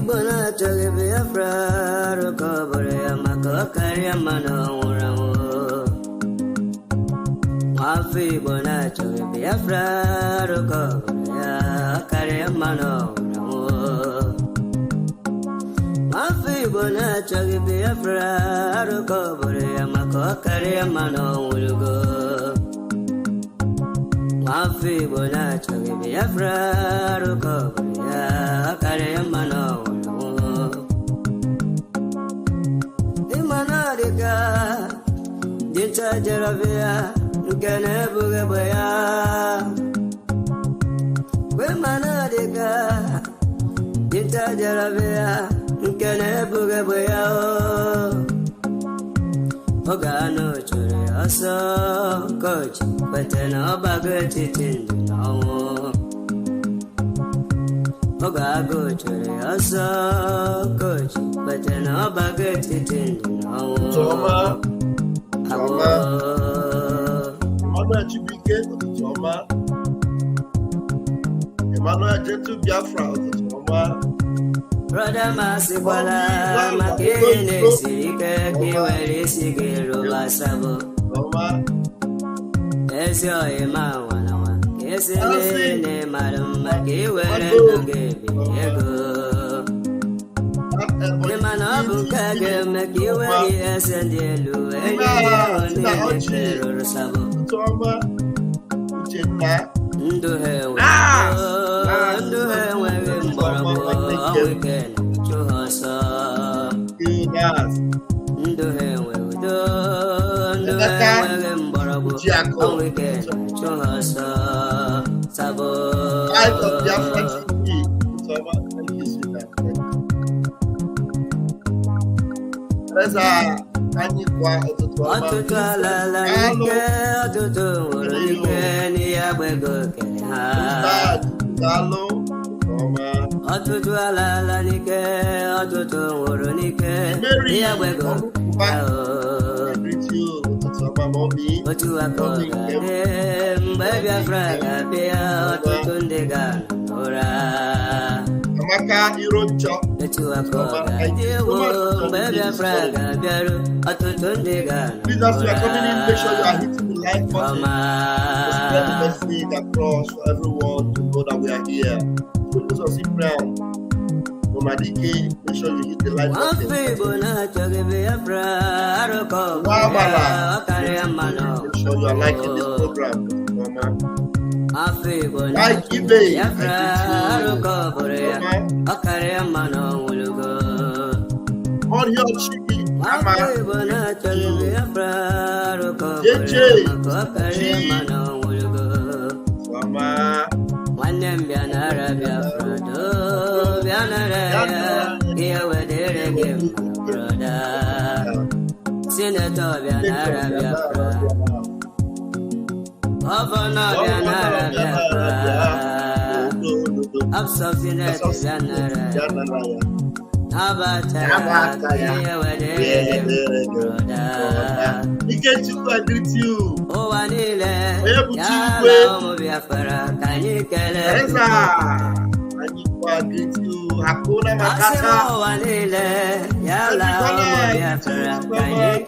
Ibona chage Biafra recovery makakaria mano uramu. Mafi bona chage Biafra recovery karia mano uramu. Mafi bona chage Biafra recovery makakaria mano uramu. Mafi bona chage Biafra recovery karia mano. Imanadika Dinta Jaravia Nkene Bugabaya Imanadika Dinta Jaravia Nkene Bugabaya Ogano Chore Aso Coach Patena Bagati Tindino Ogago Chore Aso Coach Patena Bagati Tindino Toma. Emmanuel Chibike, Toma. Emmanuel Jetu Biafra, Toma. Brother Masibala, Makine Sirike, Kiwari Sigero Basabo. Toma. Esio Ema Wanawa, Kesene Madam Makiwere Ego. Emanabu Kage Makiwari Esendelu, and Sabo. Toma. Uchenna. Nduhe weekend Chuhosa Nduhe weekend Chuhosa Sabo Otutu alala nike otutu woro nike ni agbego kele ha. Otutu alala nike otutu woro nike ni agbego ha o. Otu akoga de mgbe Biafra ga-abịa ọtụtụ ndị ga-anọra. Amaka Ironcho. Otu akoga de wo mgbe Biafra ga-abịaru ọtụtụ ndị ga-anọra. Please, as you are coming in, make sure you are hitting the like button. Spread the message across for everyone to know that we are here. Focus on Cyprian. Nomadike, make sure you hit the like button. Make sure you are liking this program. Like eBay. On your chicken. I greet you. Oh, Anile, I greet you. Hakuna Matata. Oh, Anile, Yala, Samuel,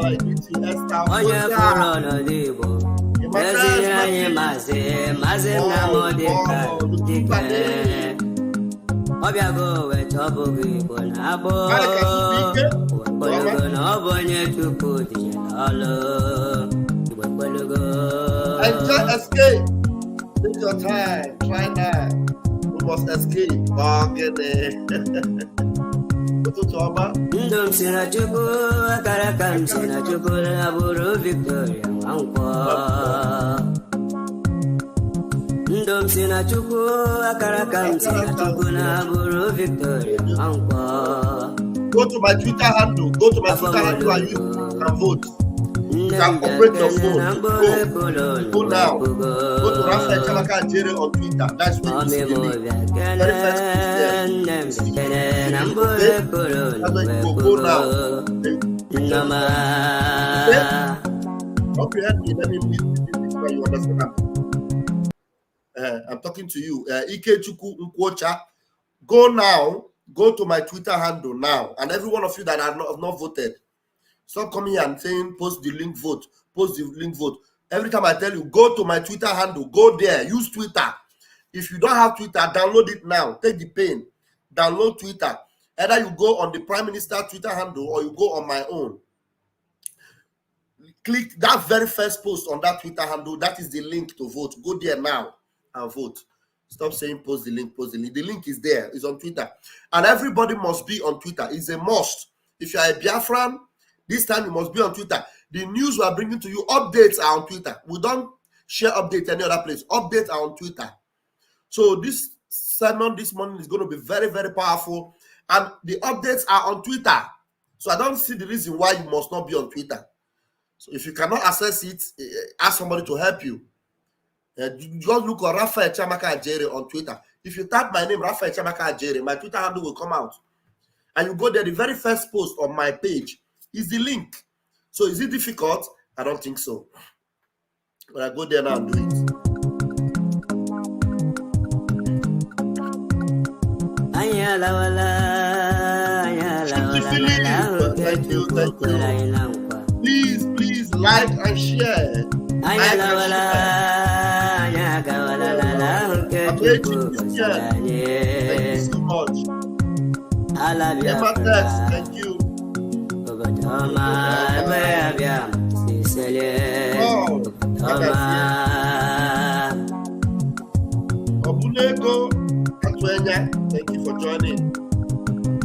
I greet you. Esther. Oh, yeah, Corona Libo. Obiago we tobo gibo na bo Bologo no bonye tupu di alo Bologo Escape. Take your time. Try now. We must escape. Bargain. Ndom sina chuku akara kam sina chuku na buru Victoria Mankwa Ndom sina chuku akara kam sina chuku na buru Victoria Mankwa. Go to my Twitter handle. Go to my Twitter handle and you can vote. You can operate your phone. Go now. Go to Rafael Chalaka and Jerry on Twitter. That's where you see the very first Go now. Okay, let me read this where you understand. I'm talking to you. Ikechukwu Nkwocha. Go now. Go to my Twitter handle now. And every one of you that have not voted, stop coming here and saying post the link vote. Post the link vote. Every time I tell you, go to my Twitter handle. Go there. Use Twitter. If you don't have Twitter, download it now. Take the pain. Download Twitter. Either you go on the Prime Minister Twitter handle or you go on my own. Click that very first post on that Twitter handle. That is the link to vote. Go there now and vote. Stop saying post the link, post the link. The link is there. It's on Twitter. And everybody must be on Twitter. It's a must. If you are a Biafran, this time you must be on Twitter. The news we are bringing to you, updates are on Twitter. We don't share updates any other place. Updates are on Twitter. So this sermon this morning is going to be very, very powerful. And the updates are on Twitter. So I don't see the reason why you must not be on Twitter. So if you cannot access it, ask somebody to help you. Just look at Raphael Chamaka Ajere on Twitter. If you type my name, Raphael Chamaka Ajere, my Twitter handle will come out. And you go there, the very first post on my page is the link. So is it difficult? I don't think so. But I go there now and do it. Thank you. Please like and share. Thank you so much. Thank you. Thank you for joining.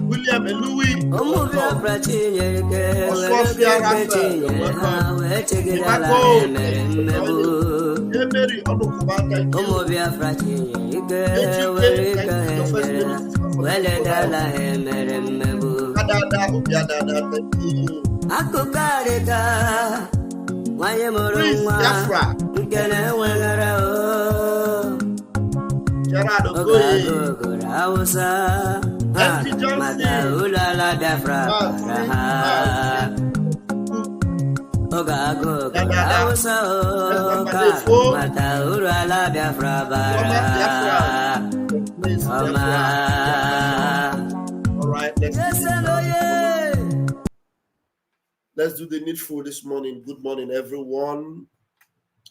William Louis. Let's do the needful this morning. Good morning, everyone.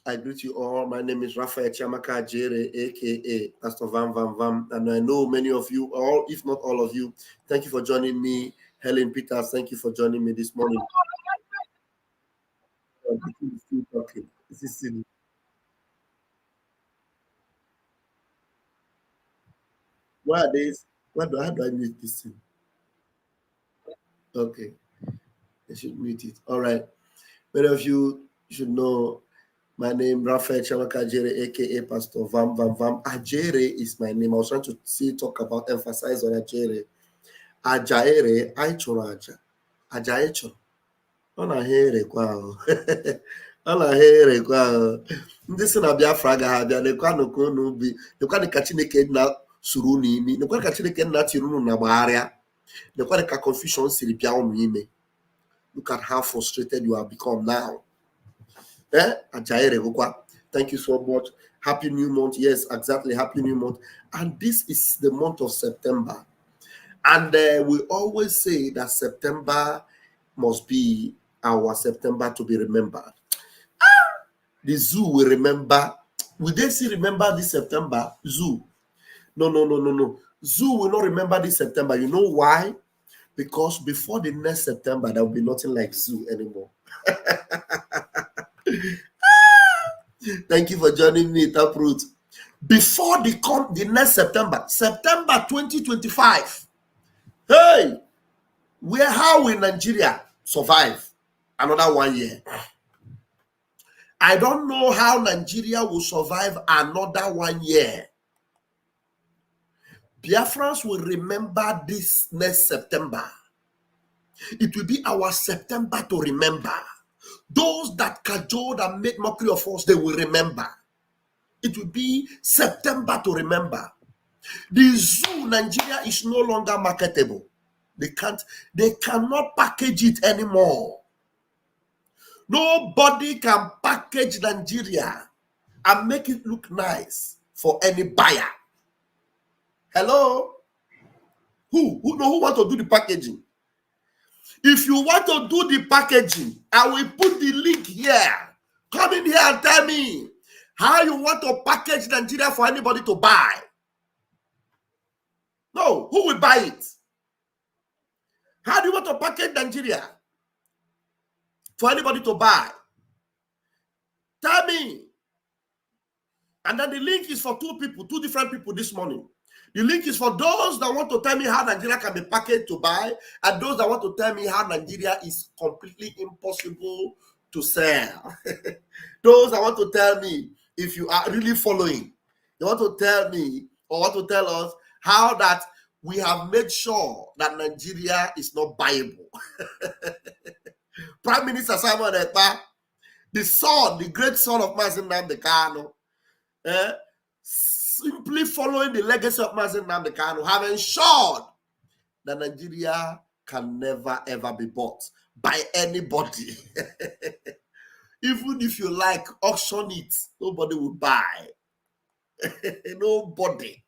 I greet you all. My name is Raphael Chamaka Ajere, aka Pastor Vam Vam Vam, and I know many of you, all if not all of you, thank you for joining me. Helen Peters, thank you for joining me this morning. This is silly. Why are these? How do I mute this thing? Okay, I should mute it. All right. Many of you should know my name, Raphael Chamaka Ajere, aka Pastor Vam Vam Vam. Ajere is my name. I was trying to emphasize on Ajere. Ajaere, I choraja. Ajaecho. On a here kwa. On a here kwa. This is a Biafra gahabia. The kwano kono bi. The kwano kachineke na suruni mi. The kwano kachineke na tirunu na baharia. The kwano ka confusion siripia onuime. Look at how frustrated you have become now. Thank you so much. Happy new month. Yes, exactly. Happy new month. And this is the month of September. And we always say that September must be our September to be remembered. The zoo will remember. Will they still remember this September? Zoo. No. Zoo will not remember this September. You know why? Because before the next September, there will be nothing like zoo anymore. Thank you for joining me, Taproot. Before the next September 2025, hey, how will Nigeria survive another 1 year? I don't know how Nigeria will survive another 1 year. Biafrans will remember this next September. It will be our September to remember. Those that cajoled and made mockery of us, they will remember. It will be September to remember. The zoo, Nigeria, is no longer marketable. They cannot package it anymore. Nobody can package Nigeria and make it look nice for any buyer. Hello? Who want to do the packaging? If you want to do the packaging, I will put the link here. Come in here and tell me how you want to package Nigeria for anybody to buy. No, who will buy it? How do you want to package Nigeria for anybody to buy? Tell me. And then the link is for two different people this morning. The link is for those that want to tell me how Nigeria can be packaged to buy, and those that want to tell me how Nigeria is completely impossible to sell. Those that want to tell me, if you are really following, you want to tell me or want to tell us how that we have made sure that Nigeria is not buyable. Prime Minister Simon Ekpa, the great son of Nnamdi Kanu, simply following the legacy of Nnamdi Kanu, have ensured that Nigeria can never ever be bought by anybody. Even if you like auction it, nobody will buy. Nobody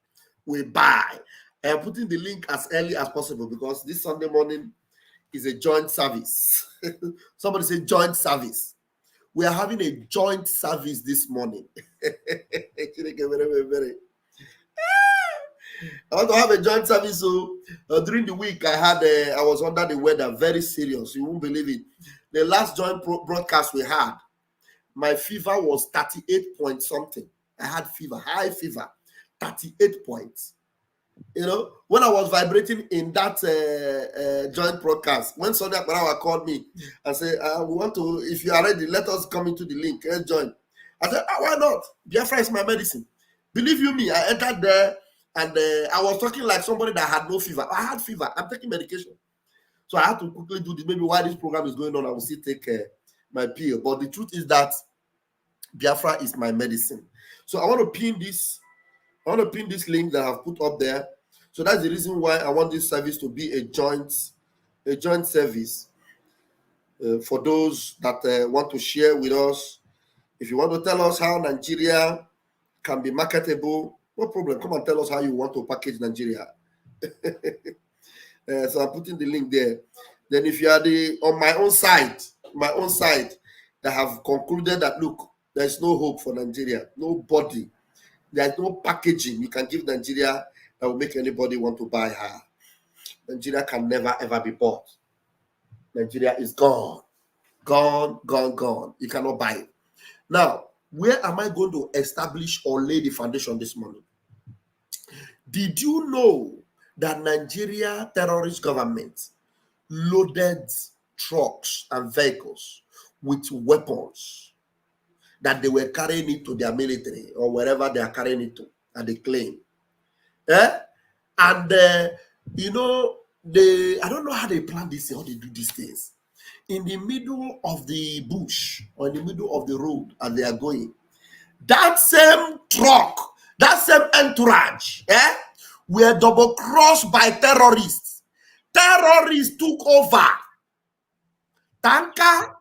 will buy. I am putting the link as early as possible because this Sunday morning is a joint service. Somebody say joint service. We are having a joint service this morning. I want to have a joint service. So during the week, I was under the weather, very serious. You won't believe it. The last joint broadcast we had, my fever was 38 point something. I had fever, high fever, 38 points. You know, when I was vibrating in that joint broadcast, when Sonia Parawa called me and said, we want to, if you are ready, let us come into the link, let's join. I said, why not? Biafra is my medicine. Believe you me, I entered there and I was talking like somebody that had no fever. I had fever. I'm taking medication. So I had to quickly do this. Maybe while this program is going on, I will still take my pill. But the truth is that Biafra is my medicine. So I want to pin this link that I've put up there. So that's the reason why I want this service to be a joint service for those that want to share with us. If you want to tell us how Nigeria can be marketable, no problem. Come and tell us how you want to package Nigeria. So I'm putting the link there. Then if you are on my own side that have concluded that, look, there's no hope for Nigeria, nobody. There's no packaging you can give Nigeria that will make anybody want to buy her. Nigeria can never, ever be bought. Nigeria is gone. Gone, gone, gone. You cannot buy it. Now, where am I going to establish or lay the foundation this morning? Did you know that Nigeria terrorist government loaded trucks and vehicles with weapons that they were carrying it to their military or wherever they are carrying it to, and they claim. And you know, I don't know how they plan this, how they do these things. In the middle of the bush or in the middle of the road, and they are going, that same truck, that same entourage, were double crossed by terrorists. Terrorists took over. Tanker,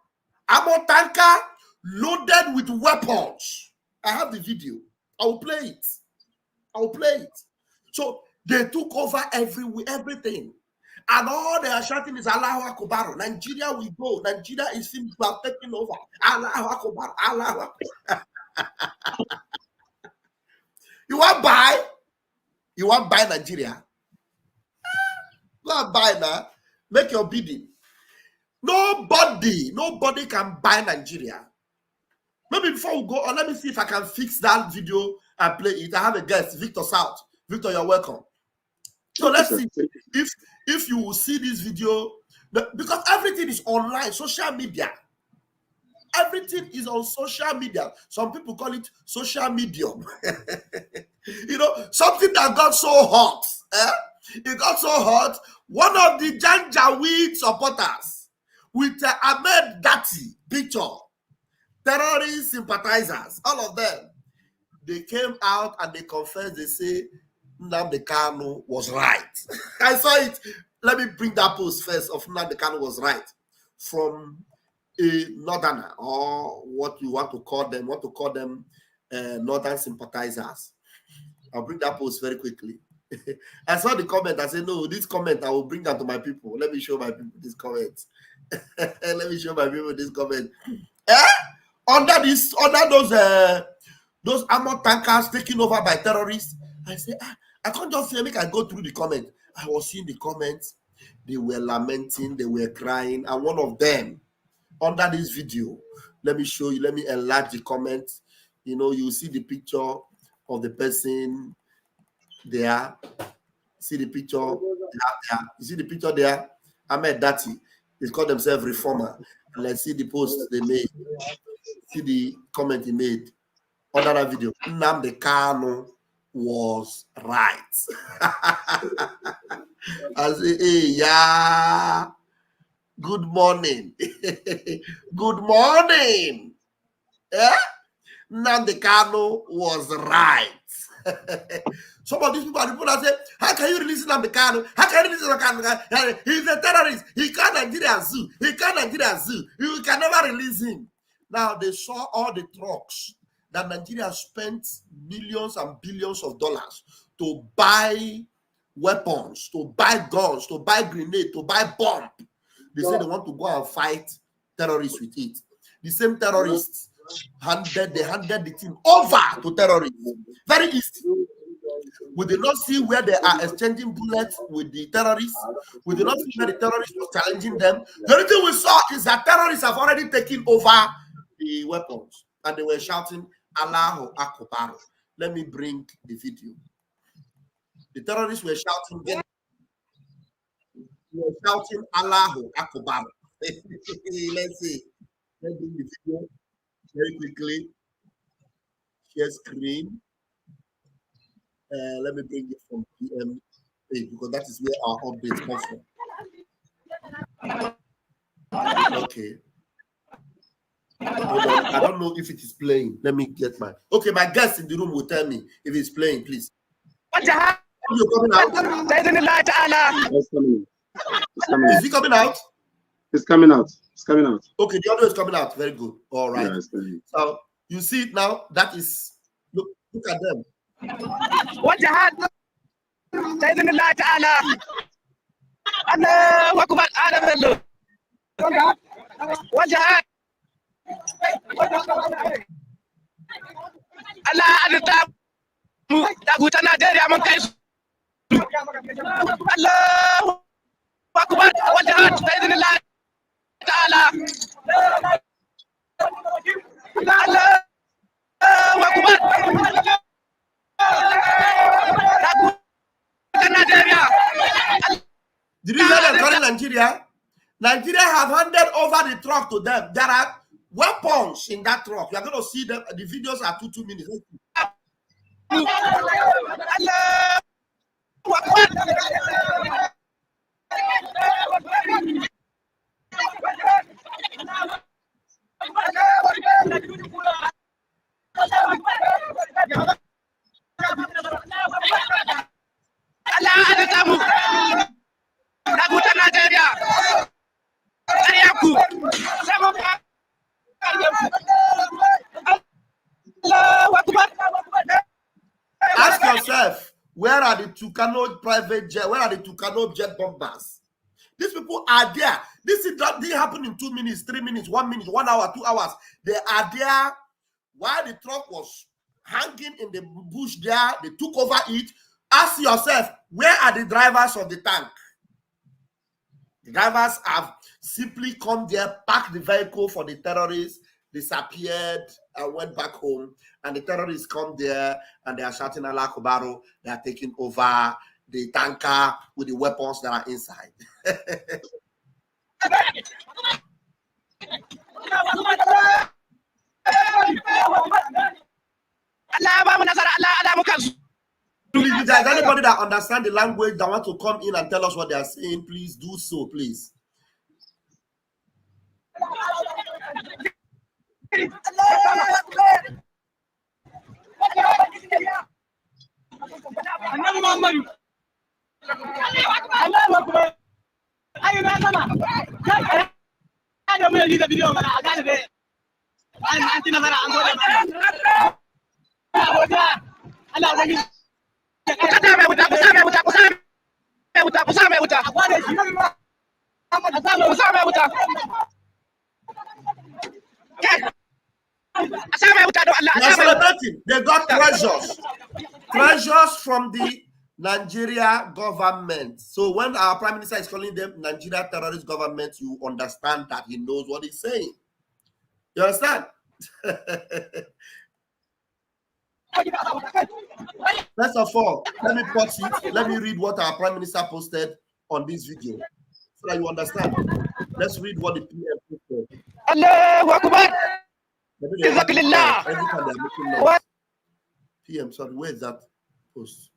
ammo tanker, loaded with weapons. I have the video. I will play it. So they took over everything. And all they are shouting is Allahu Akbar. Nigeria will go. Nigeria is finished. We are taking over. Allahu Akbar. Allahu Akbar. You want buy? You want buy Nigeria? Go and buy now. Make your bidding. Nobody can buy Nigeria. Maybe before we go on, let me see if I can fix that video and play it. I have a guest, Victor South. Victor, you're welcome. So let's see if you will see this video, because everything is online, social media. Everything is on social media. Some people call it social medium. You know, something that got so hot. It got so hot. One of the Janjaweed supporters with Ahmed Dati picture, terrorist sympathizers, all of them, they came out and they confessed. They say Nnamdi Kanu was right. I saw it. Let me bring that post first of Nnamdi Kanu was right from a northerner, or what you want to call them, northern sympathizers. I'll bring that post very quickly. I saw the comment. I said, no, this comment I will bring that to my people. Let me show my people this comment. Let me show my people this comment. Under those armored tankers taken over by terrorists. I said, I can't just say, make I go through the comment. I was seeing the comments. They were lamenting, they were crying. And one of them, under this video, let me show you, let me enlarge the comment. You know, you see the picture of the person there. See the picture there. You see the picture there? Ahmed Dati. They call themselves reformer. And let's see the post they made. See the comment he made under that video. Nnamdi Kanu was right. I say, hey, yeah. Good morning. Good morning. Yeah? Nnamdi Kanu was right. Some of these people are the people that say, how can you release Nnamdi Kanu? How can you release Nnamdi Kanu? He's a terrorist. He can't Nigeria zoo. He can't Nigeria zoo. You can never release him. Now they saw all the trucks that Nigeria spent millions and billions of dollars to buy weapons, to buy guns, to buy grenades, to buy bomb. They say they want to go and fight terrorists with it. The same terrorists handed the team over to terrorists. Very easy. We did not see where they are exchanging bullets with the terrorists. We did not see where the terrorists were challenging them. The only thing we saw is that terrorists have already taken over the weapons and they were shouting Allahu Akbar. Let me bring the video. The terrorists were shouting Allahu Akbar. Let's see. Let's bring the video very quickly. Share screen. Let me bring it from PM because that is where our updates come from. Okay. Hold on. I don't know if it is playing. Let me get my. Okay, my guest in the room will tell me if it's playing, please. You're coming out? It's coming. Is he coming out? It's coming out. It's coming out. Okay, the audio is coming out. Very good. All right. Yeah, so you see it now. That is look at them. What the heck? Allah Akbar. What the heck? Allah Adab. Dagutan Nigeria mun kai su. Allah Akbar. What the heck? Allah Ta'ala. Allah Akbar. Did you hear them calling Nigeria? Nigeria have handed over the truck to them. There are weapons in that truck. You are going to see them. The videos are 2 minutes. Ask yourself, where are the Tucano private jet? Where are the Tucano jet bombers? These people are there. This didn't happen in 2 minutes, 3 minutes, 1 minute, 1 hour, 2 hours. They are there while the truck was hanging in the bush there. They took over it. Ask yourself, where are the drivers of the tank? The drivers have simply come there, parked the vehicle for the terrorists, disappeared, and went back home. And the terrorists come there and they are shouting Allah Akbar. They are taking over the tanker with the weapons that are inside. Please, if there's anybody that understands the language that want to come in and tell us what they are saying, please do so, please. They are celebrating. They got treasures from the Nigeria government. So when our prime minister is calling them Nigeria terrorist government, you understand that he knows what he's saying. You understand? First of all, let me pause it. Let me read what our prime minister posted on this video so that you understand. Let's read what the PM posted. Allahu Akbar. Every time they're making noise. PM, sorry, where is that post?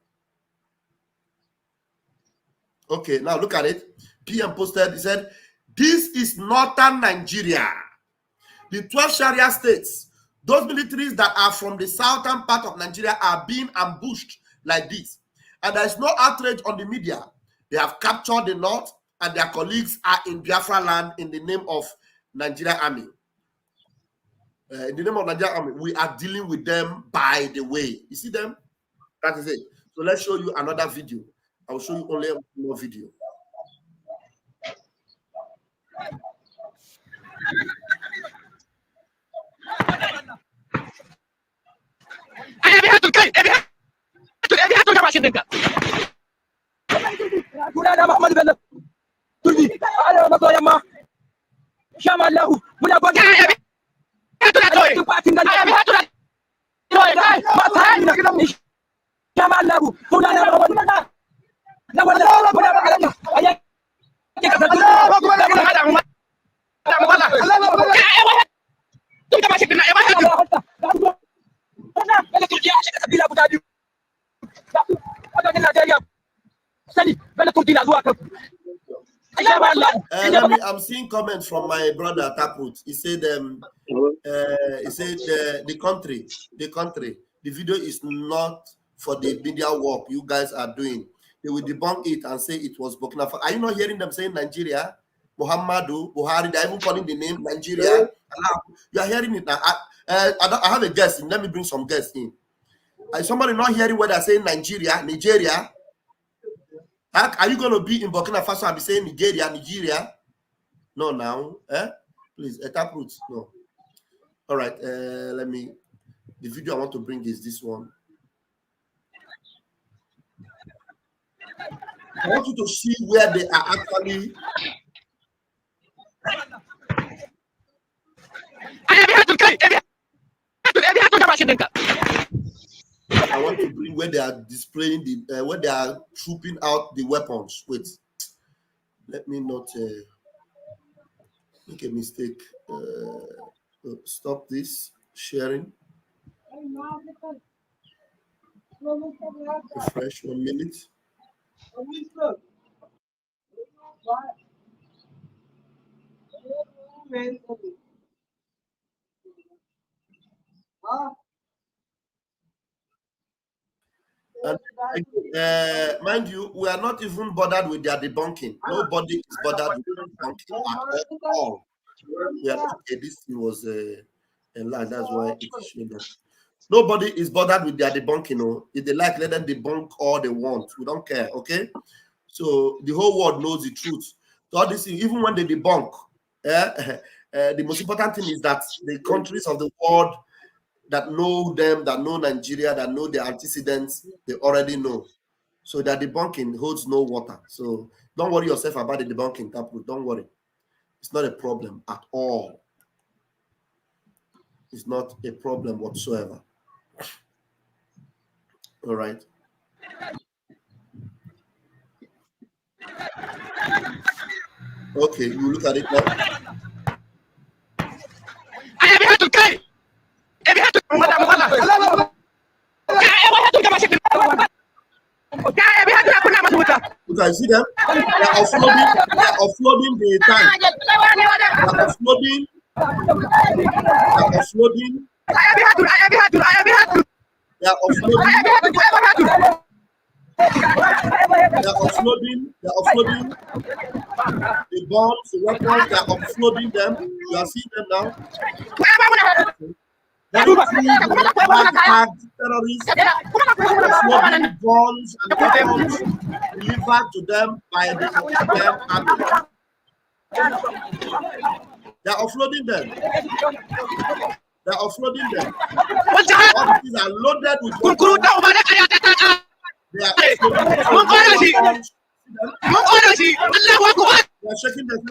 Okay, now look at it. PM posted, he said, this is northern Nigeria. The 12 Sharia states, those militaries that are from the southern part of Nigeria are being ambushed like this. And there is no outrage on the media. They have captured the north and their colleagues are in Biafra land in the name of Nigeria Army. In the name of Nigeria Army, we are dealing with them by the way. You see them? That is it. So let's show you another video. I will show you only one more video. I'm seeing comments from my brother Taproot. He said, the video is not for the media work you guys are doing. They will debunk it and say it was Burkina Faso. Are you not hearing them saying Nigeria, Muhammadu Buhari? They're even calling the name Nigeria. You are hearing it now. I have a guest. Let me bring some guests in. Is somebody not hearing what they're saying? Nigeria. Are you going to be in Burkina Faso and be saying Nigeria? No, now, please, Taproot. No. All right. Let me. The video I want to bring is this one. I want you to see where they are actually. I want to bring where they are displaying the where they are trooping out the weapons. Wait, let me not make a mistake. Stop this sharing. Refresh 1 minute. And mind you, we are not even bothered with their debunking. Nobody is bothered with debunking at all. We are not, okay, this was a lie. That's why it's showing that. Nobody is bothered with their debunking. No? If they like, let them debunk all they want. We don't care. Okay. So the whole world knows the truth. So all this, even when they debunk, the most important thing is that the countries of the world that know them, that know Nigeria, that know their antecedents, they already know. So that debunking holds no water. So don't worry yourself about the debunking, Taproot. Don't worry. It's not a problem at all. It's not a problem whatsoever. All right. Okay, you look at it now. You can see them. They are offloading the tank. They are offloading. They're offloading the bombs, the weapons. They are offloading them. You are seeing them now. Then you see the black-tagged terrorists offloading guns and weapons delivered to them by the them army. They are offloading them. They are offloading them. All the things are loaded with weapons. They are offloading them. They are shaking their head.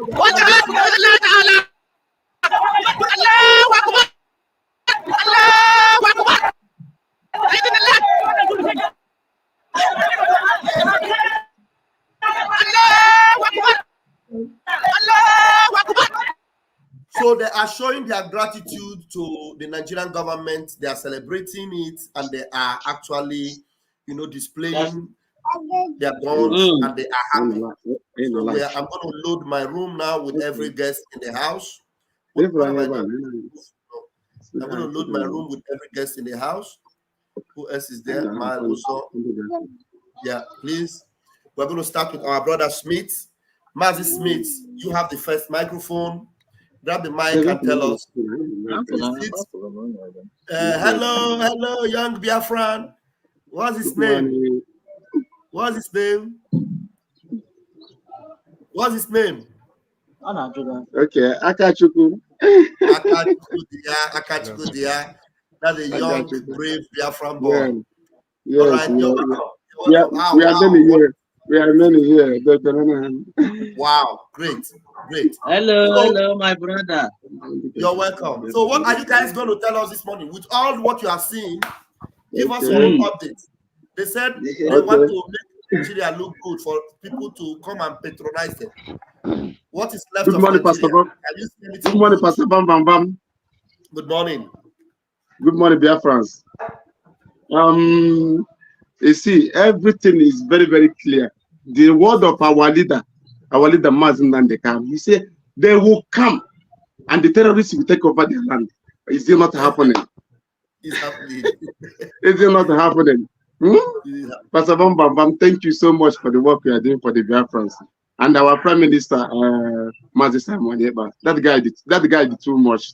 So they are showing their gratitude to the Nigerian government. They are celebrating it, and they are actually, displaying their guns, and they are happy. So I'm going to load my room now with every guest in the house. I'm going to load my room with every guest in the house. Who else is there? My also. Yeah, please. We're going to start with our brother Smith. Mazi Smith, you have the first microphone. Grab the mic and tell us. Hello, young Biafran. What's his name? What's his name? What's his name? Okay, Akachuku. Akachuku Dia. That's a young, brave Biafran boy. Yeah. All right, you're welcome. We are many here. We are many here. Wow, great. Hello, my brother. You're welcome. So, what are you guys going to tell us this morning? With all what you are seeing, give us your own updates. They said they want to make Nigeria look good for people to come and patronize them. What is left of Nigeria? Pastor Bam. Good morning, Pastor Bam Bam Bam. Good morning. Good morning, Biafrans. You see, everything is very, very clear. The word of our leader Nnamdi Kanu, he said they will come and the terrorists will take over their land. Is it not happening? It's happening. Is it not happening? Pastor Bam Bam Bam, thank you so much for the work you are doing for the Biafrans. And our Prime Minister, Mazi Simon Eba, that guy did too much.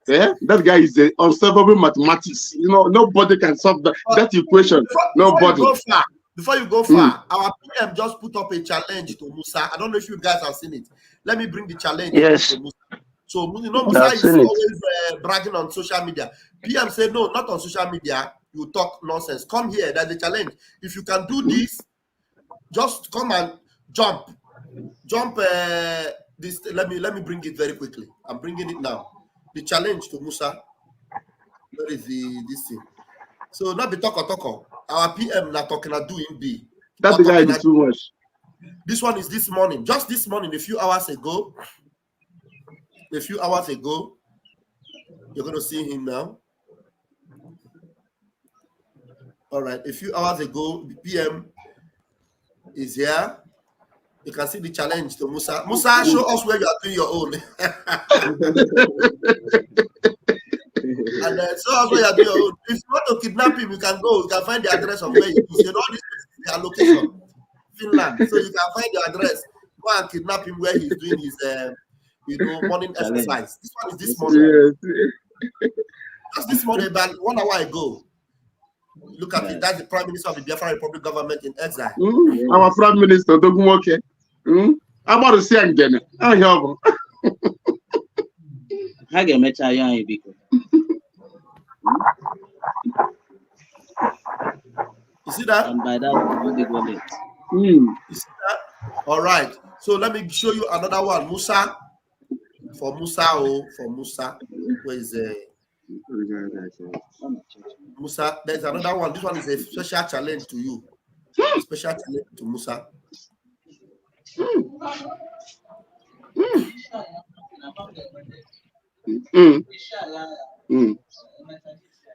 Yeah? That guy is the unsolvable mathematics. Nobody can solve that equation. Nobody. Before you go far, our PM just put up a challenge to Musa. I don't know if you guys have seen it. Let me bring the challenge to Musa. So, Musa is always bragging on social media. PM said, no, not on social media. You talk nonsense. Come here. That's the challenge. If you can do this, just come and jump. This. Let me bring it very quickly. I'm bringing it now. The challenge to Musa. Where is this thing? So not be talk. Our PM not talking to doing B. That guy did too much. This one is this morning. Just this morning, a few hours ago. You're gonna see him now. All right, a few hours ago, the PM is here. You can see the challenge to Musa. Musa, show us where you are doing your own. And show us where you are doing your own. If you want to kidnap him, you can go. You can find the address of where he is. You know this is their location, Finland. So you can find the address. Go and kidnap him where he's doing his, morning exercise. This one is this morning. Just this morning, about 1 hour ago. Look at it. That's the Prime Minister of the Biafra Republic government in exile. Our Prime Minister, Dogumoke. I'm about to say again. You see that? And by that, you see that? All right. So let me show you another one. Musa. For Musa. Where is Musa? There's another one. This one is a special challenge to you. Special challenge to Musa.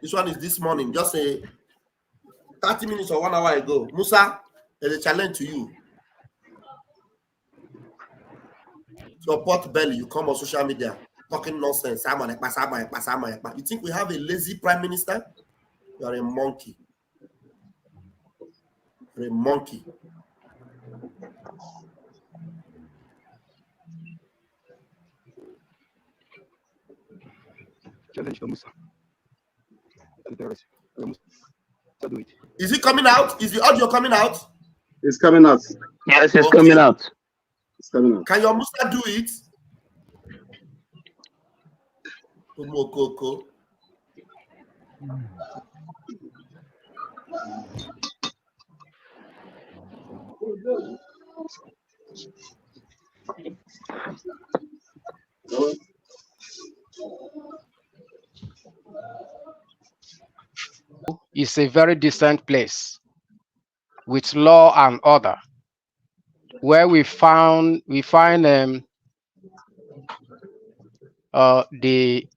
This one is this morning, just a 30 minutes or 1 hour ago. Musa, there's a challenge to you. Your pot belly, you come on social media talking nonsense. You think we have a lazy prime minister? You are a monkey. You're a monkey. Challenge to Musa. Is it coming out? Is the audio coming out? It's coming out. Yes, it's coming out. It's coming out. Can your Musa do it? Umokoko. It's a very decent place with law and order, where we find the the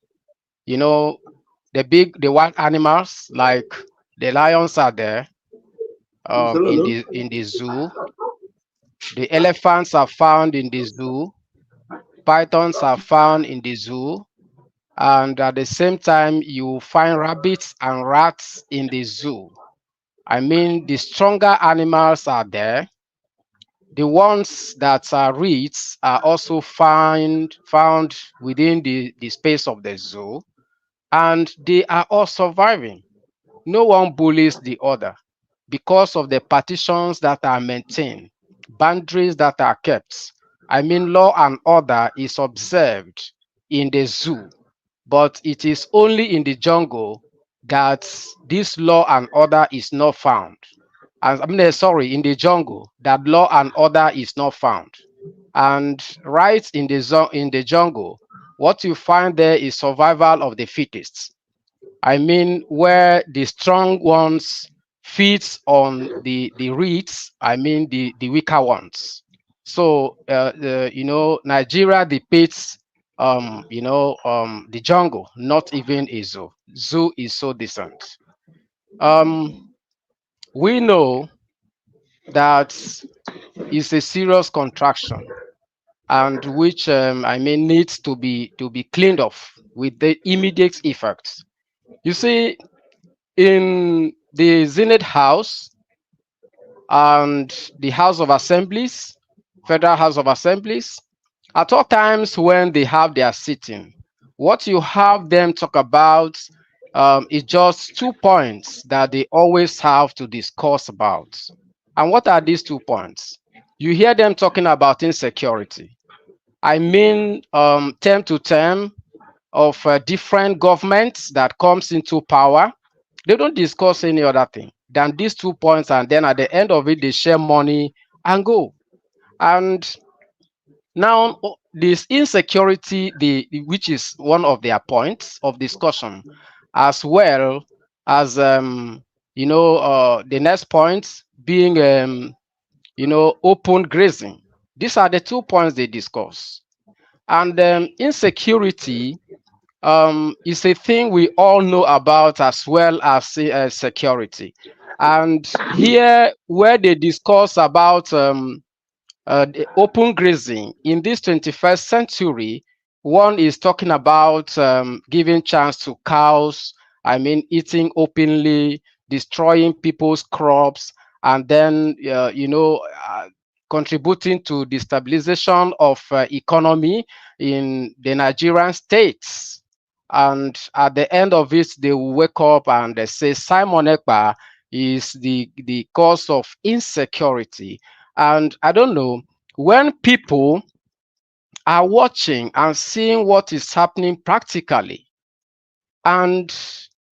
wild animals like the lions are there in the zoo. The elephants are found in the zoo. Pythons are found in the zoo. And at the same time, you find rabbits and rats in the zoo. I mean, the stronger animals are there. The ones that are rich are also found within the space of the zoo, and they are all surviving. No one bullies the other because of the partitions that are maintained, boundaries that are kept. I mean, law and order is observed in the zoo, but it is only in the jungle that this law and order is not found. In the jungle that law and order is not found. And right in the jungle, what you find there is survival of the fittest. I mean, where the strong ones feeds on the weak, I mean the weaker ones. So Nigeria depicts the jungle, not even a zoo. Zoo is so decent. We know that is a serious contraction, and which needs to be cleaned off with the immediate effects. You see, in the Senate House and the House of Assemblies, Federal House of Assemblies, at all times when they have their sitting, what you have them talk about is just 2 points that they always have to discuss about. And what are these 2 points? You hear them talking about insecurity. I mean, term to term of different governments that comes into power. They don't discuss any other thing than these 2 points, and then at the end of it, they share money and go. And now this insecurity, which is one of their points of discussion, as well as the next point being open grazing. These are the 2 points they discuss. And insecurity is a thing we all know about, as well as security. And here, where they discuss about the open grazing in this 21st century, one is talking about giving chance to cows, I mean, eating openly, destroying people's crops, and then, contributing to the stabilization of economy in the Nigerian states. And at the end of it, they will wake up and they say Simon Ekpa is the cause of insecurity. And I don't know, when people are watching and seeing what is happening practically, and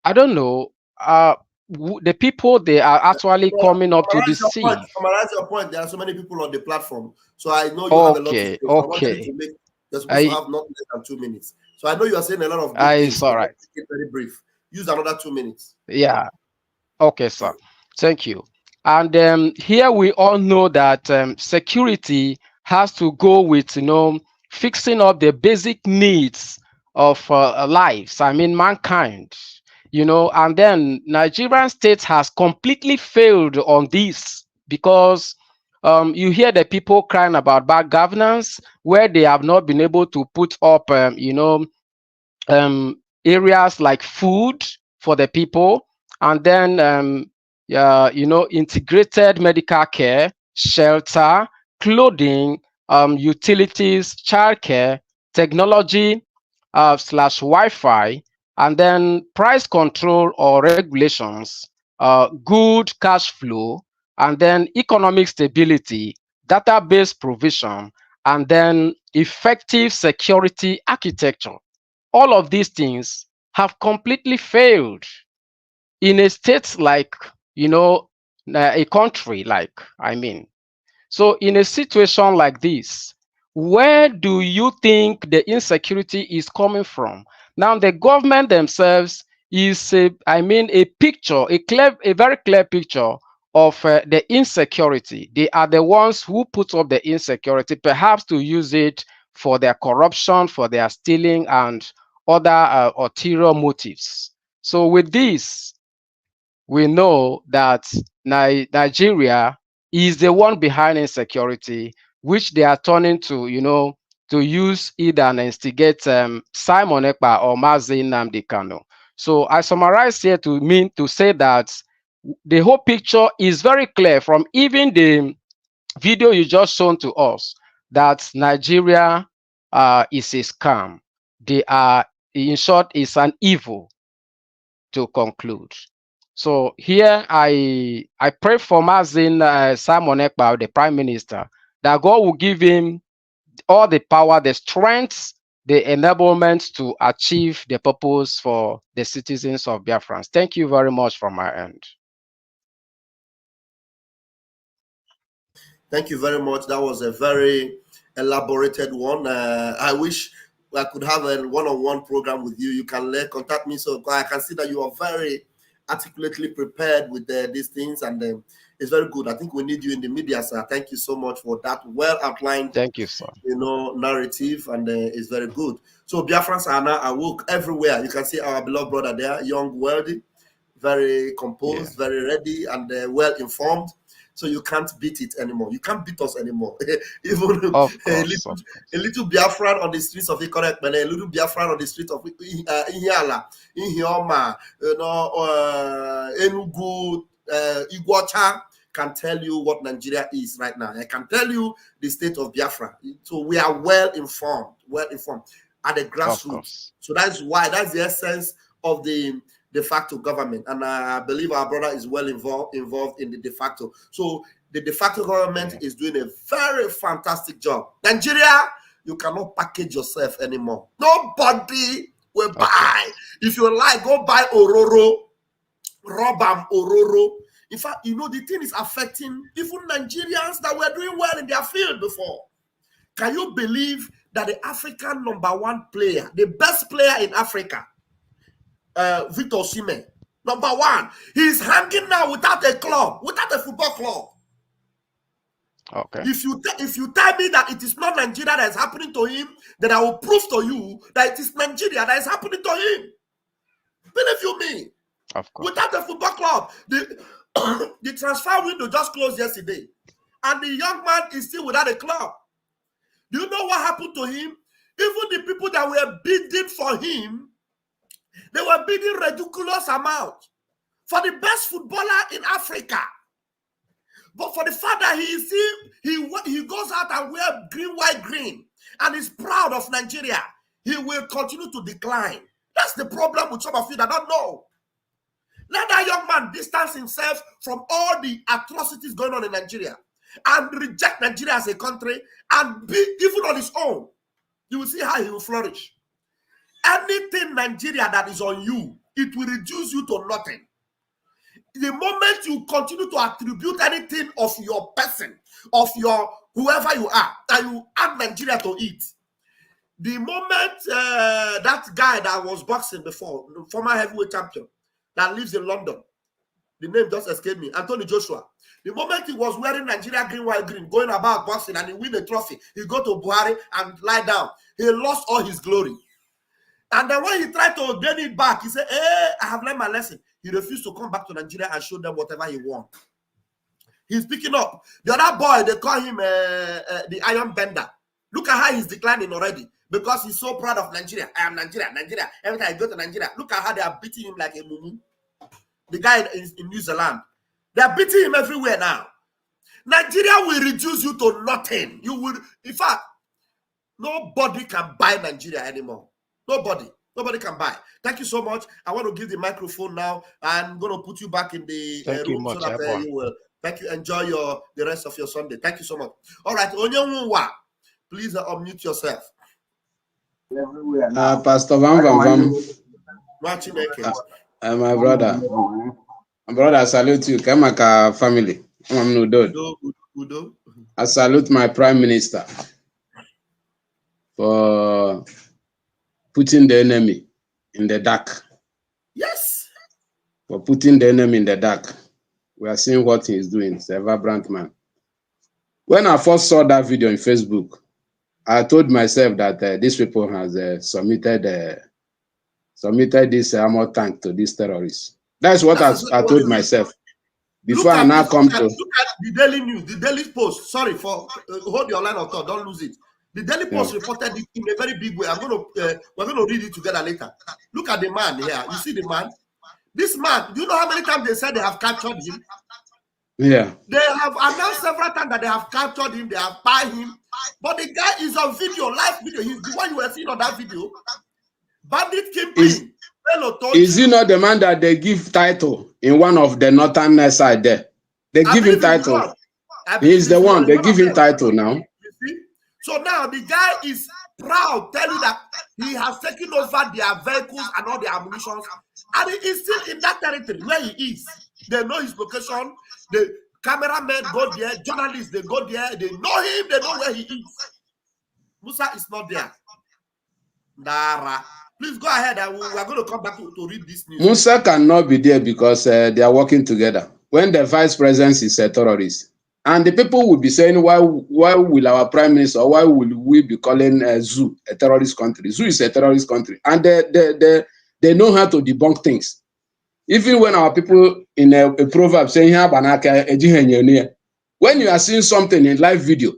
I don't know, the people, they are actually coming up to deceive. Summarize your point. There are so many people on the platform, so I know you have a lot to say. So I want you to make. You're supposed to have not less than 2 minutes. So I know you are saying a lot of good things. It's all right. Keep it very brief. Use another 2 minutes. Yeah. Okay, sir. Thank you. And here we all know that security has to go with fixing up the basic needs of lives. I mean, mankind. And then Nigerian state has completely failed on this, because you hear the people crying about bad governance, where they have not been able to put up areas like food for the people, and then integrated medical care, shelter, clothing, utilities, childcare, technology / Wi-Fi, and then price control or regulations, good cash flow, and then economic stability, database provision, and then effective security architecture. All of these things have completely failed in a state like, a country like, So in a situation like this, where do you think the insecurity is coming from? Now, the government themselves is a picture, a very clear picture of the insecurity. They are the ones who put up the insecurity, perhaps to use it for their corruption, for their stealing, and other ulterior motives. So with this, we know that Nigeria is the one behind insecurity, which they are turning to, to use either and instigate Simon Ekpa or Nnamdi Kanu. So I summarize here to say that the whole picture is very clear from even the video you just shown to us, that Nigeria is a scam. They are, in short, is an evil, to conclude. So here I pray for Mazin Simon Ekpa, the Prime Minister, that God will give him all the power, the strength, the enablement to achieve the purpose for the citizens of Biafra. Thank you very much from my end. Thank you very much. That was a very elaborated one. I wish I could have a one-on-one program with you. You can contact me, so I can see that you are very articulately prepared with these things, and it's very good. I think we need you in the media, sir. Thank you so much for that well outlined. Thank you, sir. Narrative, and it's very good. So Biafrans are now awoke everywhere. You can see our beloved brother there, young, wealthy, very composed, very ready, and well informed. So you can't beat it anymore. You can't beat us anymore. Even a little Biafran on the streets of Ikorek, a little Biafran on the streets of Ihiala, Ihioma, Enugu, Iguacha, can tell you what Nigeria is right now. I can tell you the state of Biafra. So we are well informed at the grassroots. So that's the essence of the de facto government. And I believe our brother is well involved in the de facto. So the de facto government is doing a very fantastic job. Nigeria, you cannot package yourself anymore. Nobody will buy. If you like, go buy Ororo, Robam Ororo. In fact, the thing is affecting even Nigerians that were doing well in their field before. Can you believe that the African #1 player, the best player in Africa, Victor Osimhen, #1, he's hanging now without a club, without a football club. Okay. If you tell me that it is not Nigeria that is happening to him, then I will prove to you that it is Nigeria that is happening to him. Believe you me. Of course. Without a football club, the transfer window just closed yesterday, and the young man is still without a club. Do you know what happened to him? Even the people that were bidding for him, they were bidding ridiculous amount for the best footballer in Africa. But for the fact that he goes out and wears green, white, green, and is proud of Nigeria, he will continue to decline. That's the problem with some of you that don't know. Let that young man distance himself from all the atrocities going on in Nigeria and reject Nigeria as a country and be even on his own. You will see how he will flourish. Anything Nigeria that is on you, it will reduce you to nothing. The moment you continue to attribute anything of your person, of your whoever you are, and you add Nigeria to it, the moment that guy that was boxing before, former heavyweight champion, that lives in London, the name just escaped me, Anthony Joshua. The moment he was wearing Nigeria green, white, green, going about boxing and he win a trophy, he go to Buhari and lie down. He lost all his glory. And then when he tried to gain it back, he said, hey, I have learned my lesson. He refused to come back to Nigeria and show them whatever he wants. He's picking up. The other boy, they call him the Iron Bender. Look at how he's declining already because he's so proud of Nigeria. I am Nigeria, Nigeria. Every time I go to Nigeria, look at how they are beating him like a mumu. The guy in New Zealand. They are beating him everywhere now. Nigeria will reduce you to nothing. You will, in fact, nobody can buy Nigeria anymore. Nobody. Nobody can buy. Thank you so much. I want to give the microphone now. I'm going to put you back in the room so that you will. Thank you. Enjoy the rest of your Sunday. Thank you so much. All right, Onyenwa, please unmute yourself. Pastor Van Van Van. My brother. My brother, I salute you. Kamaka family. I salute my Prime Minister for putting the enemy in the dark. Yes. For putting the enemy in the dark. We are seeing what he is doing. He's a vibrant man. When I first saw that video on Facebook, I told myself that these people have submitted this armor tank to these terrorists. That's what I told myself. Before I now come to... Look at the Daily News, the Daily Post. Sorry for... hold your line of thought. Don't lose it. The Daily Post reported it in a very big way. We're going to read it together later. Look at the man here. You see the man? This man, do you know how many times they said they have captured him? Yeah. They have announced several times that they have captured him, they have bought him. But the guy is on video, live video. He's the one you were seeing on that video. Bandit Kingpin. Is he not the man that they give title in one of the northern side there? They give him title. He's the one. They give him title now. You see? So now the guy is proud, telling that he has taken over their vehicles and all their ammunition. And he is still in that territory where he is. They know his location. The cameramen go there. Journalists, they go there. They know him. They know where he is. Musa is not there. Dara. Please go ahead. We are going to come back to read this news. Musa cannot be there because they are working together. When the vice president is a terrorist. And the people will be saying, why will our prime minister, or why will we be calling Zoo a terrorist country? Zoo is a terrorist country. And they know how to debunk things. Even when our people in a proverb saying, when you are seeing something in live video,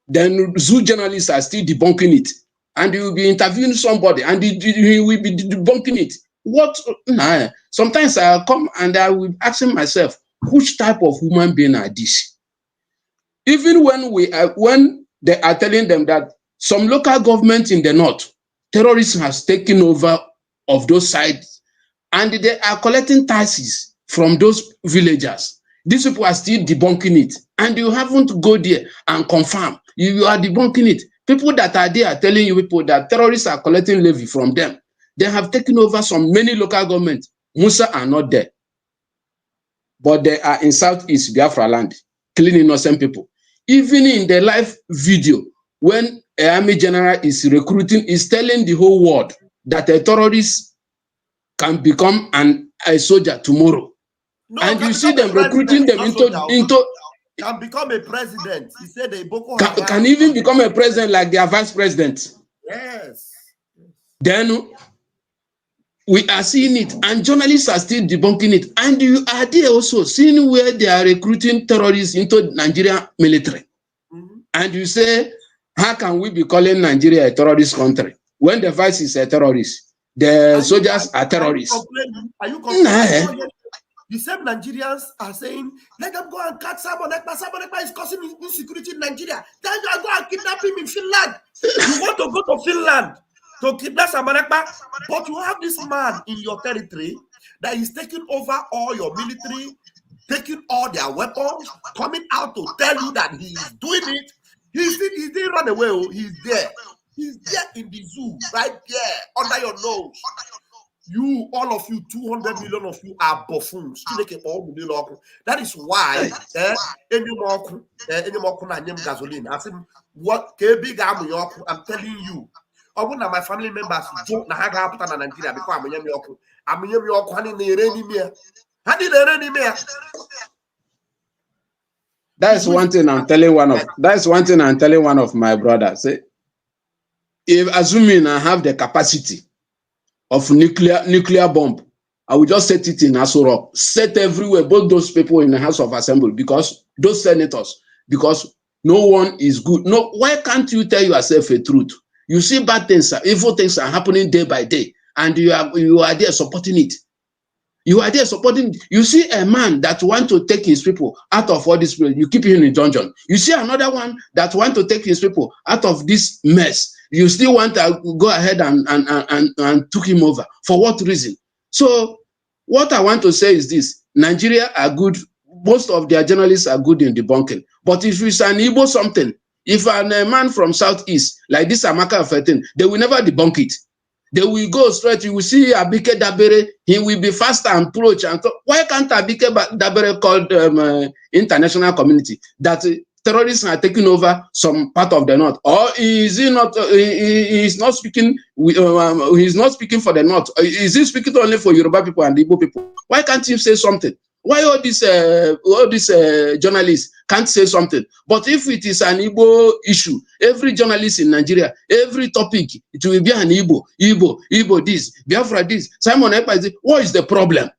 then Zoo journalists are still debunking it. And you will be interviewing somebody and he will be debunking it. What? Nah. Sometimes I come and I will ask myself, which type of human being are these? Even when they are telling them that some local government in the north, terrorism has taken over of those sides, and they are collecting taxes from those villagers. These people are still debunking it, and you haven't go there and confirm. You are debunking it. People that are there are telling you people that terrorists are collecting levy from them. They have taken over many local governments. Musa are not there, but they are in Southeast Biafra land, killing innocent people. Even in the live video, when an army general is recruiting, is telling the whole world that a terrorist can become a soldier tomorrow. No, and you see them recruiting them into can become a president. He said they can even become a president like their vice president. Yes. Then we are seeing it, and journalists are still debunking it. And you are there also seeing where they are recruiting terrorists into Nigerian military. And you say, how can we be calling Nigeria a terrorist country when the vice is a terrorist? The soldiers are terrorists. Are you complaining? The same Nigerians are saying, let them go and catch someone. Someone is causing insecurity in Nigeria. Then you go and kidnap him in Finland. You want to go to Finland to kidnap someone, but you have this man in your territory that is taking over all your military, taking all their weapons, coming out to tell you that he is doing it. He didn't run away. He's there. He's there in the zoo, right there, under your nose. You, all of you, 200 million of you are buffoons. That is why any more gasoline. I said, what I'm telling you. I want my family members joke na haga happen in Nigeria before I'm That's one thing I'm telling one of my brothers. If assuming I have the capacity of nuclear bomb, I will just set it in Asoro, set everywhere, both those people in the House of Assembly, because those senators, because no one is good. No, why can't you tell yourself a truth? You see bad things, evil things are happening day by day, and you are there supporting it. You are there supporting. You see a man that wants to take his people out of all this place, you keep him in dungeon. You see another one that wants to take his people out of this mess, you still want to go ahead and took him over. For what reason? So what I want to say is this: Nigeria are good. Most of their journalists are good in debunking. But if it's an Igbo something, if a man from Southeast, like this Amaka Fetin, they will never debunk it. They will go straight. You will see Abike Dabere, he will be faster and approach. And why can't Abike Dabere call international community that terrorists are taking over some part of the north? Or is he not? He is not speaking. He's not speaking for the north. Is he speaking only for Yoruba people and Igbo people? Why can't he say something? Why all these journalists can't say something? But if it is an Igbo issue, every journalist in Nigeria, every topic, it will be an Igbo this, Biafra this, Simon Ekpa this. What is the problem?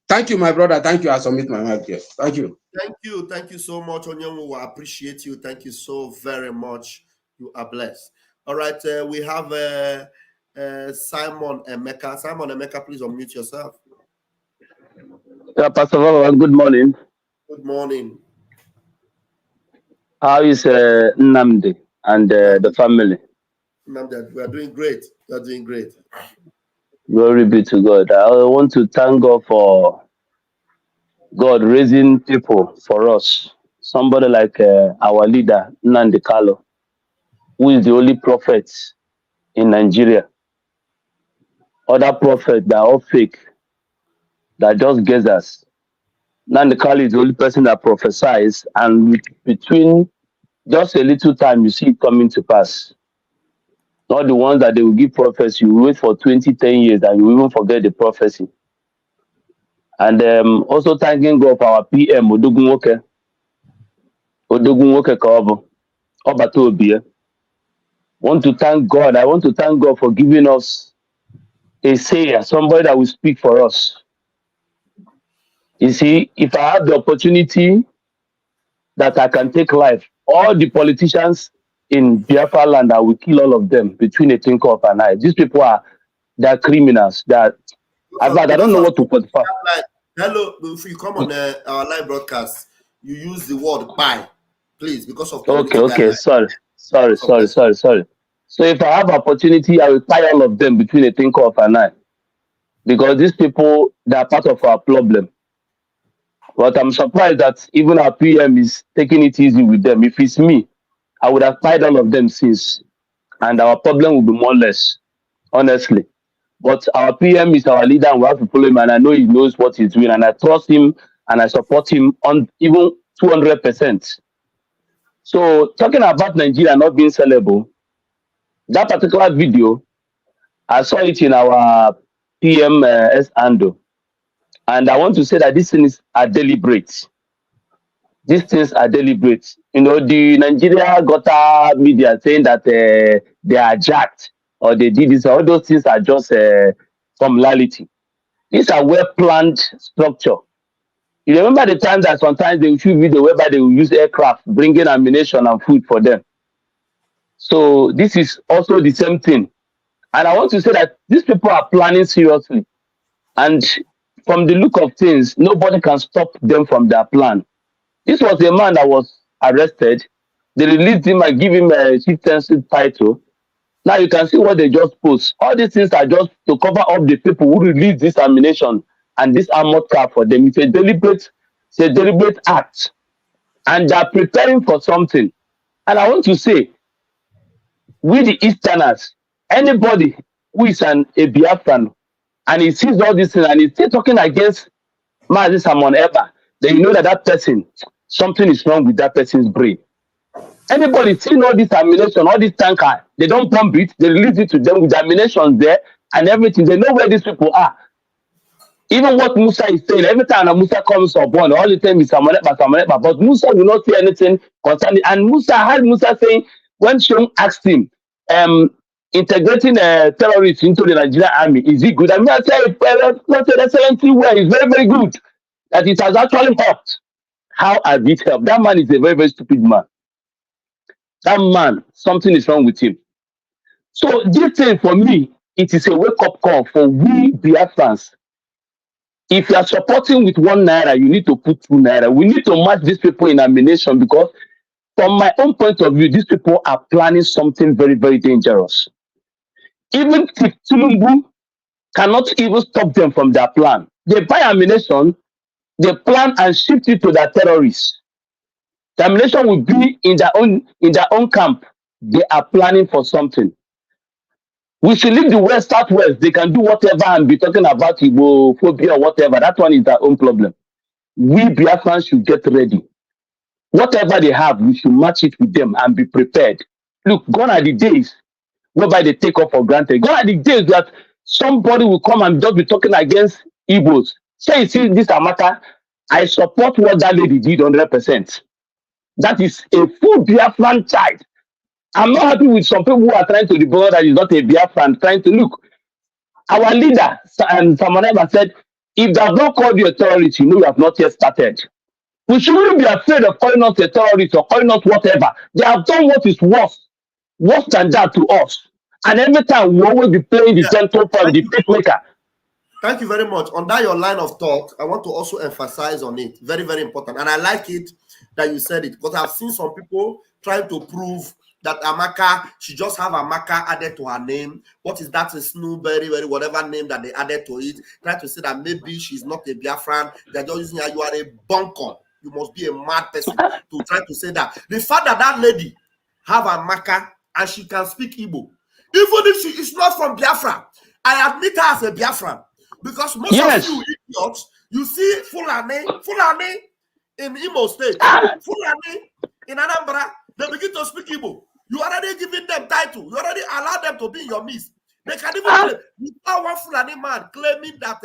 Thank you, my brother. Thank you. I submit my mic here. Thank you. Thank you so much, Onyenwu. I appreciate you. Thank you so very much. You are blessed. All right, we have Simon Emeka. Simon Emeka, please unmute yourself. Yeah, Pastor Vavan, good morning. Good morning. How is Nnamdi and the family? Nnamdi, we are doing great. We are doing great. Glory be to God. I want to thank God for God raising people for us. Somebody like our leader, Nnamdi Kanu, who is the only prophet in Nigeria. Other prophets that are all fake, that just guess us. Nnamdi Kanu is the only person that prophesies, and between just a little time, you see it coming to pass. Not the ones that they will give prophecy, you wait for 10 years, and you even forget the prophecy. And also thanking God for our PM, Odogunwoke Kaobo, Obatobia. Want to thank God. I want to thank God for giving us a sayer, somebody that will speak for us. You see, if I have the opportunity that I can take life, all the politicians in Biafra land, I will kill all of them between a twinkle of an eye. These people they're criminals. I don't know what to put for. Hello, if you come on our live broadcast, you use the word "buy," please, because of Okay. Sorry. So if I have opportunity, I will tie all of them between a twinkle of an eye, because these people, they are part of our problem. But I'm surprised that even our PM is taking it easy with them. If it's me, I would have tied all of them since, and our problem will be more or less, honestly. But our PM is our leader, and we have to follow him, and I know he knows what he's doing, and I trust him, and I support him on even 200%. So talking about Nigeria not being sellable, that particular video, I saw it in our PMS handle. And I want to say that these things are deliberate. These things are deliberate. You know, the Nigeria Gota media saying that they are jacked or they did this, all those things are just formality. These are well-planned structure. You remember the time that sometimes they will shoot video whereby they will use aircraft, bringing ammunition and food for them. So this is also the same thing. And I want to say that these people are planning seriously. And from the look of things, nobody can stop them from their plan. This was a man that was arrested. They released him and give him a chieftaincy title. Now you can see what they just post. All these things are just to cover up the people who released this ammunition and this armored car for them. It's a deliberate act. And they're preparing for something. And I want to say, we the Easterners, anybody who is a Biafran, and he sees all these things and he's still talking against Mazi Simon Ekpa, then you know that person, something is wrong with that person's brain. Anybody seeing all this ammunition, all this tanker, they don't pump it, they release it to them with the ammunition there and everything. They know where these people are. Even what Musa is saying, every time Musa comes up, all the time is Simon Ekpa, but Musa will not say anything concerning. And Musa had Musa saying, when Shum asked him, integrating terrorists into the Nigerian army, is it good? I mean, I say, excellency, well, it's very, very good that it has actually helped. How has it helped? That man is a very, very stupid man. That man, something is wrong with him. So this thing for me, it is a wake-up call for we Biafrans. If you are supporting with 1 naira, you need to put 2 naira. We need to match these people in ammunition, because From my own point of view, these people are planning something very, very dangerous. Even Tinubu cannot even stop them from their plan. They buy ammunition, they plan and shift it to their terrorists. The ammunition will be in their own camp. They are planning for something. We should leave the West Southwest. They can do whatever and be talking about Igbophobia or whatever. That one is their own problem. We Biafrans should get ready. Whatever they have, we should match it with them and be prepared. Look, gone are the days whereby they take off for granted. Gone are the days that somebody will come and just be talking against Igbos. Say, you see, this Amaka, I support what that lady did 100%. That is a full Biafran child. I'm not happy with some people who are trying to debunk that is not a Biafran, trying to look. Our leader, and someone ever said, if they have not called you a terrorist, you know you have not yet started. We shouldn't be afraid of calling us a terrorist or calling us whatever. They have done what is worse than that to us. And every time we always be playing the gentle part, the peacemaker. Thank you very much. On that, your line of thought, I want to also emphasize on it. Very, very important. And I like it that you said it, because I've seen some people trying to prove that Amaka, she just have Amaka added to her name. What is that? A Snowberry, whatever name that they added to it. Try to say that maybe she's not a Biafran. They're just using her. You are a bunker. You must be a mad person to try to say that. The fact that that lady have Amaka and she can speak Igbo, even if she is not from Biafra, I admit her as a Biafran. Because most of you idiots, you see Fulani in Imo State, Fulani in Anambra, they begin to speak Igbo. You already giving them title. You already allow them to be in your midst. They can even claim. You saw one Fulani man claiming that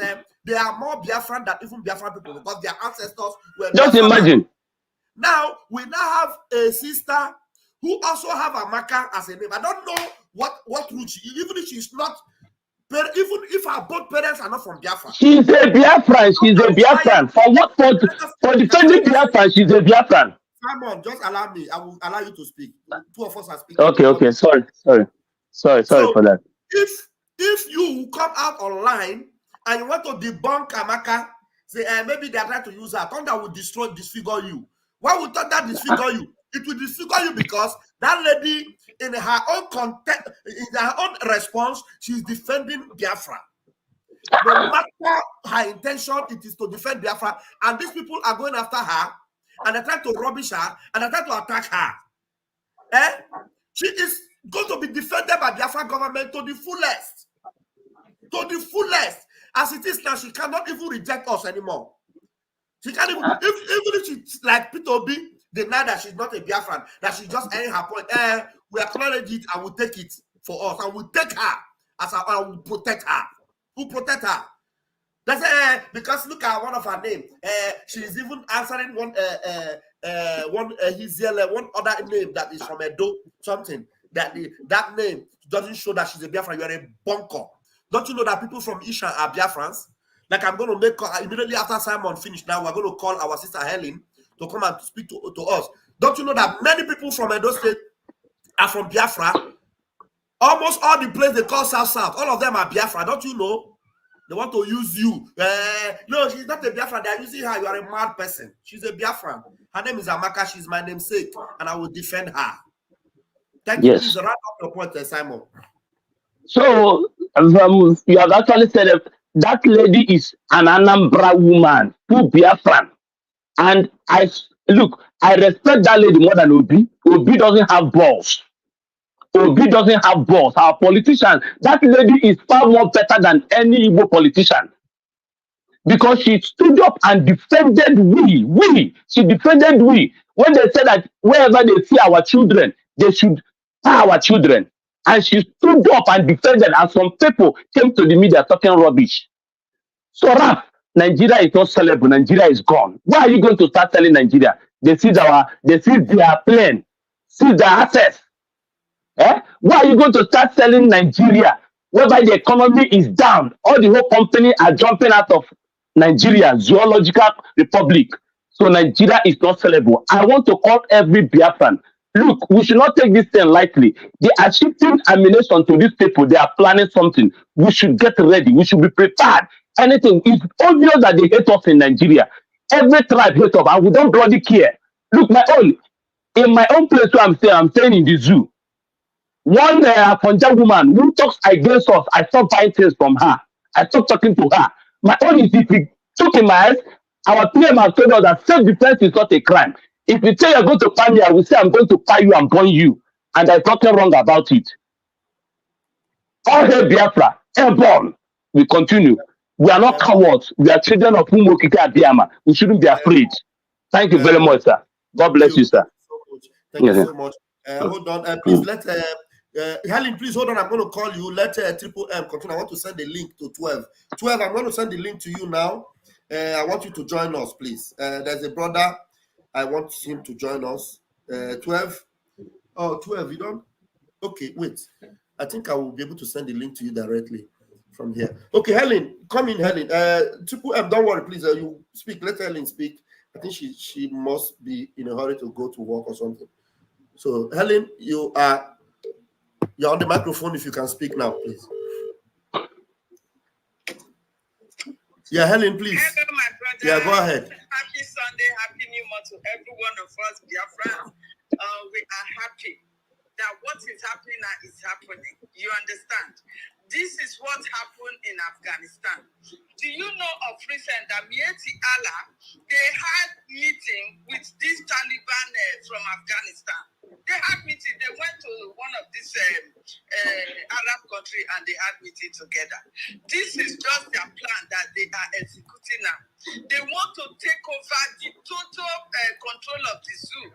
they are more Biafran than even Biafran people because their ancestors were just Biafran. Imagine. Now, we now have a sister who also have Amaka as a name. I don't know what root she is, even if she's not, even if her both parents are not from Biafra. She's a Biafran. She's a Biafran. For what? For defending Biafran, she's a Biafran. Simon, just allow me. I will allow you to speak. Two of us are speaking. Okay. Sorry for that. If you come out online and you want to debunk Amaka, say maybe they are trying to use her, thunder will disfigure you. Why would thunder disfigure you? It will disfigure you because that lady, in her own context, in her own response, she's defending Biafra. No matter her intention, it is to defend Biafra, and these people are going after her, and they're trying to rubbish her, and they're trying to attack her. She is going to be defended by Biafra government to the fullest. To the fullest. As it is now, she cannot even reject us anymore. She can't even, even if she's like Peter Obi, deny that she's not a Biafran, that she just earned her point. We acknowledge it and we'll take it for us. And we'll take her as I will protect her. Who protect her? That's because look at one of her name. She's even answering one other name that is from Edo, something. That name doesn't show that she's a Biafran. You are a bunker. Don't you know that people from Isha are Biafrans? Like I'm going to make immediately after Simon finished. Now we're going to call our sister Helen to come and speak to us. Don't you know that many people from Edo State are from Biafra? Almost all the places they call South, all of them are Biafra. Don't you know? They want to use you. No, she's not a Biafran. They're using her. You are a mad person. She's a Biafran. Her name is Amaka. She's my namesake, and I will defend her. Thank you. Please wrap up your point, Simon. So you have actually said that lady is an Anambra woman, who Biafran. And I respect that lady more than Obi. Obi doesn't have balls. Obi doesn't have balls. Our politician, that lady is far more better than any Igbo politician. Because she stood up and defended we. She defended we. When they said that wherever they see our children, they should buy our children. And she stood up and defended, and some people came to the media talking rubbish. So, Raf, Nigeria is not sellable. Nigeria is gone. Why are you going to start selling Nigeria? They see their plane, see their assets. Why are you going to start selling Nigeria, whereby the economy is down? All the whole company are jumping out of Nigeria, Zoological Republic. So Nigeria is not sellable. I want to call every Biafran. Look, we should not take this thing lightly. They are shifting ammunition to these people. They are planning something. We should get ready. We should be prepared. Anything. It's obvious that they hate us in Nigeria. Every tribe hates us, and we don't bloody care. Look, my own. In my own place where I'm staying in the zoo. One Punjab woman who talks against us, I stopped buying things from her. I stopped talking to her. My own is if we took in my head, our PM has told us that self-defense is not a crime. If you say you're going to buy me, I will say I'm going to buy you and burn you. And there's nothing wrong about it. All hail Biafra, airborne. We continue. We are not cowards. We are children of Umokike Abiyama. We shouldn't be afraid. Thank you very much, sir. God bless you, sir. Thank you so much. Hold on. Please let Helen, please hold on. I'm going to call you. Let Triple M continue. I want to send a link to 12. 12, I'm going to send the link to you now. I want you to join us, please. There's a brother. I want him to join us. 12. Oh, 12, you don't? Okay, wait. I think I will be able to send the link to you directly from here. Okay, Helen, come in, Helen. Triple M, don't worry, please. You speak. Let Helen speak. I think she must be in a hurry to go to work or something. So, Helen, you're on the microphone if you can speak now, please. Yeah, Helen, please. Hello, my brother. Yeah, go ahead. Happy Sunday, happy New Month to every one of us, dear friends. We are happy that what is happening now is happening. You understand? This is what happened in Afghanistan. Do you know of recent that Mieti Allah, they had meeting with this Taliban from Afghanistan. They had meeting. They went to one of these Arab country and they had meeting together. This is just their plan that they are executing now. They want to take over the total control of the zoo.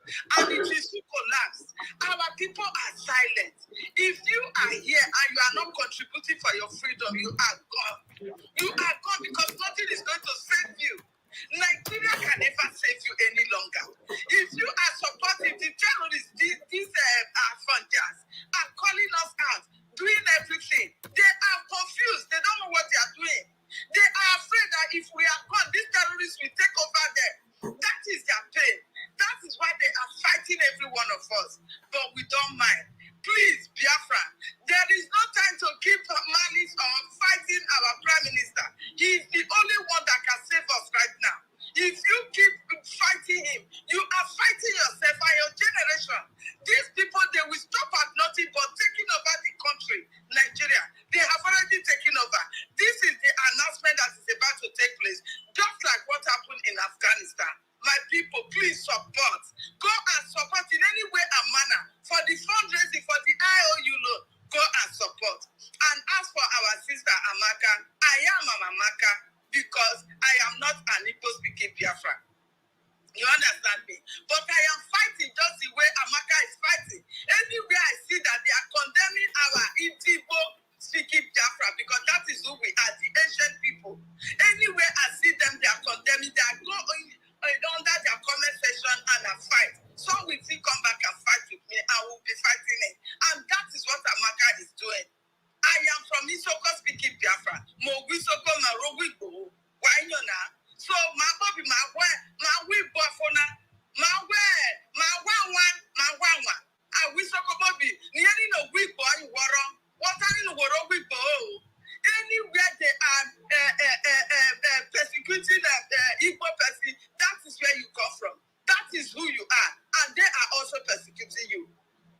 And it is to collapse. Our people are silent. If you are here and you are not contributing for your freedom, you are gone. You are gone because nothing is going to save you. Nigeria can never save you any longer. If you are supporting the terrorists, these funders are calling us out, doing everything. They are confused. They don't know what they are doing. They are afraid that if we are gone, these terrorists will take over them. That is their pain. That is why they are fighting every one of us. But we don't mind. Please, Biafra, there is no time to keep malice or fighting our Prime Minister. He is the only one that can save us right now. If you keep fighting him, you are fighting yourself and your generation. These people, they will stop at nothing but taking over the country, Nigeria. They have already taken over. This is the announcement that is about to take place, just like what happened in Afghanistan. My people, please support. Go and support in any way and manner. For the fundraising, for the IOU loan, go and support. And as for our sister Amaka, I am Amaka because I am not an Igbo-speaking Biafra. You understand me? But I am fighting just the way Amaka is fighting. Anywhere I see that they are condemning our Igbo-speaking Biafra because that is who we are, the ancient people. Anywhere I see them, they are condemning, they are going under their comment section and a fight. Some will still come back and fight with me. I will be fighting it. And that is what Amaka is doing. I am from Isoko speaking Biafra. Mo Wisoko ma Rogwibo. Why you na? So my Bobby, my Wibo Fona, my one. I Wisoko Bobby. Nearly no Wibo and Waro. What are you Waro Wibo? Anywhere they are persecuting Igbo person, that is where you come from. That is who you are. And they are also persecuting you.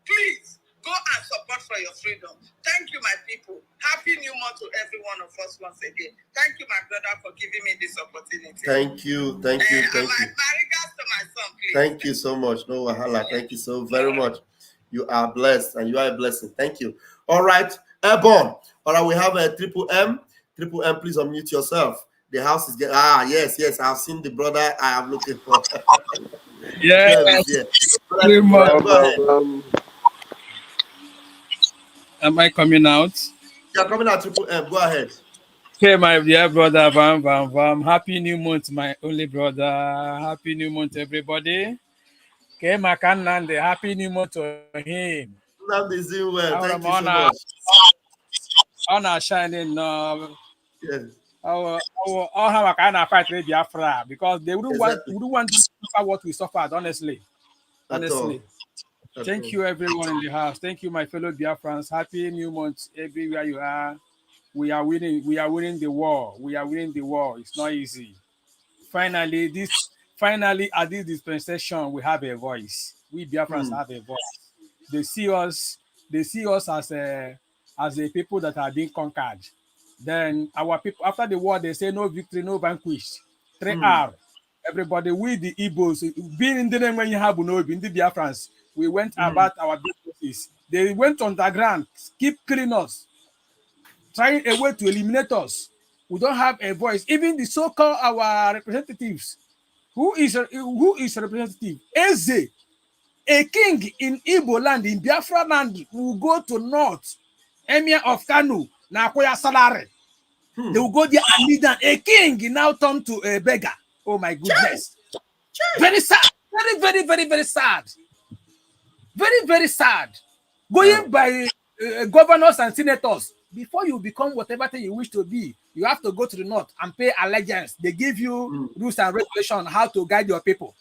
Please, go and support for your freedom. Thank you, my people. Happy New Month to every one of us once again. Thank you, my brother, for giving me this opportunity. Thank you. My regards to my son, please. Thank you so much. No wahala. Thank you so very much. You are blessed and you are a blessing. Thank you. All right. Airborne. All right, we have a Triple M. Triple M, please unmute yourself. The house is getting... yes. I've seen the brother I am looking for. Yes. Am I coming out? You're coming out, Triple M. Go ahead. Okay, my dear brother, Bam. Happy New Month, my only brother. Happy New Month, everybody. Okay, Nnamdi, Happy New Month to him. Nnamdi is doing well. Thank you so much. Honor shining. Yes. All how kind of fight with Biafra because they wouldn't want to suffer what we suffered, honestly. Thank you, everyone in the house. Thank you, my fellow Biafrans. Happy New Month everywhere you are. We are winning. We are winning the war. It's not easy. Finally, at this dispensation, we have a voice. We Biafrans have a voice. They see us as a people that are being conquered. Then our people, after the war, they say no victory, no vanquished. 3R. Everybody, we the Igbos, being in the name when you have no in the Biafrans, we went about our businesses. They went underground, keep killing us, trying a way to eliminate us. We don't have a voice. Even the so-called our representatives, who is representative? Eze, a king in Igbo land, in Biafra land, will go to north, Emir of Kanu, Nakoya salary. They will go there and lead them. A king now turned to a beggar. Oh my goodness. Very sad. Very, very, very, very sad. Very, very sad. Going by governors and senators, before you become whatever thing you wish to be, you have to go to the north and pay allegiance. They give you rules and regulations on how to guide your people.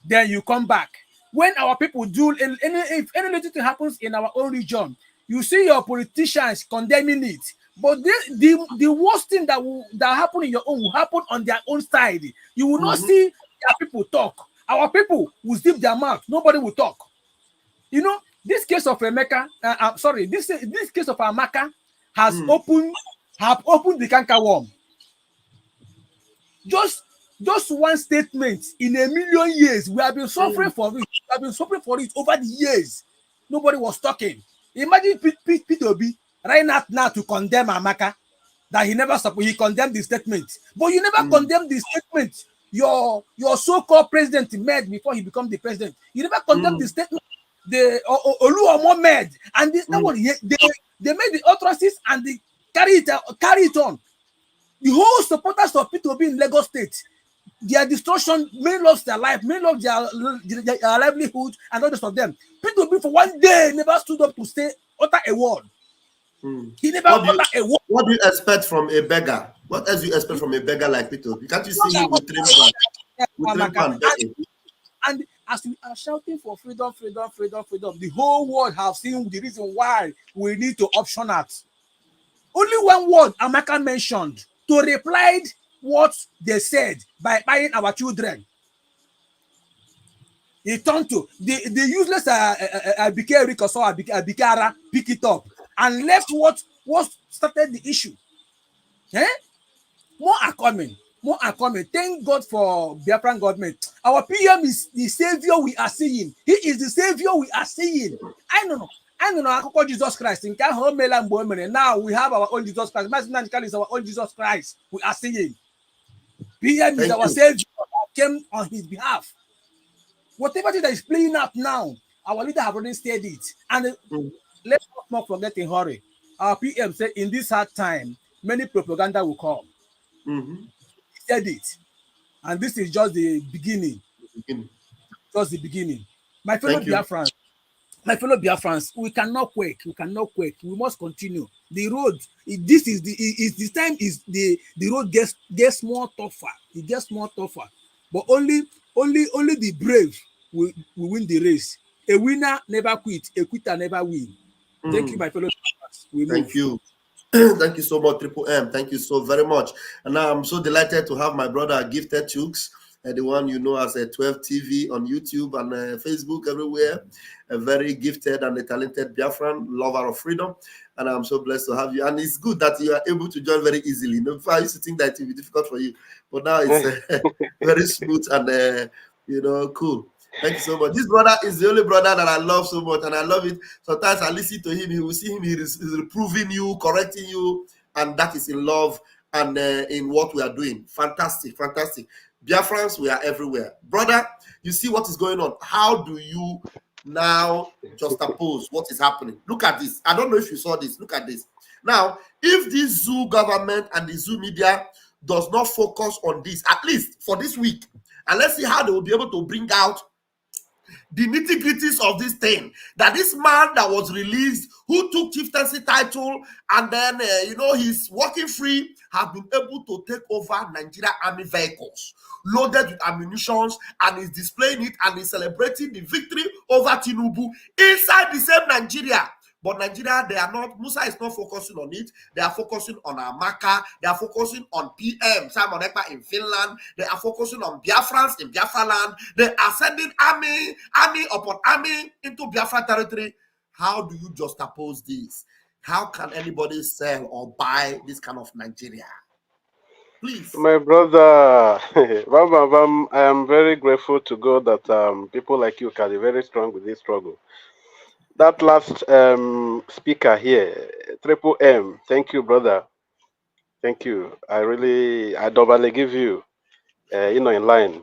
Then you come back. When our people do, if any little thing happens in our own region, you see your politicians condemning it. But the worst thing that happen in your own will happen on their own side. You will not see their people talk. Our people will zip their mouth. Nobody will talk. You know, this case of Emeka, this case of Amaka has opened the canker worm. Just one statement in a million years. We have been suffering for it. We have been suffering for it over the years. Nobody was talking. Imagine P2B right now to condemn Amaka, that he condemned the statement. But you never condemned the statement your so-called president made before he became the president. You never condemned the statement the Oluomo made, and this that one they made the atrocities and they carry it on. The whole supporters of P2B in Lagos State, their destruction, many lost their life, many lost their livelihood, and others of them. P2B for one day never stood up to say utter a word. He never uttered a word. What do you expect from a beggar? What else do you expect from a beggar like P2B? Can't you see him with and as we are shouting for freedom, the whole world have seen the reason why we need to option out. Only one word Amaka mentioned to reply what they said by buying our children. He turned to the useless Abikara pick it up and left what started the issue. More are coming. Thank God for Biafran government. Our PM is the savior we are seeing. He is the savior we are seeing. I don't know. I call Jesus Christ. Now we have our own Jesus Christ. Nnamdi Kanu is our own Jesus Christ. We are seeing. PM is our savior that came on his behalf. Whatever that is playing up now, our leader have already said it. And let's not forget in hurry. Our PM said in this hard time, many propaganda will come. He said it. And this is just the beginning. Just the beginning. My fellow Biafrans, we cannot quake. We must continue. The road, the road gets more tougher. It gets more tougher. But only the brave will win the race. A winner never quit. A quitter never win. Thank you, my fellow Biafrans. Thank you. Thank you so much, Triple M. Thank you so very much. And now I'm so delighted to have my brother Gifted Chooks, the one you know as a 12 TV on YouTube and Facebook everywhere. A very gifted and a talented Biafran, lover of freedom. And I'm so blessed to have you. And it's good that you are able to join very easily. You know, before I used to think that it would be difficult for you, but now it's very smooth and cool. Thank you so much. This brother is the only brother that I love so much, and I love it. Sometimes I listen to him, he will see him, he is reproving you, correcting you, and that is in love and in what we are doing. Fantastic. Biafrans, we are everywhere. Brother, you see what is going on. How do you now juxtapose what is happening? Look at this. I don't know if you saw this. Look at this. Now, if this zoo government and the zoo media does not focus on this, at least for this week, and let's see how they will be able to bring out the nitty-gritties of this thing, that this man that was released, who took chieftaincy title, and then he's working free, have been able to take over Nigeria army vehicles loaded with ammunition, and is displaying it and is celebrating the victory over Tinubu inside the same Nigeria But Nigeria, they are not, Musa is not focusing on it. They are focusing on Amaka. They are focusing on PM, Simon Ekpa in Finland. They are focusing on Biafrans in Biafra land. They are sending army upon army into Biafra territory. How do you juxtapose this? How can anybody sell or buy this kind of Nigeria? Please. My brother, I am very grateful to God that people like you can be very strong with this struggle. That last speaker here, Triple M, thank you, brother. Thank you. I doubly give you, in line.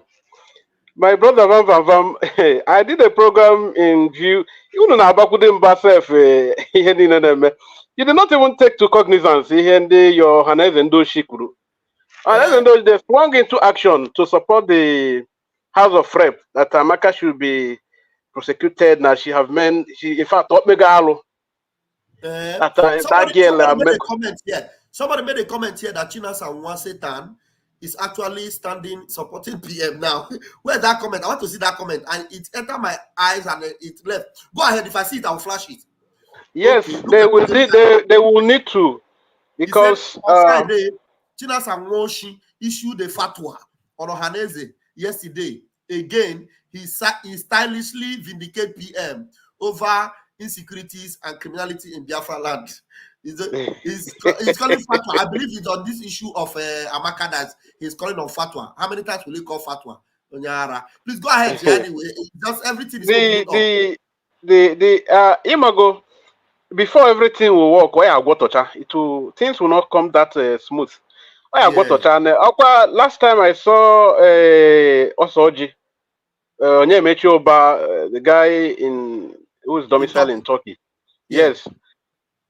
My brother, I did a program in view. You did not even take to cognizance your Hanez and Shikuru. And then they swung into action to support the House of Rep that Amaka should be prosecuted. Now she have in fact, what megalo. Somebody made a comment here that Chinas and Satan is actually supporting PM now. Where's that comment? I want to see that comment, and it entered my eyes and it left. Go ahead. If I see it, I'll flash it. Yes, okay, they will need to, because on Friday, Chinas and Woshi issued a fatwa on Ohaneze yesterday. Again, he stylishly vindicated PM over insecurities and criminality in Biafra land. He's calling fatwa. I believe it's on this issue of Amaka that he's calling on fatwa. How many times will he call fatwa? Please go ahead. Anyway, just everything is Imago, before everything will work, things will not come that smooth. Last time I saw Osoji, the guy who is domiciled in Turkey. Yes.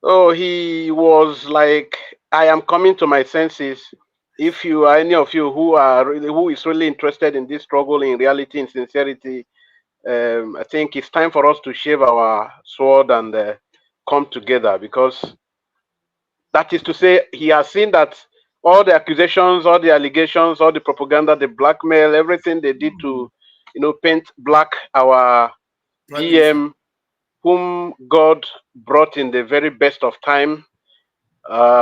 So he was like, I am coming to my senses. If you are any of you who is really interested in this struggle in reality and sincerity, I think it's time for us to shave our sword and come together, because that is to say, he has seen that all the accusations, all the allegations, all the propaganda, the blackmail, everything they did to, paint black our PM, whom God brought in the very best of time,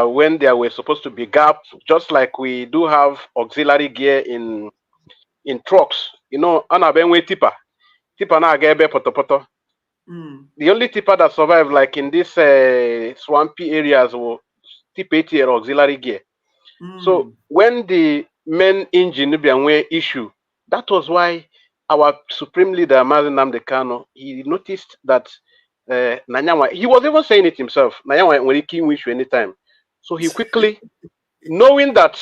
when there were supposed to be gaps, just like we do have auxiliary gear in trucks. Anabenwe tipper na agebe poto. The only tipper that survived, like in this swampy areas, will tip 80 auxiliary gear. So when the main engine issue, that was why our supreme leader, Nnamdi Kanu, he noticed that Nanyanwa, he was even saying it himself, Nanyanwa when he came wish anytime. So he quickly, knowing that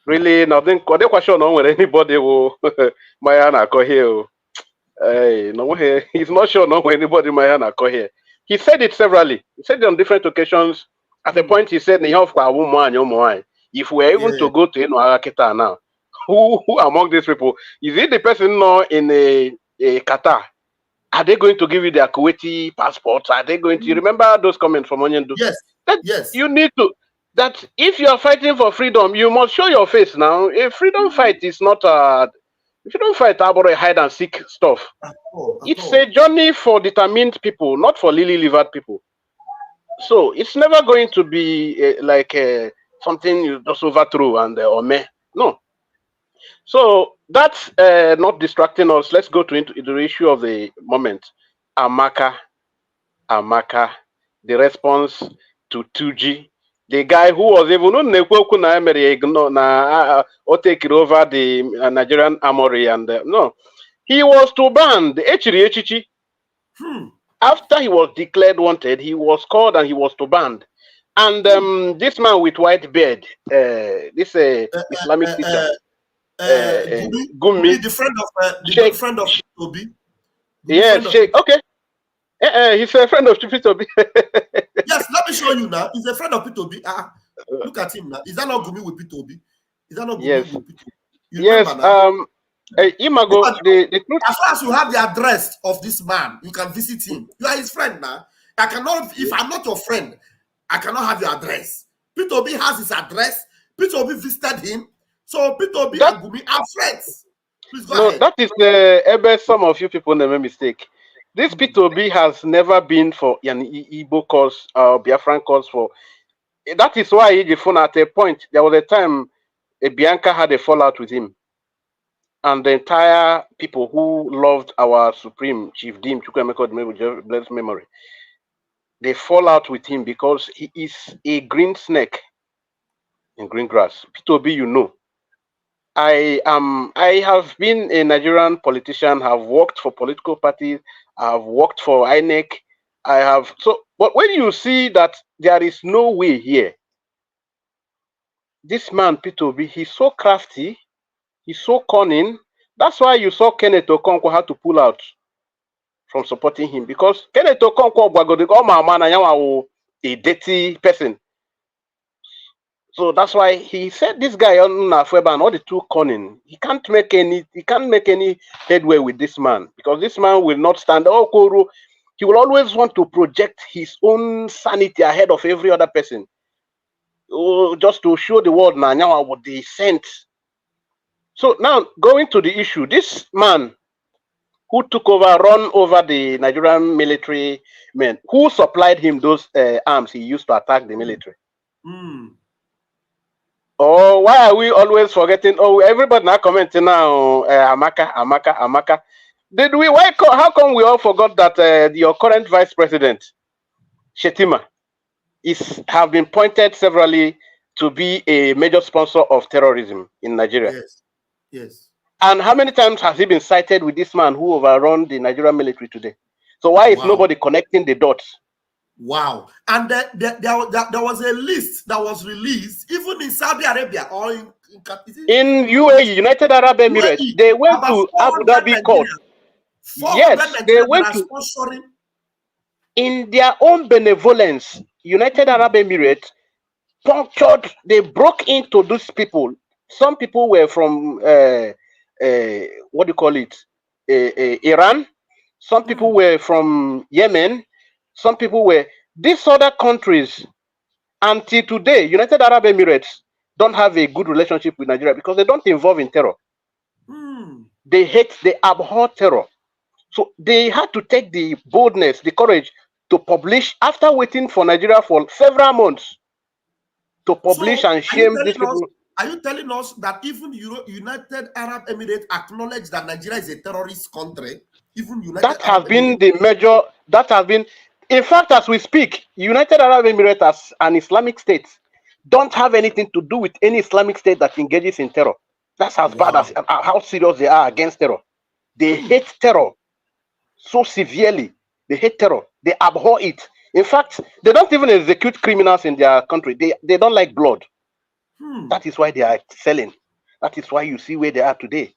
really nothing, question on whether anybody will Mayana go here. No, he's not sure no anybody Mayana go here. He said it severally. He said it on different occasions. At a point, he said, if we're even to go to Arakita now, who among these people? Is it the person now in a Qatar? Are they going to give you their Kuwaiti passports? Are they going to... You remember those comments from Onyendu? Yes. Yes. You need to... That if you are fighting for freedom, you must show your face now. A freedom fight is not if you don't fight about a hide and seek stuff. It's a journey for determined people, not for lily-livered people. So it's never going to be something you just overthrow and no. So that's not distracting us. Let's go into the issue of the moment. Amaka, the response to 2G. The guy who was even take over the Nigerian armory and no, he was to ban the After he was declared wanted, he was called and he was to ban. And this man with white beard, this Islamic teacher, Gumi, the friend of Obi. Yes, Sheikh. Okay. He's a friend of Obi. Yes, let me show you now. He's a friend of Obi. Look at him now. Is that not Gumi with Obi? Is that not Gumi with Obi? Yes. Imago, the as far as you have the address of this man, you can visit him. You are his friend now. I cannot, if I'm not your friend, I cannot have your address. Peter Obi has his address. Peter Obi visited him. So Peter Obi and Gumi are friends. Please go No, ahead. that is ebe some of you people made a mistake. This P2B has never been for an Igbo cause or Biafran cause for. That is why Ejifun at a point, there was a time Bianca had a fallout with him. And the entire people who loved our Supreme Chief Dim Chukwemeka blessed memory, they fall out with him because he is a green snake in green grass. P2B, you know. I have been a Nigerian politician, have worked for political parties, I have worked for INEC, but when you see that there is no way here, this man P2B, he's so crafty, he's so cunning. That's why you saw Kenneth Okonkwo had to pull out from supporting him, because Kenneth Okonkwo a dirty person. So that's why he said this guy on Nafweba and all the too cunning. He can't make any headway with this man, because this man will not stand. Oh, Koro, he will always want to project his own sanity ahead of every other person. Oh, just to show the world now what they sent. So now going to the issue, this man who took over, run over the Nigerian military men, who supplied him those arms he used to attack the military. Oh, why are we always forgetting? Oh, everybody now commenting now, Amaka. Did we? How come we all forgot that your current vice president, Shetima, have been pointed severally to be a major sponsor of terrorism in Nigeria? Yes. And how many times has he been cited with this man who overrun the Nigerian military today? So why is nobody connecting the dots? Wow. And there was a list that was released, even in Saudi Arabia or in UAE, United Arab Emirates. UAE, they went to Abu Dhabi court. Yes, they went to sponsoring. In their own benevolence, United Arab Emirates punctured, they broke into those people. Some people were from what do you call it? Iran. Some people were from Yemen. Some people were these other countries. Until today, United Arab Emirates don't have a good relationship with Nigeria because they don't involve in terror. They abhor terror. So they had to take the boldness, the courage to publish after waiting for Nigeria for several months to publish and shame these people. Are you telling us that even United Arab Emirates acknowledge that Nigeria is a terrorist country? Even United Arab Emirates? In fact, as we speak, United Arab Emirates as an Islamic state don't have anything to do with any Islamic state that engages in terror. That's as bad as how serious they are against terror. They hate terror so severely. They hate terror. They abhor it. In fact, they don't even execute criminals in their country. They don't like blood. That is why they are selling. That is why you see where they are today.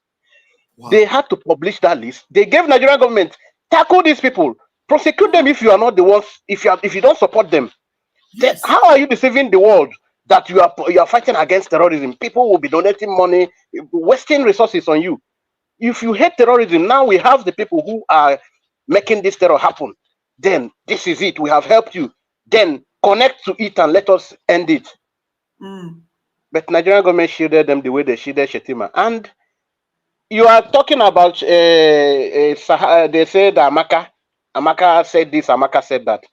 They had to publish that list. They gave Nigerian government, tackle these people, prosecute them if you are not the ones, if you don't support them. Yes. Then how are you deceiving the world that you are fighting against terrorism? People will be donating money, wasting resources on you. If you hate terrorism, now we have the people who are making this terror happen. Then this is it. We have helped you. Then connect to it and let us end it. But Nigerian government shielded them the way they shielded Shetima. And you are talking about they said Amaka said this, Amaka said that.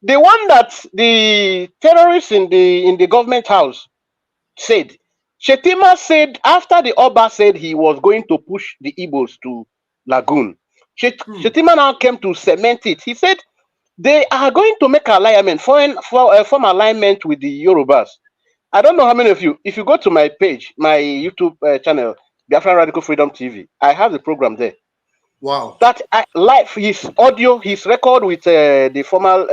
The one that the terrorists in the government house said, Shetima said after the Oba said he was going to push the Igbos to Lagoon, Shetima now came to cement it. He said they are going to make alignment, form alignment with the Yorubas. I don't know how many of you, if you go to my page, my YouTube channel, Biafran Radical Freedom TV, I have the program there. Wow. That live, his audio, his record with the former,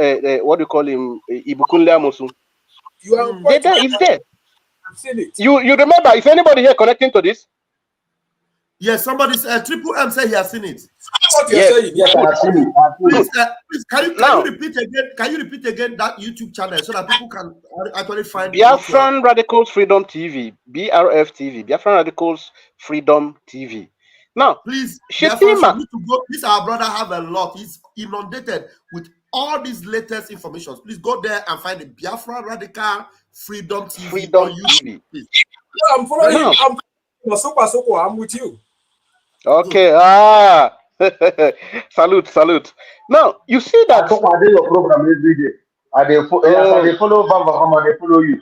what do you call him, Ibukunle Amosu. It's there. I've seen it. You remember, is anybody here connecting to this? Yes, somebody's Triple M said he has seen it. What you're saying? Yes, I have seen it. Please, can you repeat again? Can you repeat again that YouTube channel so that people can actually find Biafran Radicals Freedom TV, BRF TV, Biafran Radicals Freedom TV. Now, please, Shetima, need to go. This our brother have a lot. He's inundated with all these latest information. Please go there and find the Biafran Radical Freedom TV on YouTube. Please. I'm following you. I'm with you. Okay. Salute. Now you see I that. talk about your program every day. As I Oh, dey follow Bamba Hama, they follow you.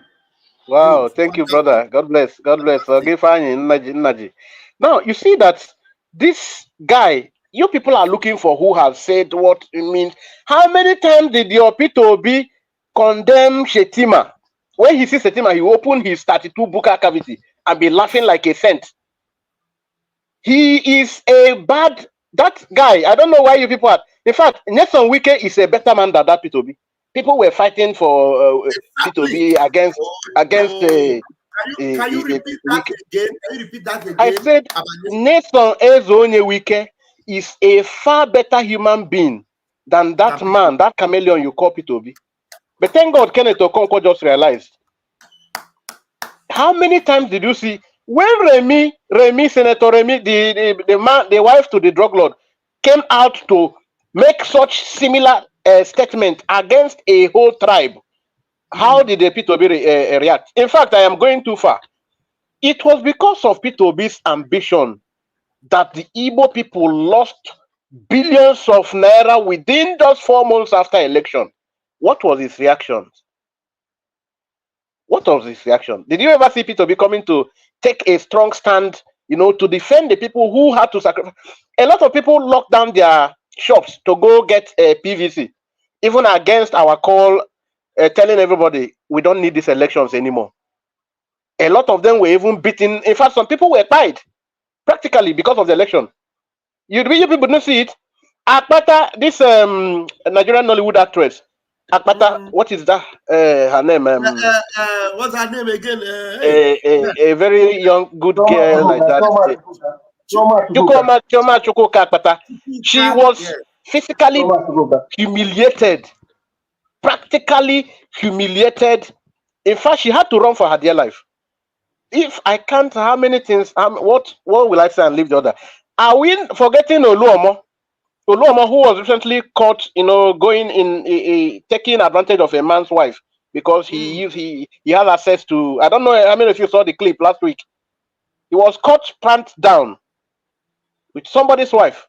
wow. Thank you, brother. God bless. God bless. Okay, fine. Naji. Now you see that this guy, you people are looking for who has said what it means. How many times did your P2B condemn Shetima? When he sees Shetima, he open his 32 buka cavity and be laughing like a cent. He is a bad that guy. I don't know why you people are. In fact, Nelson Wike is a better man than that P2B. People were fighting for Exactly. P2B against Can you repeat that Wike. again? Can you repeat that I again? said Nelson Ezonye Wike is a far better human being than that man, that chameleon you call P2B. But thank God Kenneth Okonkwo just realized. How many times did you see when Senator Remy, the man, the wife to the drug lord, came out to make such similar statement against a whole tribe? How did the P2B react? In fact, I am going too far. It was because of P2B's ambition that the Igbo people lost billions of naira within just 4 months after election. What was his reaction? What was his reaction? Did you ever see P2B coming to take a strong stand, to defend the people who had to sacrifice? A lot of people locked down their shops to go get a PVC, even against our call, telling everybody we don't need these elections anymore. A lot of them were even beaten. In fact, some people were died practically because of the election. You people didn't see it. Akpata, this Nigerian Nollywood actress, Akpata, what is that? Her name? What's her name again? A very young, good girl like that. Chioma Chukwuka Akpata. She was physically humiliated, practically humiliated. In fact, she had to run for her dear life. If I can't, how many things? What will I say and leave the other? Are we forgetting Oluomo? Oluomo, who was recently caught, going in taking advantage of a man's wife because he has access to. I don't know how many of you saw the clip last week. He was caught pants down with somebody's wife.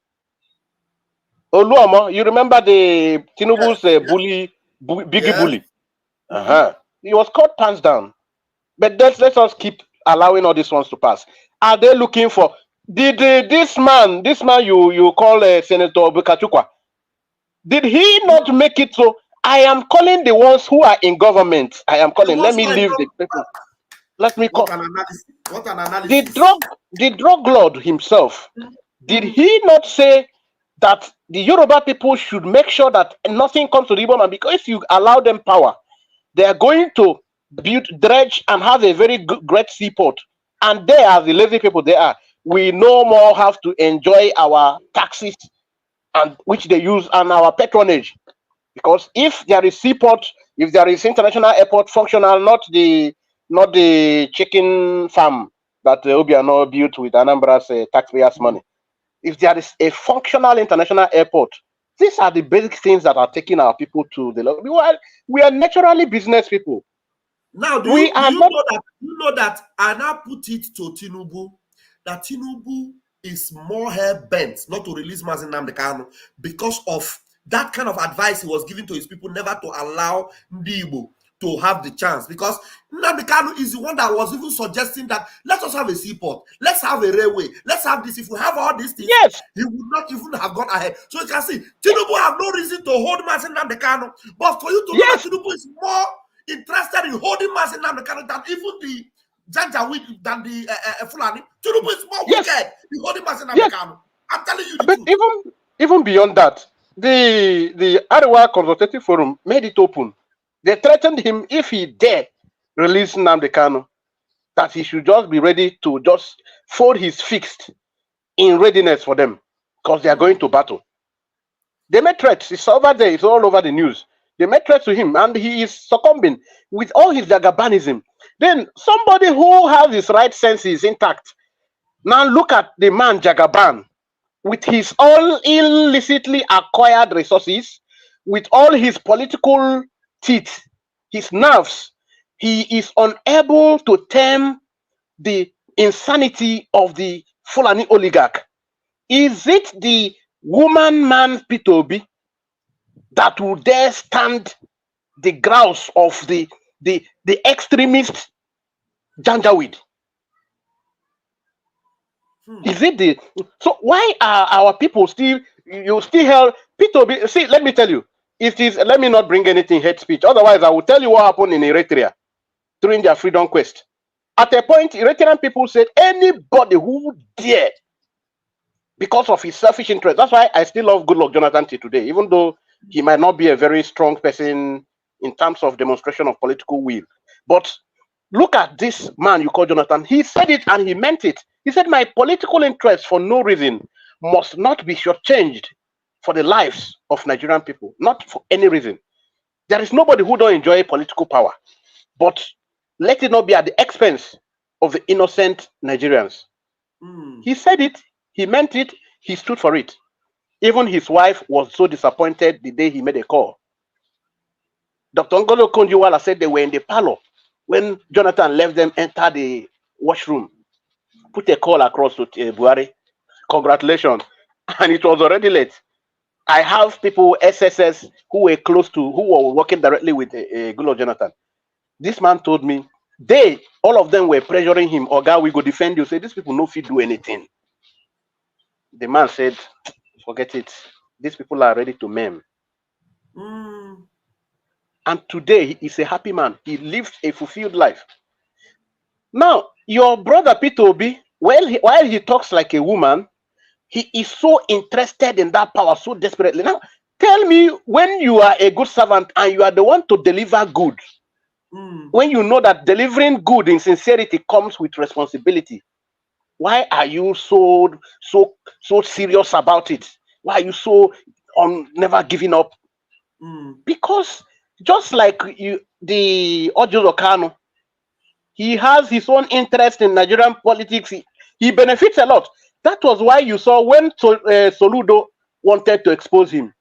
Oluomo, you remember the Tinubu's biggie bully? He was caught pants down. But let us keep allowing all these ones to pass. Are they looking for? Did this man you call Senator Bukachukwa? Did he not make it so? I am calling the ones who are in government. I am calling. Let me leave the people. Let me call. What an analysis. The drug lord himself. Did he not say that the Yoruba people should make sure that nothing comes to the Igbo man? Because if you allow them power, they are going to build, dredge, and have a very great seaport. And they are the lazy people they are. We no more have to enjoy our taxes and which they use and our patronage. Because if there is seaport, if there is international airport functional, not the chicken farm that Obiano built with Anambra's taxpayers' money. If there is a functional international airport, these are the basic things that are taking our people to the level. We are naturally business people. Now, do you know that I now put it to Tinubu that Tinubu is more hell bent not to release Nnamdi Kanu because of that kind of advice he was giving to his people, never to allow Ndibo to have the chance. Because Nnamdi Kanu is the one that was even suggesting that let us have a seaport, let's have a railway, let's have this. If we have all these things, he would not even have gone ahead. So you can see, Tinubu have no reason to hold Nnamdi Kanu, but for you to know that Tinubu is more interested in holding Nnamdi Kanu than even the Janjaweed, than the Fulani. Tinubu is more wicked in holding Nnamdi Kanu. I'm telling you the truth. Even beyond that, the Arewa Consultative Forum made it open. They threatened him if he dare release Nnamdi Kanu, that he should just be ready to just fold his fist in readiness for them because they are going to battle. They made threats. It's over there. It's all over the news. They made threats to him, and he is succumbing with all his Jagabanism. Then somebody who has his right senses intact. Now look at the man Jagaban with his all illicitly acquired resources, with all his political teeth, his nerves. He is unable to tame the insanity of the Fulani oligarch. Is it the woman man P2B that will dare stand the grouse of the extremist Janjaweed? Is it the so why are our people still you still held P2B? See, let me tell you, it is let me not bring anything hate speech. Otherwise, I will tell you what happened in Eritrea during their freedom quest. At a point, Eritrean people said anybody who dare, because of his selfish interest. That's why I still love Goodluck Jonathan till today, even though he might not be a very strong person in terms of demonstration of political will. But look at this man you call Jonathan. He said it and he meant it. He said, my political interest for no reason must not be shortchanged for the lives of Nigerian people, not for any reason. There is nobody who don't enjoy political power, but let it not be at the expense of the innocent Nigerians. He said it, he meant it, he stood for it. Even his wife was so disappointed the day he made a call. Dr. Ngolo Konjiwala said they were in the parlor when Jonathan left them enter the washroom, put a call across to Buhari. Congratulations. And it was already late. I have people, SSS, who were close to, who were working directly with Goodluck Jonathan. This man told me, all of them were pressuring him, Oga, we go defend you. Say, these people no fit do anything. The man said, forget it. These people are ready to maim. And today, he is a happy man. He lived a fulfilled life. Now, your brother Peter Obi, while he talks like a woman, he is so interested in that power so desperately. Now, tell me, when you are a good servant and you are the one to deliver good, when you know that delivering good in sincerity comes with responsibility, why are you so serious about it? Why are you so never giving up? Because just like the Ojo Kanu, he has his own interest in Nigerian politics. He benefits a lot. That was why you saw when Soludo wanted to expose him,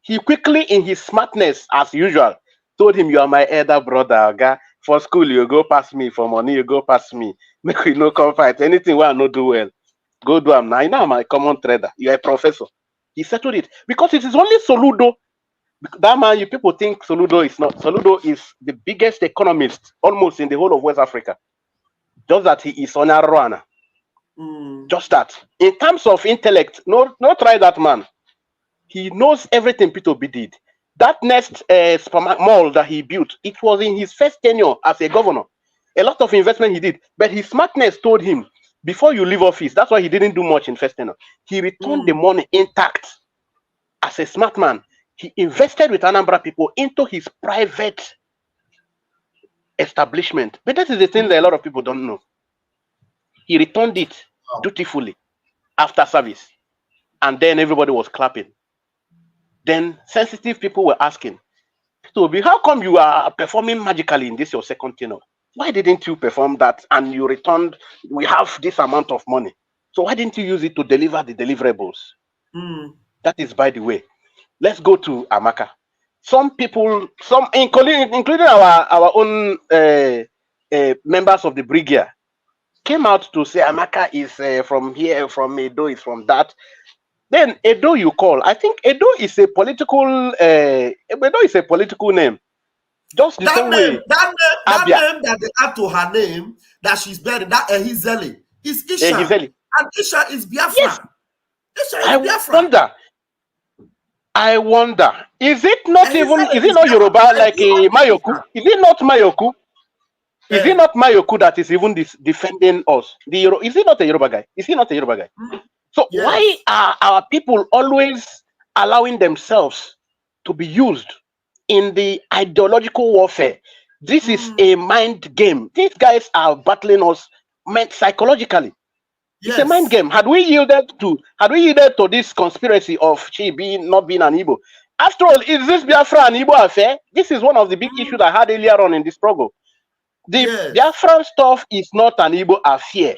he quickly, in his smartness, as usual, told him, you are my elder brother. Okay? For school, you go past me. For money, you go past me. Make we no come fight. Anything where I not do well, go do am. Now you know I'm a common trader. You are a professor. He settled it because it is only Soludo. That man, you people think Soludo is not. Soludo is the biggest economist almost in the whole of West Africa. Just that he is on a runner. Just that. In terms of intellect, no try that man. He knows everything Peter Obi did. That next mall that he built, it was in his first tenure as a governor. A lot of investment he did, but his smartness told him, before you leave office, that's why he didn't do much in first tenure. He returned the money intact. As a smart man, he invested with Anambra people into his private establishment. But that is the thing that a lot of people don't know. He returned it dutifully after service. And then everybody was clapping. Then sensitive people were asking, Toby, how come you are performing magically in this your second tenure? Why didn't you perform that and you returned, we have this amount of money. So why didn't you use it to deliver the deliverables? That is, by the way. Let's go to Amaka. Some people, including our own members of the brigade, came out to say Amaka is from here, from Edo, is from that. Then Edo you call. I think Edo is a political name. Just the same way. That name that they add to her name, that she's buried, that Ehizeli, is Isha. Ehizeli. And Isha is Biafra. Yes. Isha is Biafra. I wonder. Is it not Yoruba like Mayoku? Is it not Mayoku? Is it not Mayoku that is even defending us? Is he not a Yoruba guy? Is he not a Yoruba guy? So why are our people always allowing themselves to be used in the ideological warfare? This is a mind game. These guys are battling us psychologically. It's a mind game. Had we yielded to this conspiracy of she not being an Igbo? After all, is this Biafra an Igbo affair? This is one of the big issues I had earlier on in this struggle. The Biafran stuff is not an Igbo affair.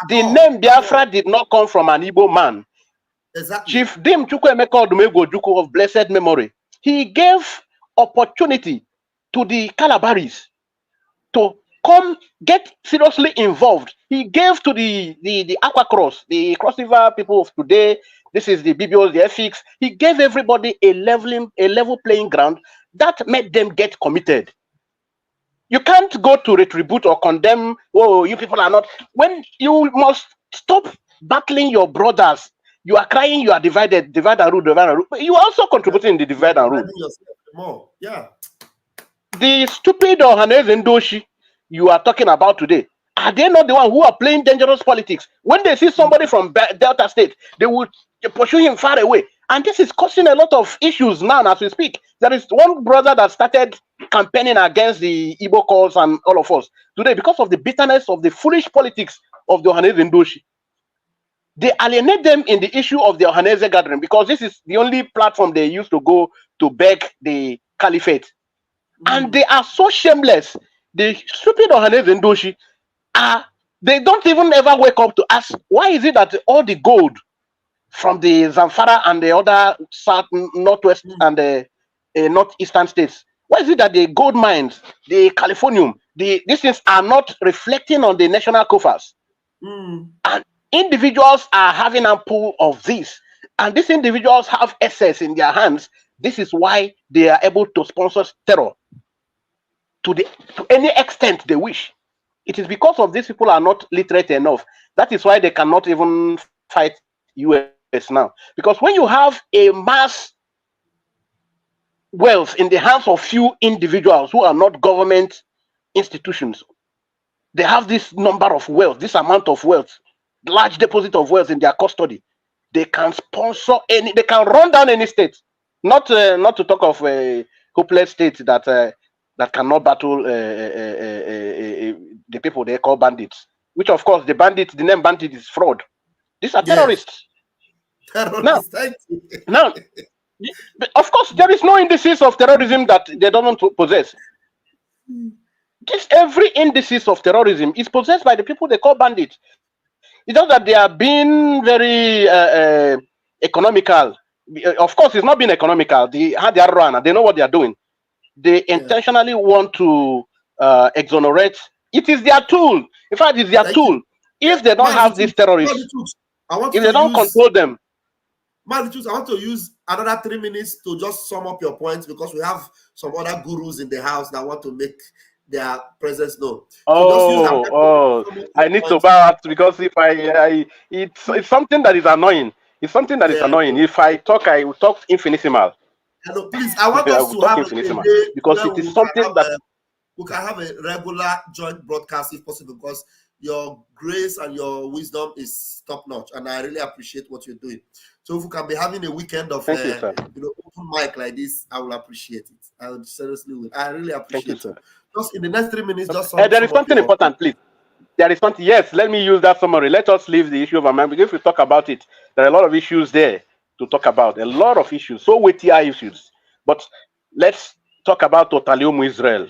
The name Biafra did not come from an Igbo man. Exactly. Chief Dim Chukwuemeka Odumegwu Ojukwu of blessed memory, he gave opportunity to the Calabaris to get seriously involved. He gave to the Aqua Cross, the Cross River people of today. This is the BBOs, the FX. He gave everybody a level playing ground that made them get committed. You can't go to retribute or condemn, oh, you people are not. When you must stop battling your brothers. You are crying, you are divided, divide and rule, divide and rule. But you are also contributing in the divide and rule. More. Yeah. The stupid Ohaneze Ndoshi you are talking about today, are they not the one who are playing dangerous politics? When they see somebody from Delta State, they will pursue him far away. And this is causing a lot of issues now as we speak. There is one brother that started campaigning against the Igbo calls and all of us today because of the bitterness of the foolish politics of the Ohaneze Ndoshi. They alienate them in the issue of the Ohaneze gathering because this is the only platform they used to go to beg the caliphate. And they are so shameless. The stupid Ohaneze Ndoshi they don't even ever wake up to ask, why is it that all the gold from the Zamfara and the other south, northwest and the northeastern states, why is it that the gold mines, the Californium, these things are not reflecting on the national coffers? And individuals are having a pool of this, and these individuals have excess in their hands. This is why they are able to sponsor terror to any extent they wish. It is because of these people are not literate enough. That is why they cannot even fight US now. Because when you have a mass wealth in the hands of few individuals who are not government institutions, they have this number of wealth, this amount of wealth, large deposit of wealth in their custody. They can sponsor any, they can run down any state. Not to talk of a hopeless state that cannot battle the people they call bandits. Which of course the name bandit is fraud. These are terrorists. Terrorists. Now, of course, there is no indices of terrorism that they don't possess. Every indices of terrorism is possessed by the people they call bandits. It's just that they are being very economical. Of course, it's not being economical. They are run. They know what they are doing. They intentionally want to exonerate. It is their tool. In fact, it's their tool. If they don't have these terrorists, if they don't control them. I want to use another 3 minutes to just sum up your points because we have some other gurus in the house that want to make their presence known. I need to bow out because if it's something that is annoying. It's something that is annoying. If I talk, I will talk infinitesimal. Hello, please. I want us to have a day because it is something that we can have a regular joint broadcast if possible because your grace and your wisdom is top notch, and I really appreciate what you're doing. So if we can be having a weekend of open mic like this, I will appreciate it. I would seriously will. I really appreciate it. Just in the next 3 minutes, just there is something important, please. There is something. Yes, let me use that summary. Let us leave the issue of Amman because if we talk about it, there are a lot of issues there to talk about. A lot of issues, so weighty issues. But let's talk about Totalium Israel,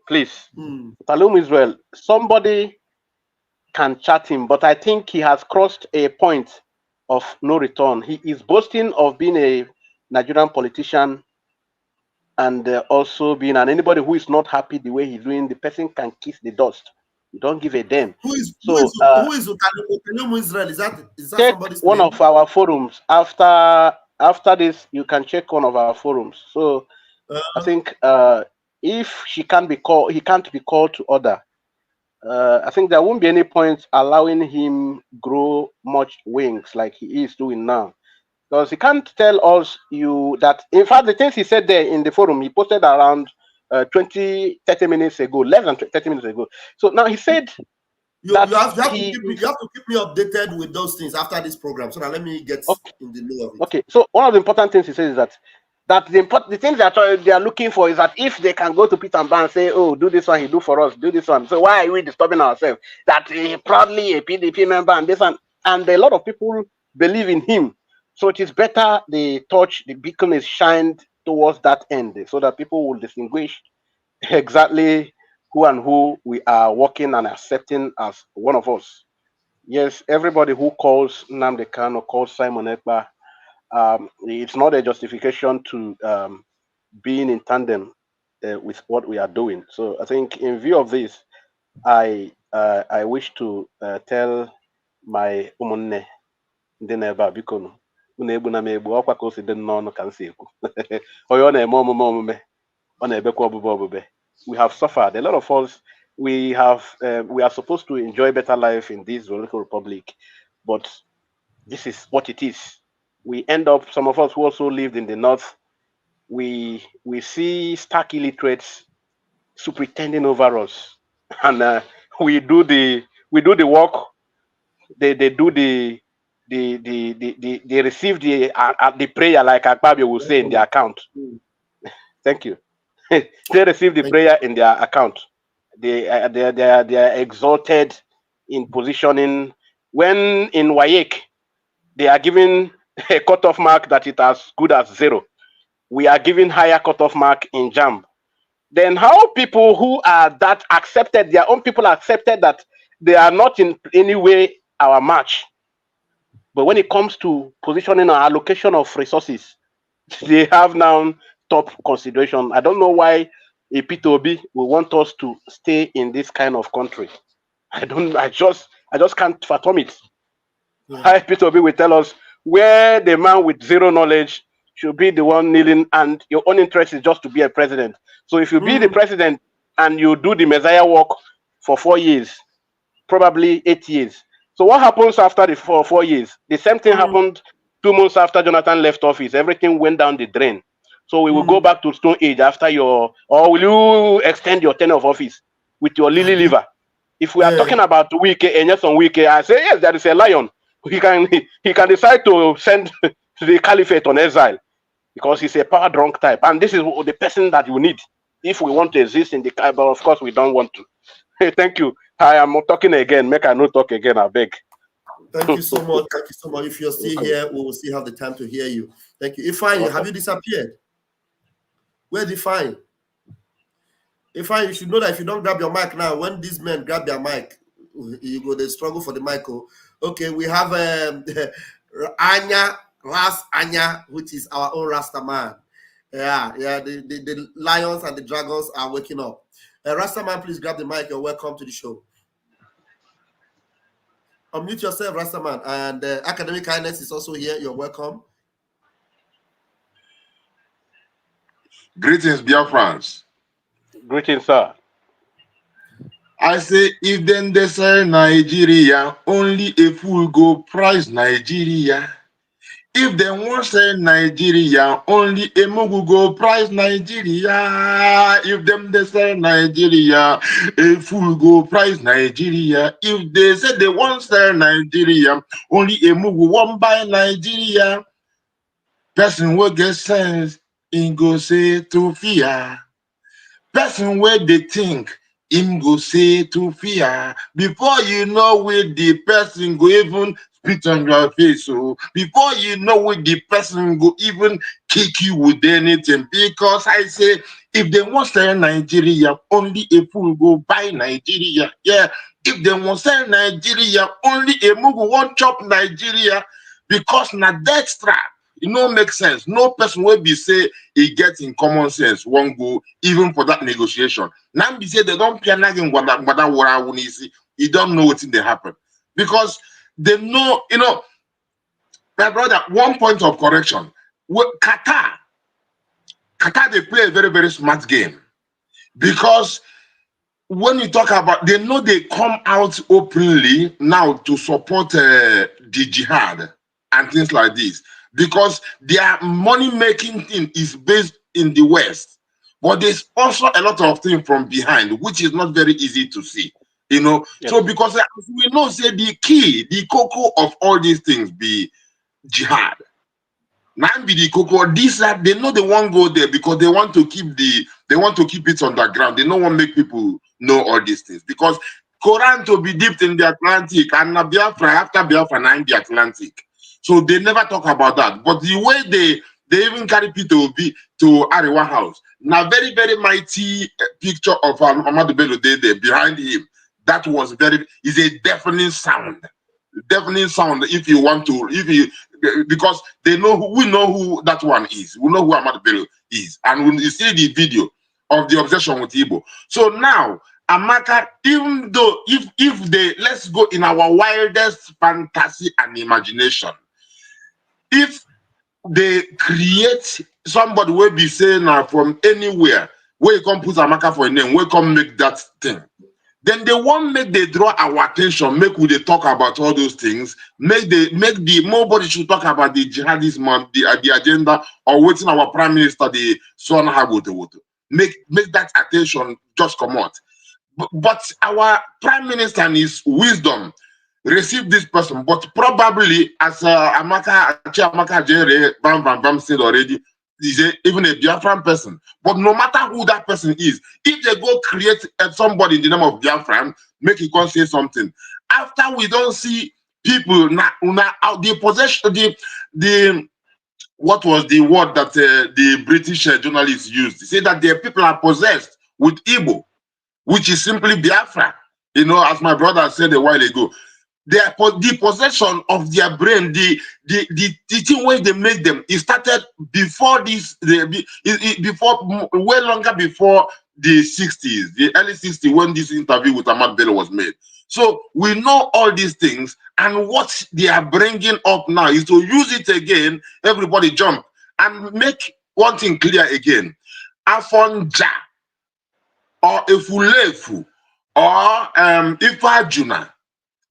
please. Totalium Israel. Somebody can chat him, but I think he has crossed a point of no return. He is boasting of being a Nigerian politician and also being, and anybody who is not happy the way he's doing, the person can kiss the dust. You don't give a damn. Who is Totalium Israel? Is that somebody's one name? of our forums. After this, you can check one of our forums. So I think if he can't be called to order. I think there won't be any point allowing him grow much wings like he is doing now, because he can't tell us that. In fact, the things he said there in the forum, he posted around 30 minutes ago, less than 30 minutes ago. So now he said you have to keep me updated with those things after this program, so that let me get in the know of it. Okay. So one of the important things he says is that the things that they are looking for is that if they can go to Peter and Ban and say, oh, do this one, he do for us, do this one. So why are we disturbing ourselves? That he proudly a PDP member and this one, and a lot of people believe in him. So it is better the beacon is shined towards that end so that people will distinguish exactly who and who we are working and accepting as one of us. Yes, everybody who calls Nnamdi Kanu, calls Simon Ekpa, it's not a justification to being in tandem with what we are doing. So I think in view of this, I wish to tell my umunne ndị na-ebe a biko nụ unu egbuna m egbu ọkwa ka o si dị n'ọnụ ka m si ekwu onye ọ na-eme omume ọ na-ebekwa ọbụbe we have suffered a lot of us. We are supposed to enjoy better life in this local republic, but this is what it is. We end up, some of us who also lived in the north, we see stark illiterates superintending over us, and we do the work. They do they receive the prayer, like Akpabio will say, in their account. Thank you. They receive the prayer in their account. They are exalted in positioning. When in WAEC, they are given a cutoff mark that is as good as 0. We are given higher cutoff mark in JAMB. Then how people who are that accepted, their own people accepted that they are not in any way our match. But when it comes to positioning or allocation of resources, they have now top consideration. I don't know why a P2B will want us to stay in this kind of country. I just can't fathom it. How P2B will tell us where the man with 0 knowledge should be the one kneeling, and your own interest is just to be a president. So if you be the president and you do the Messiah work for 4 years, probably 8 years. So what happens after the 4 years? The same thing happened 2 months after Jonathan left office. Everything went down the drain. So we will go back to Stone Age after or will you extend your tenure of office with your lily liver? If we are talking about Wike and yes on Wike, I say yes, there is a lion. He can decide to send the caliphate on exile because he's a power drunk type, and this is the person that you need if we want to exist in the. But of course, we don't want to. Hey, thank you. I am talking again. Make I not talk again. I beg. Thank you so much. Thank you so much. If you're still here, we will still have the time to hear you. Thank you. Ifeanyi, have you disappeared? Where's Ifeanyi? Ifeanyi, you should know that if you don't grab your mic now, when these men grab their mic, you go they struggle for the mic. Okay, we have Anya, Ras Anya, which is our own Rasta man. Yeah, the lions and the dragons are waking up. Rasta man, please grab the mic. You're welcome to the show. Unmute yourself, Rasta man. And Academic Kindness is also here. You're welcome. Greetings, dear friends. Greetings, sir. I say, if then they say Nigeria, only a fool go prize Nigeria. If they won't say Nigeria, only a mugu go prize Nigeria. If them they say Nigeria, a fool go prize Nigeria. If they say they won't say Nigeria, only a mugu won't buy Nigeria. Person will get sense, in go say to fear. Person where they think, him go say to fear. Before you know where the person go even spit on your face. So before you know where the person go even kick you with anything. Because I say, if they want to sell Nigeria, only a fool go buy Nigeria. Yeah. If they want to sell Nigeria, only a move won't chop Nigeria. Because na death trap. It no make sense. No person will be say he gets in common sense won't go even for that negotiation. Now be say they don't pay nothing what you don't know what's in the happen. Because they know, you know, my brother, one point of correction. Qatar, they play a very, very smart game. Because when you talk about, they know they come out openly now to support the jihad and things like this. Because their money-making thing is based in the West. But there's also a lot of things from behind, which is not very easy to see. You know, yes. So because we know, say the key, the cocoa of all these things be jihad. Now be the cocoa. This they know they won't go there because they want to keep it underground. They don't want to make people know all these things because Quran to be dipped in the Atlantic and Biafra after Biafra now in the Atlantic. So they never talk about that. But the way they even carry people to Ariwa House. Now very, very mighty picture of Ahmadu Bello there behind him. That was is a deafening sound. Deafening sound if you want to, because we know who that one is. We know who Ahmadu Bello is. And when you see the video of the obsession with Igbo. So now, Amaka, even though if they, let's go in our wildest fantasy and imagination, if they create somebody will be saying from anywhere where you come put Amaka for a name, where come make that thing, then they won't make they draw our attention, make we they talk about all those things, make the nobody should talk about the jihadist man, the agenda, or waiting our prime minister the son hagoto. Make that attention just come out. But our prime minister and his wisdom receive this person, but probably as Amaka Jere Bam said already, is even a Biafran person. But no matter who that person is, if they go create somebody in the name of Biafran, make it go say something. After we don't see people now the possession, the what was the word that the British journalists used? They say that their people are possessed with Igbo, which is simply Biafra. You know, as my brother said a while ago, the possession of their brain, the thing where they make them, it started before this, before way longer before the 60s, the early 60s, when this interview with Ahmad Bello was made. So we know all these things, and what they are bringing up now is to use it again. Everybody jump and make one thing clear again: Afonja or Efulefu or Ifajuna,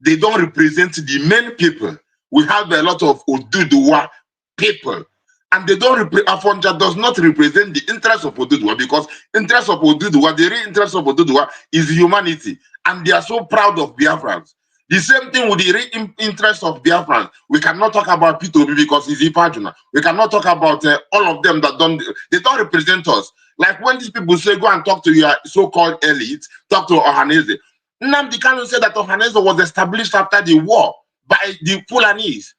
they don't represent the main people. We have a lot of Oduduwa people, and they don't Afonja does not represent the interest of Oduduwa, because interest of Oduduwa, the real interest of Oduduwa is humanity, and they are so proud of Biafrans. The same thing with the real interest of Biafrans. We cannot talk about P2B because he's Ifajuna. We cannot talk about all of them that don't represent us. Like when these people say, go and talk to your so-called elite, talk to Ohaneze. Nnamdi Kanu said that Ohaneze was established after the war by the Fulanese.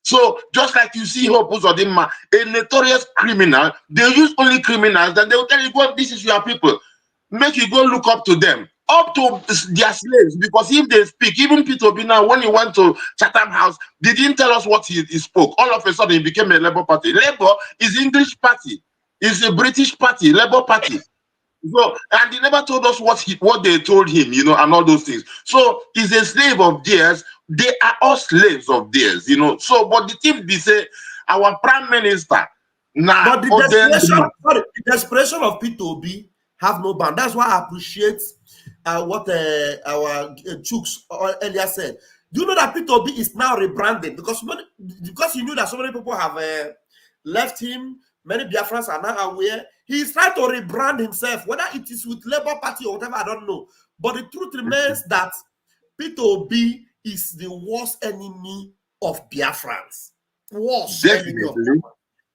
So just like you see Hope Uzodinma, a notorious criminal, they use only criminals, and they will tell you, go, this is your people. Make you go look up to them, up to their slaves, because if they speak, even Peter Obi now, when he went to Chatham House, they didn't tell us what he spoke. All of a sudden, he became a Labour Party. Labour is English party. It's a British party, Labour Party. So, and he never told us what they told him, you know, and all those things. So he's a slave of theirs. They are all slaves of theirs, you know. So, but the thing they say, our prime minister now. But the desperation of P2B have no bound. That's why I appreciate what our Chooks earlier said. Do you know that P2B is now rebranding because he knew that so many people have left him. Many Biafrans are now aware. He is trying to rebrand himself, whether it is with Labour Party or whatever, I don't know. But the truth remains that P2B is the worst enemy of Biafrans. Worst enemy of Biafrans.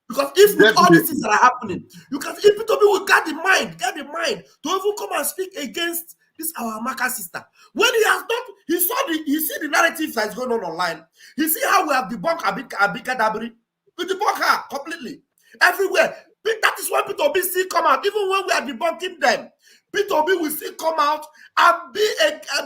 Because if with all these things that are happening, you can see P2B will get the mind to even come and speak against this our Amaka sister. When he has not, he see the narrative that is going on online. He see how we have debunked Abika Dabri. We debunk her completely. Everywhere. That is why P2B still come out. Even when we are debunking them, P2B will still come out and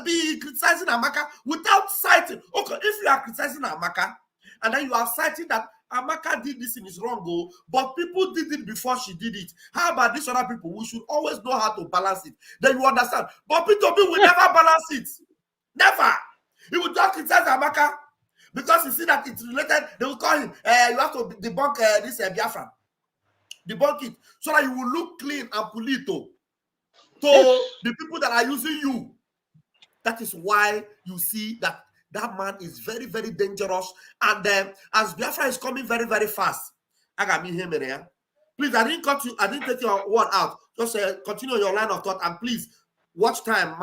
be criticizing Amaka without citing. Okay, if you are criticizing Amaka, and then you are citing that Amaka did this and is wrong, but people did it before she did it. How about these other people? We should always know how to balance it. Then you understand. But P2B will never balance it. Never. He will just criticize Amaka because you see that it's related. They will call him, you have to debunk this Biafran. Debunk it so that you will look clean and pulito to the people that are using you. That is why you see that man is very, very dangerous. And then as Biafra is coming very, very fast, I got me here, man. Please, I didn't cut you. I didn't take your word out. Just continue your line of thought, and please watch time,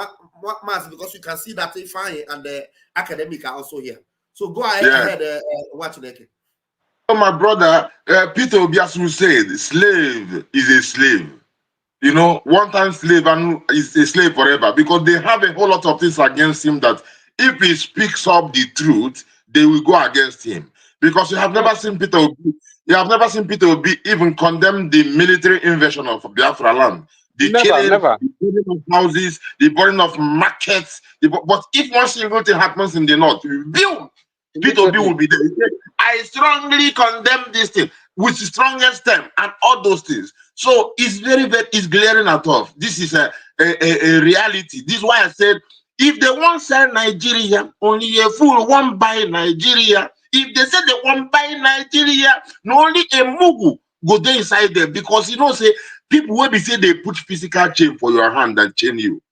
Mas, because you can see that Ifeanyi and the academic are also here. So go ahead, watch it. Oh, my brother, Peter Obiasu said, slave is a slave. You know, one-time slave and is a slave forever, because they have a whole lot of things against him that if he speaks up the truth, they will go against him. Because you have never seen Peter Obi even condemn the military invasion of Biafra land. The killing, the burning of houses, the burning of markets. But if one single thing happens in the north, boom, Peter Obi will be there. I strongly condemn this thing with the strongest term and all those things. So it's it's glaring at us. This is a reality. This is why I said, if they want sell Nigeria, only a fool won't buy Nigeria. If they say they won't buy Nigeria, no only a mugu go there inside there, because you know, say people will be say they put physical chain for your hand and chain you.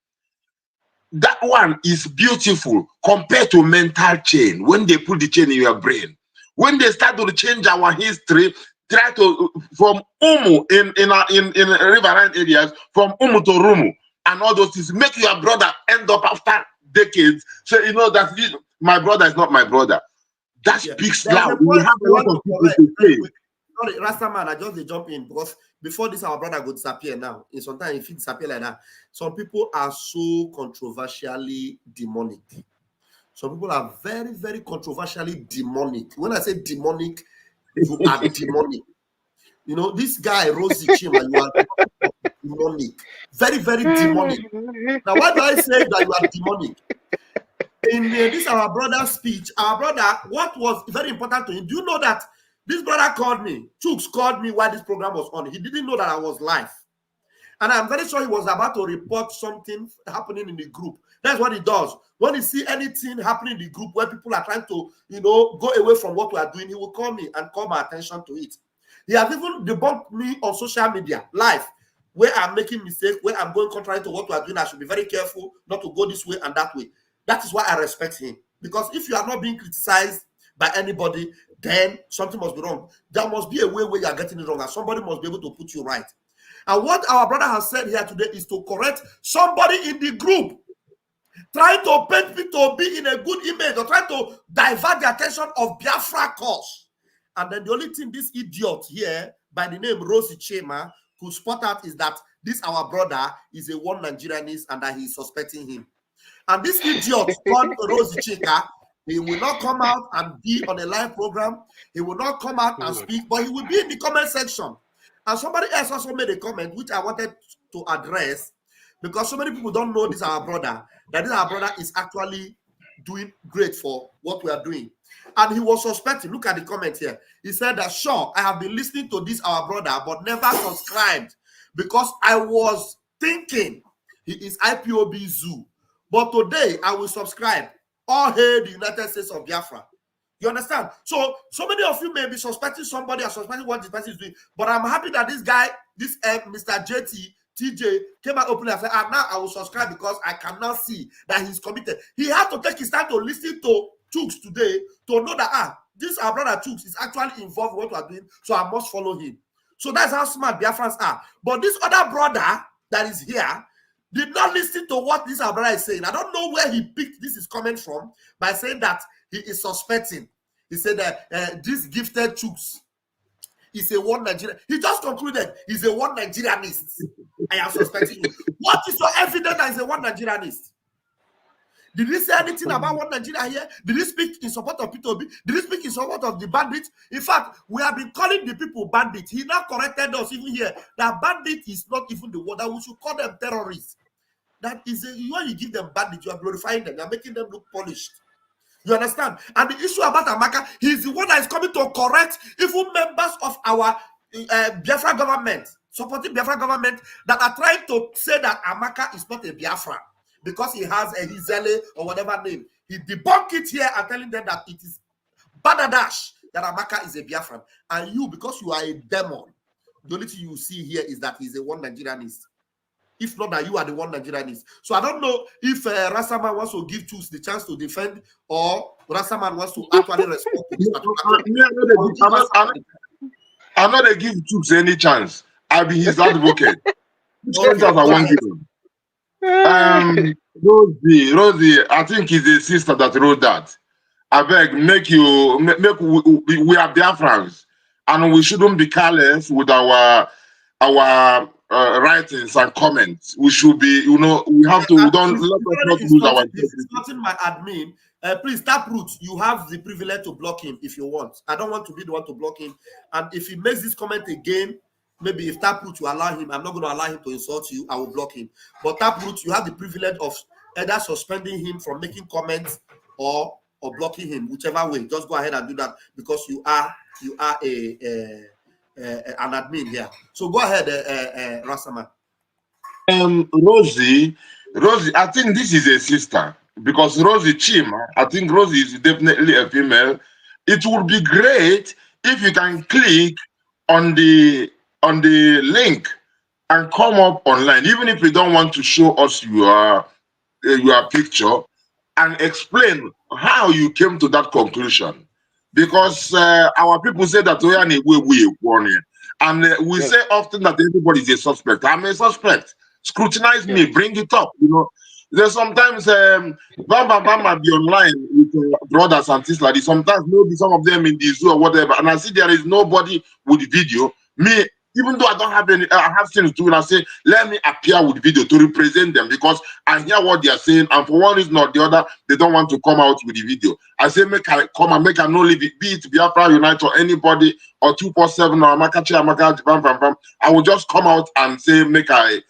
That one is beautiful compared to mental chain. When they put the chain in your brain, when they start to change our history, try to from Umu in riverine areas, from Umu to Rumu, and all those things, make your brother end up after decades. So you know that my brother is not my brother. That speaks loud. We have a lot of people to say. Sorry, Rastaman, I just jump in because before this, our brother will disappear now. In some time, if he disappear like that, some people are so controversially demonic. Some people are very, very controversially demonic. When I say demonic, you are demonic. You know, this guy, Rosie Chima, you are demonic. Very, very demonic. Now, why do I say that you are demonic? In this our brother's speech, our brother, what was very important to him, do you know that this brother called me, Chooks called me while this program was on. He didn't know that I was live. And I'm very sure he was about to report something happening in the group. That's what he does. When he see anything happening in the group where people are trying to, you know, go away from what we are doing, he will call me and call my attention to it. He has even debunked me on social media, live, where I'm making mistakes, where I'm going contrary to what we are doing. I should be very careful not to go this way and that way. That is why I respect him. Because if you are not being criticized by anybody, then something must be wrong. There must be a way where you are getting it wrong, and somebody must be able to put you right. And what our brother has said here today is to correct somebody in the group trying to paint me to be in a good image or trying to divert the attention of Biafra cause. And then the only thing this idiot here by the name Rosie Chema could spot out is that this our brother is a one Nigerianist and that he is suspecting him. And this idiot called Rosie Chika, he will not come out and be on a live program. He will not come out and speak, but he will be in the comment section. And somebody else also made a comment, which I wanted to address, because so many people don't know this our brother, that this our brother is actually doing great for what we are doing. And he was suspecting, look at the comment here. He said that, sure, I have been listening to this our brother, but never subscribed because I was thinking he is IPOB Zoo. But today, I will subscribe. All hail the United States of Biafra. You understand? So many of you may be suspecting somebody or suspecting what this person is doing. But I'm happy that this guy, this Mr. TJ, came out openly and said, now I will subscribe because I cannot see that he's committed. He had to take his time to listen to Chooks today to know that, this our brother Chooks is actually involved in what we are doing, so I must follow him. So that's how smart Biafrans are. But this other brother that is here did not listen to what this our brother is saying. I don't know where he picked this is coming from by saying that he is suspecting. He said that this gifted Chooks is a one Nigerian. He just concluded he's a one Nigerianist. I am suspecting you. What is your evidence that he's a one Nigerianist? Did he say anything about one Nigeria here? Did he speak in support of P2B? Did he speak in support of the bandits? In fact, we have been calling the people bandits. He now corrected us even here that bandit is not even the word, that we should call them terrorists. That is when you give them bandit, you are glorifying them, you are making them look polished. You understand? And the issue about Amaka, he's the one that is coming to correct even members of our Biafra government, supporting Biafra government, that are trying to say that Amaka is not a Biafra because he has a Hizele or whatever name. He debunked it here and telling them that it is badadash that Amaka is a Biafran. And you, because you are a demon, the only thing you see here is that he's a one Nigerianist. If not that you are the one Nigerianist. So I don't know if Rastaman wants to give Chooks the chance to defend or Rastaman wants to actually respond to this. I'm not going to give Chooks any chance. I'll be his advocate. Rosie, I think it's the sister that wrote that. I beg, we are Biafrans, and we shouldn't be careless with our writings and comments. We should be, we have to, don't let us not lose our. It's not in my admin. Please, Taproot, you have the privilege to block him if you want. I don't want to be the one to block him. And if he makes this comment again, maybe if Taproot you allow him, I'm not going to allow him to insult you, I will block him. But Taproot, you have the privilege of either suspending him from making comments or blocking him, whichever way. Just go ahead and do that because you are an admin here. So go ahead, Rastaman. Rosie, I think this is a sister because Rosie Chima, I think Rosie is definitely a female. It would be great if you can click on the link and come up online, even if you don't want to show us your picture, and explain how you came to that conclusion. Because our people say that we are and we say often that everybody is a suspect. I'm a suspect. Scrutinize me, bring it up. You know, there's sometimes Bam be online with brothers and things like this. Sometimes maybe some of them in the zoo or whatever, and I see there is nobody with video. Me, even though I don't have any, I have things to do, and I say, let me appear with video to represent them because I hear what they are saying, and for one reason or the other, they don't want to come out with the video. I say, make I come and make I no leave it, be it Biafra Unite or anybody or 247 or Amakachi, I will just come out and say, make I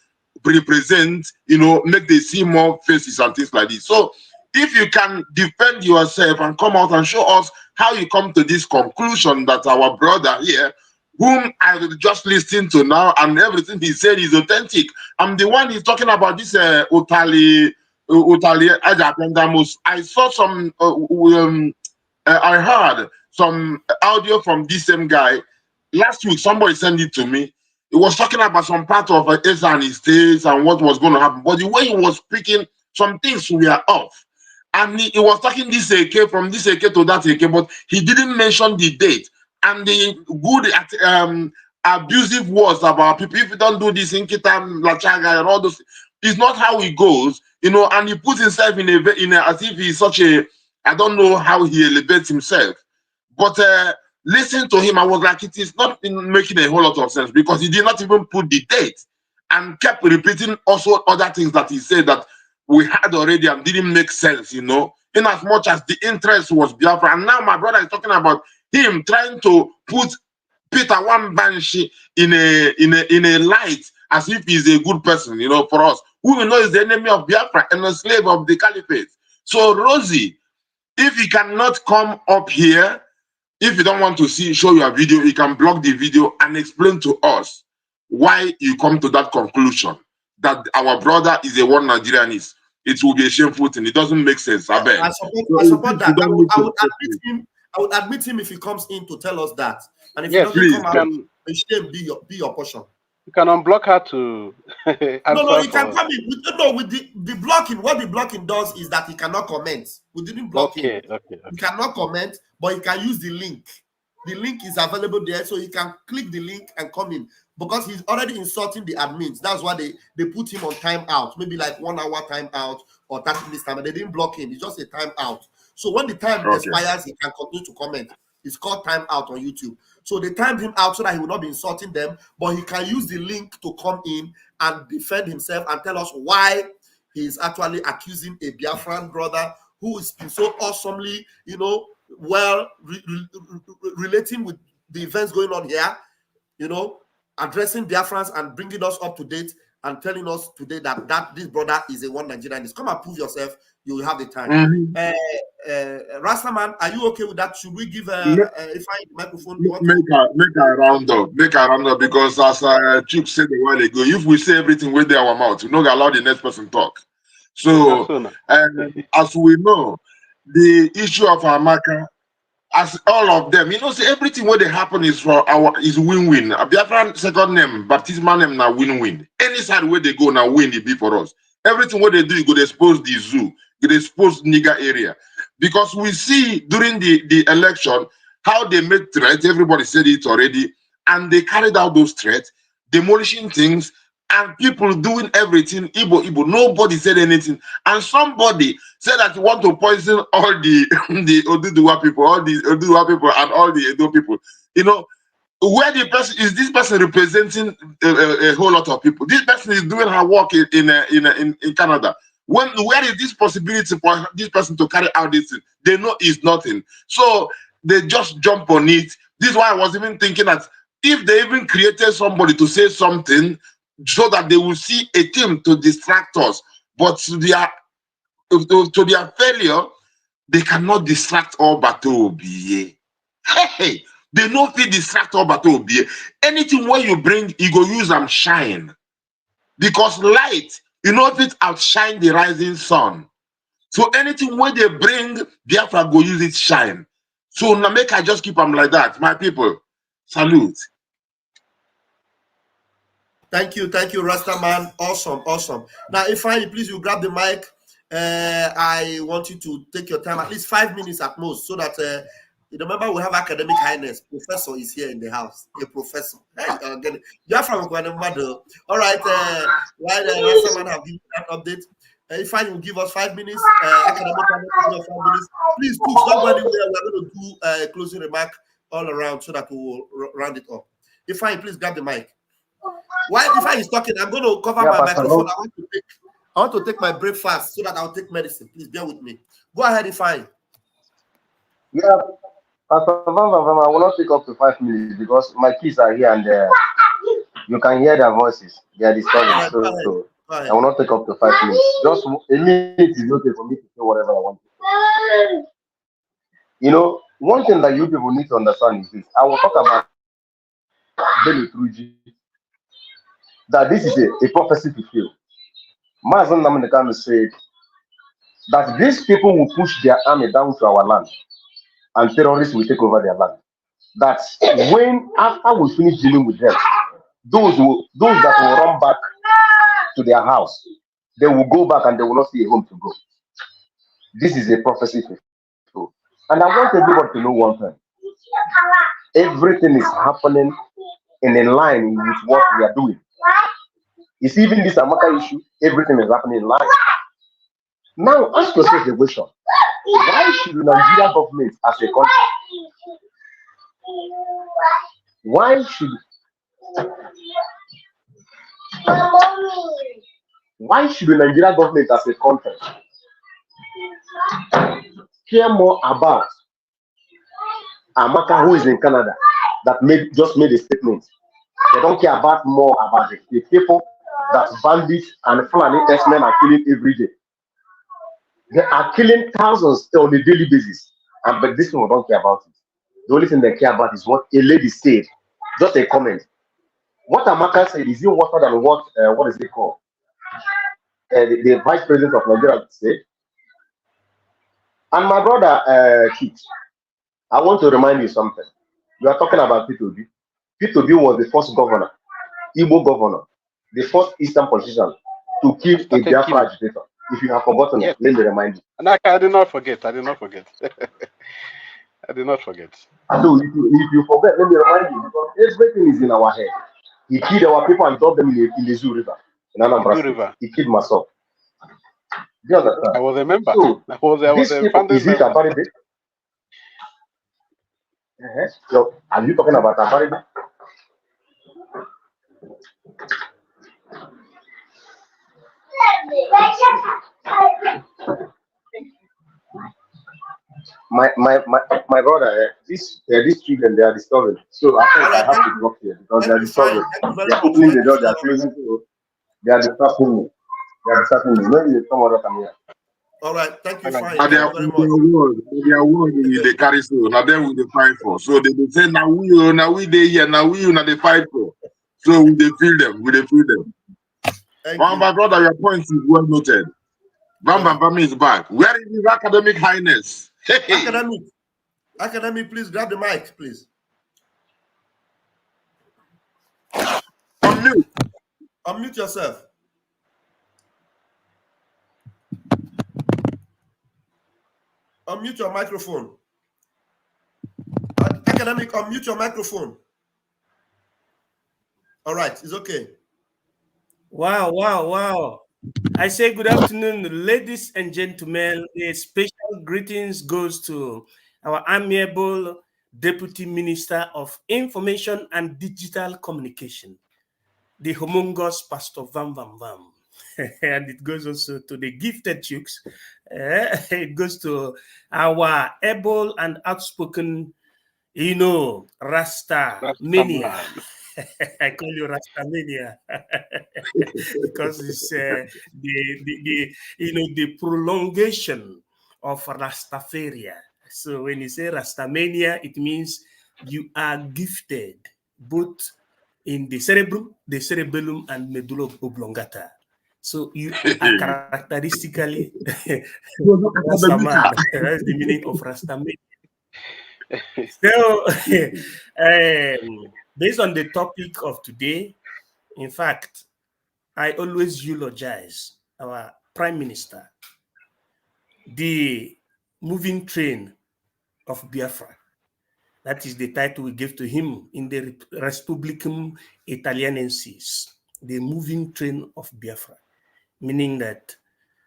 represent, you know, make they see more faces and things like this. So if you can defend yourself and come out and show us how you come to this conclusion that our brother here, whom I just listened to now, and everything he said is authentic. I'm the one he's talking about this Utali Ajapendamus. I saw some, I heard some audio from this same guy. Last week, somebody sent it to me. He was talking about some part of Esa and his states and what was going to happen. But the way he was speaking, some things were off. And he was talking this AK from this AK to that AK, but he didn't mention the date. And the good abusive words about people, if you don't do this in Kitam, Lachaga, and all those, it's not how it goes, you know. And he puts himself in a as if he's such a, I don't know how he elevates himself. But listening to him, I was like, it is not making a whole lot of sense because he did not even put the date and kept repeating also other things that he said that we had already and didn't make sense, you know, in as much as the interest was Biafra. And now my brother is talking about him trying to put Peter Wambanshi in a light as if he's a good person, you know, for us, who we know is the enemy of Biafra and a slave of the caliphate. So Rosie, if you cannot come up here, if you don't want to show your video, you can block the video and explain to us why you come to that conclusion that our brother is a one Nigerianist. It will be a shameful thing. It doesn't make sense. I beg. I support that. I would admit him if he comes in to tell us that. And if he doesn't come out, it shame be your portion. You can unblock her to no, he can come in. With the blocking, what the blocking does is that he cannot comment. We didn't block him. Okay. He cannot comment, but he can use the link. The link is available there, so he can click the link and come in. Because he's already insulting the admins. That's why they put him on timeout, maybe like 1 hour timeout or 30 minutes time. They didn't block him. It's just a timeout. So when the time expires, he can continue to comment. It's called timeout on YouTube. So they timed him out so that he will not be insulting them, but he can use the link to come in and defend himself and tell us why he is actually accusing a Biafran brother who has been so awesomely, you know, well relating with the events going on here, you know, addressing Biafrans and bringing us up to date and telling us today that this brother is a one Nigerianist. Come and prove yourself. You will have the time. Rastaman, are you okay with that? Should we give if I microphone? Make a round up. Because as Chip said a while ago, if we say everything with our mouth, we don't allow the next person talk. So as we know, the issue of Amaka, as all of them, you know, see, everything what they happen is for is win-win. A Biafran second name, baptismal name now win-win. Any side where they go now win it be for us. Everything what they do, you could expose the zoo, you could expose nigger area. Because we see during the election how they made threats, everybody said it already, and they carried out those threats, demolishing things, and people doing everything, Igbo, nobody said anything. And somebody said that you want to poison all the Oduduwa people, all the Oduduwa people and all the Edo people. You know, where the person is, this person representing a whole lot of people. This person is doing her work in Canada. Where is this possibility for this person to carry out this thing? They know it's nothing. So they just jump on it. This is why I was even thinking that if they even created somebody to say something so that they will see a team to distract us, but to their failure, they cannot distract all Batobi. Hey, They no fit distract all but obey. Anything where you bring, you go use them shine. Because light, you know, fit outshine the rising sun. So anything where they bring, Biafra go use it shine. So now make I just keep them like that. My people, salute. Thank you, Rasta man. Awesome, awesome. Now, if I please, you grab the mic. I want you to take your time, at least 5 minutes at most, so that you remember we have academic highness. Professor is here in the house. A professor. Hey, again, you're from Guanamado. All right. While the Rasta man have given that update, if I will give us 5 minutes, academic highness, give us 5 minutes. Please, don't go anywhere. We're going to do a closing remark all around so that we will round it up. If I please grab the mic. While Ifeanyi is talking, I'm going to cover my microphone. I want to take my breakfast so that I'll take medicine. Please bear with me. Go ahead, Ifeanyi. Yeah, Pastor Van, I will not take up to 5 minutes because my kids are here and you can hear their voices. They are disturbing. So I will not take up to 5 minutes. Just a minute is okay for me to say whatever I want to say. You know, one thing that you people need to understand is this. I will talk about Belu Truji. That this is a prophecy fulfilled. Mazen Nnamdi Kanu said that these people will push their army down to our land and terrorists will take over their land. That when, after we finish dealing with them, those that will run back to their house, they will go back and they will not see a home to go. This is a prophecy fulfilled. And I want everybody to know one thing. Everything is happening in line with what we are doing. It's even this Amaka issue, everything is happening in line. Now, ask yourself the question. Why should the Nigerian government as a country, why should the Nigerian government as a country care more about Amaka, who is in Canada, that just made a statement? They don't care more about the people that bandits and Fulani herdsmen are killing every day. They are killing thousands on a daily basis, but this one don't care about it. The only thing they care about is what a lady said. Just a comment. What Amaka said is even worse than what is it called? The vice president of Nigeria said. And my brother Keith, I want to remind you something. You are talking about P2B. P2B was the first governor, Igbo governor, the first Eastern politician to kill a Biafra agitator. If you have forgotten, let me remind you. And I did not forget. I did not forget. I did not forget. So if you forget, let me remind you, because everything is in our head. He killed our people and dumped them in the Zoo River, in Anambra State. He killed myself. Do you understand? I was a member. So, I was a founding is it member. Comparative? So, are you talking about Comparative? My brother, these children, they are disturbing. So I think I have to drop here because they are disturbing. They are opening the door, they are closing the door. They are disturbing me. Maybe some other come here. All right, thank you, fine. Thank you very much. Their word they carry so now them we they fight for. So they say now we they here, now they fight for. So we they feel them, My brother, your point is well noted. Bam is back. Where is his academic highness? Academic, please grab the mic, please. Unmute yourself. Unmute your microphone. Academic, unmute your microphone. All right, it's okay. Wow. I say good afternoon, ladies and gentlemen. A special greetings goes to our amiable Deputy Minister of Information and Digital Communication, the humongous Pastor Vam. And it goes also to the gifted chooks. It goes to our able and outspoken, Rasta Mania. I call you Rastamania because it's the prolongation of Rastafaria. So when you say Rastamania, it means you are gifted both in the cerebrum, the cerebellum, and medulla oblongata. So you are characteristically Rastaman. That's the meaning of Rastaman. So, based on the topic of today, in fact, I always eulogize our Prime Minister, the moving train of Biafra. That is the title we gave to him in the Respublicum Italianensis, the moving train of Biafra, meaning that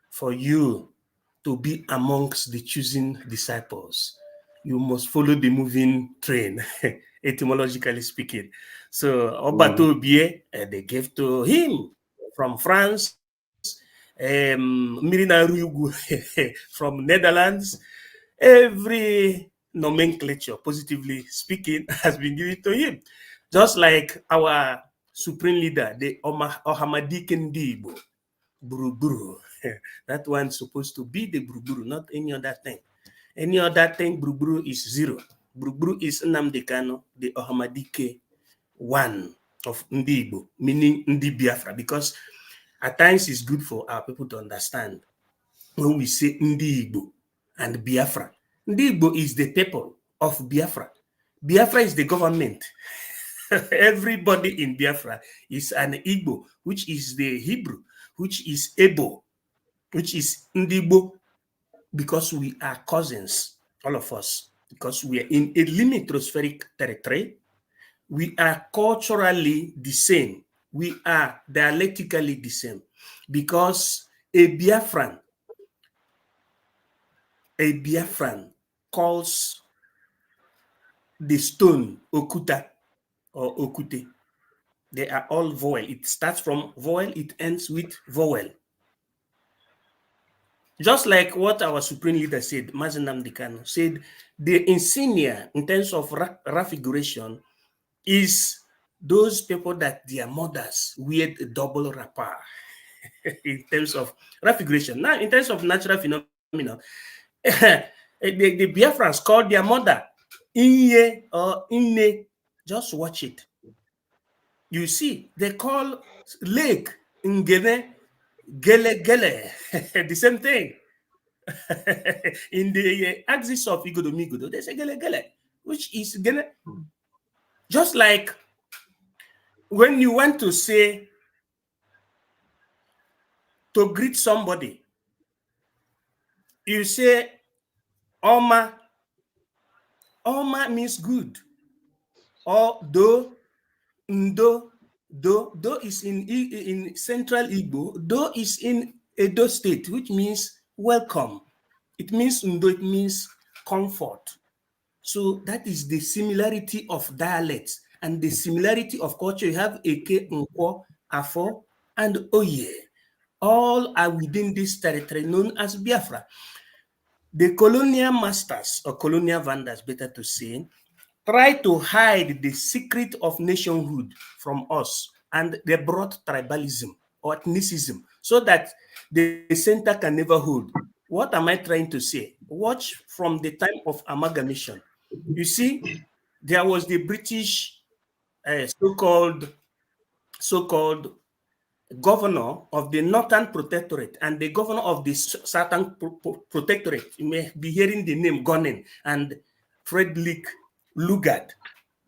for you to be amongst the choosing disciples, you must follow the moving train, etymologically speaking. So, Obatobie, they gave to him from France, Mirina Rugu from Netherlands. Every nomenclature, positively speaking, has been given to him. Just like our supreme leader, the Ohamadikin Dibo, Buruburu. That one's supposed to be the Buruburu, not any other thing. Any other thing, Buruburu is zero. Buruburu is Nnamdi Kanu, the Ohamadike one of Ndibo, meaning Ndi Biafra, because at times it's good for our people to understand when we say Ndibo and Biafra. Ndibo is the people of Biafra. Biafra is the government. Everybody in Biafra is an Igbo, which is the Hebrew, which is Ebo, which is Ndibo, because we are cousins, all of us, because we are in a limitospheric territory. We are culturally the same. We are dialectically the same, because a Biafran calls the stone Okuta or Okute. They are all vowel. It starts from vowel, it ends with vowel. Just like what our supreme leader said, Nnamdi Kanu said, the insignia in terms of raffiguration is those people that their mothers wear a double wrapper in terms of raffiguration. Now, in terms of natural phenomena, the Biafrans call their mother Inye or Inne. Just watch it. You see, they call lake Ngene Gele Gele. The same thing. In the axis of Igodo Migodo, they say Gele Gele, which is Gele. Just like when you want to say, to greet somebody, you say Oma. Oma means good. Or do, ndo, do is in Central Igbo. Do is in Edo State, which means welcome. It means ndo, it means comfort. So that is the similarity of dialects and the similarity of culture. You have Eke, Nkwo, Afo, and Oye. All are within this territory known as Biafra. The colonial masters, or colonial vandals, better to say, try to hide the secret of nationhood from us, and they brought tribalism or ethnicism so that the center can never hold. What am I trying to say? Watch from the time of amalgamation. You see, there was the British so-called governor of the Northern Protectorate and the governor of the Southern Protectorate. You may be hearing the name Gonen and Frederick Lugard.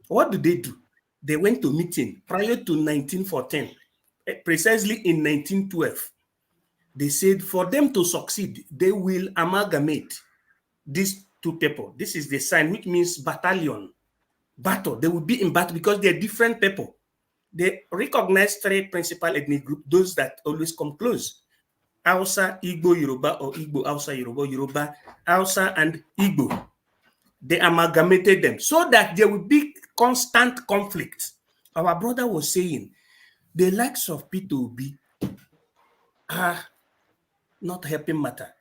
What do? They went to meeting prior to 1914, precisely in 1912. They said for them to succeed, they will amalgamate these two people. This is the sign, which means battalion, battle. They will be in battle because they're different people. They recognize three principal ethnic groups, those that always come close: Hausa, Igbo, Yoruba, or Igbo, Hausa, Yoruba, Yoruba, Hausa, and Igbo. They amalgamated them so that there will be constant conflict. Our brother was saying the likes of P2B are not helping matter.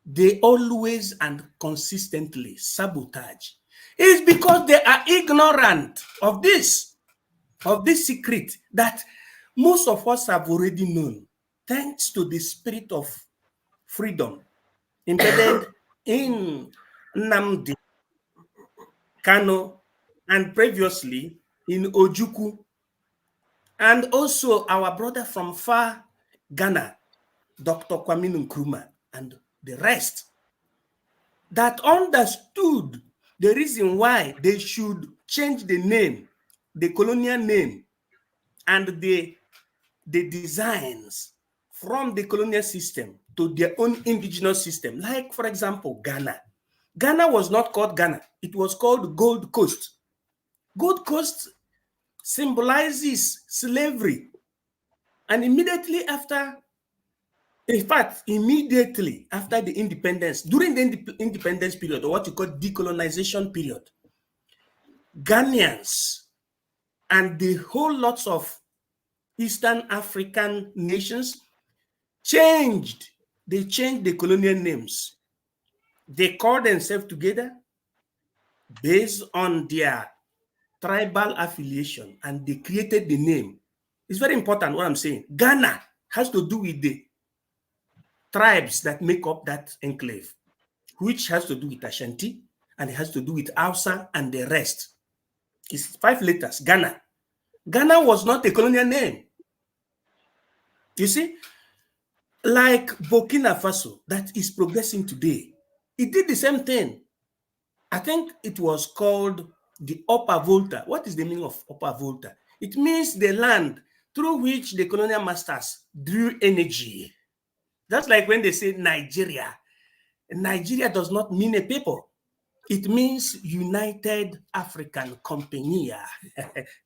They always and consistently sabotage. It's because they are ignorant of this secret that most of us have already known, thanks to the spirit of freedom embedded in Nnamdi Kanu and previously in Ojukwu, and also our brother from far Ghana, Dr. Kwame Nkrumah, and the rest, that understood the reason why they should change the name, the colonial name, and the designs from the colonial system to their own indigenous system. Like, for example, Ghana. Ghana was not called Ghana. It was called Gold Coast. Gold Coast symbolizes slavery. And immediately after, in fact, immediately after the independence, during the independence period, or what you call decolonization period, Ghanaians and the whole lots of Eastern African nations changed. They changed the colonial names. They called themselves together based on their tribal affiliation, and they created the name. It's very important what I'm saying. Ghana has to do with the tribes that make up that enclave, which has to do with Ashanti, and it has to do with Hausa and the rest. It's 5 letters, Ghana. Ghana was not a colonial name. You see, like Burkina Faso, that is progressing today, it did the same thing. I think it was called the Upper Volta. What is the meaning of Upper Volta? It means the land through which the colonial masters drew energy. That's like when they say Nigeria. Nigeria does not mean a people. It means United African Company.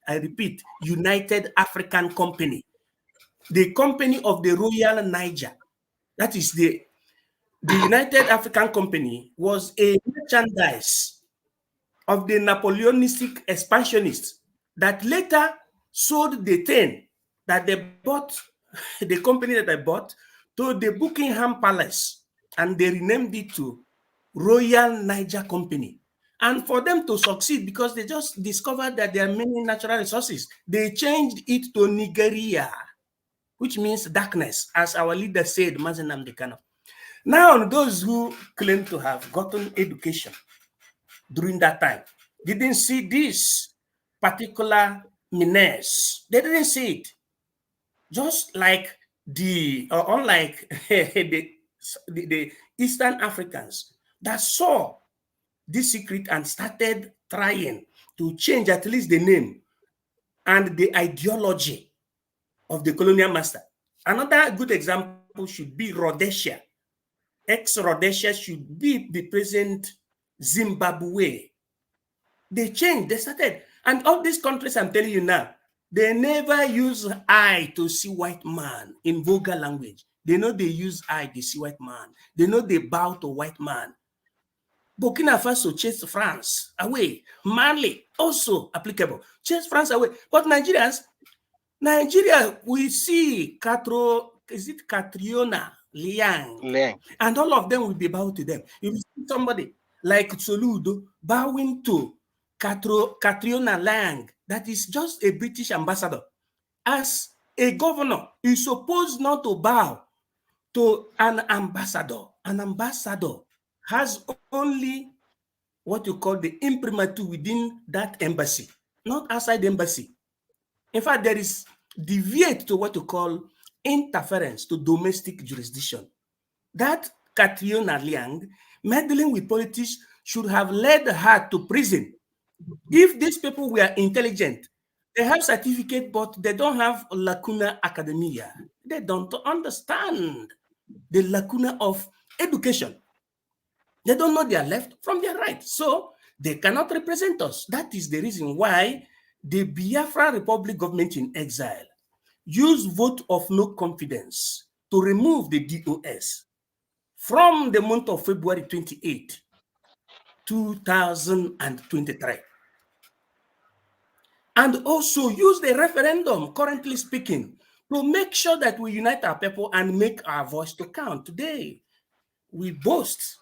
I repeat, United African Company. The company of the Royal Niger. That is the United African Company was a merchandise of the Napoleonistic expansionists that later sold the thing that they bought, the company that they bought, to the Buckingham Palace, and they renamed it to Royal Niger Company. And for them to succeed, because they just discovered that there are many natural resources, they changed it to Nigeria, which means darkness, as our leader said, Nnamdi Kanu. Now, those who claim to have gotten education during that time didn't see this particular menace. They didn't see it. Just like unlike the Eastern Africans that saw this secret and started trying to change at least the name and the ideology of the colonial master. Another good example should be Rhodesia. Ex-Rhodesia should be the present Zimbabwe. They changed, they started. And all these countries I'm telling you now, they never use I to see white man in vulgar language. They know they use I to see white man. They know they bow to white man. Burkina Faso chased France away. Mali also applicable. Chased France away. But Nigeria, we see Catriona Liang. And all of them will be bowed to them. If you see somebody like Soludo bowing to Catriona Liang, that is just a British ambassador. As a governor, is supposed not to bow to an ambassador. An ambassador has only what you call the imprimatur within that embassy, not outside the embassy. In fact, there is deviate to what you call interference to domestic jurisdiction. That Catriona Liang, meddling with politics, should have led her to prison. If these people were intelligent, they have certificate, but they don't have lacuna academia. They don't understand the lacuna of education. They don't know their left from their right. So they cannot represent us. That is the reason why the Biafra Republic government in exile used vote of no confidence to remove the DOS from the month of February 28, 2023. And also use the referendum, currently speaking, to make sure that we unite our people and make our voice to count. Today, we boast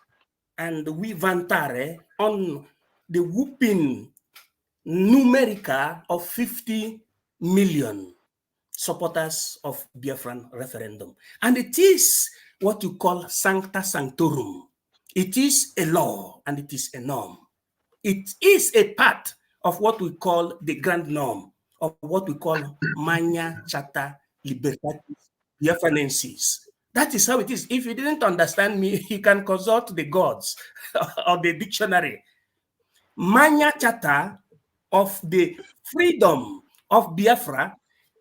and we vantare on the whooping numerical of 50 million supporters of Biafran referendum. And it is what you call sancta sanctorum. It is a law and it is a norm. It is a part of what we call the grand norm, of what we call Magna Charta Libertatis Biafranensis. That is how it is. If you didn't understand me, you can consult the gods or the dictionary. Magna Charta of the freedom of Biafra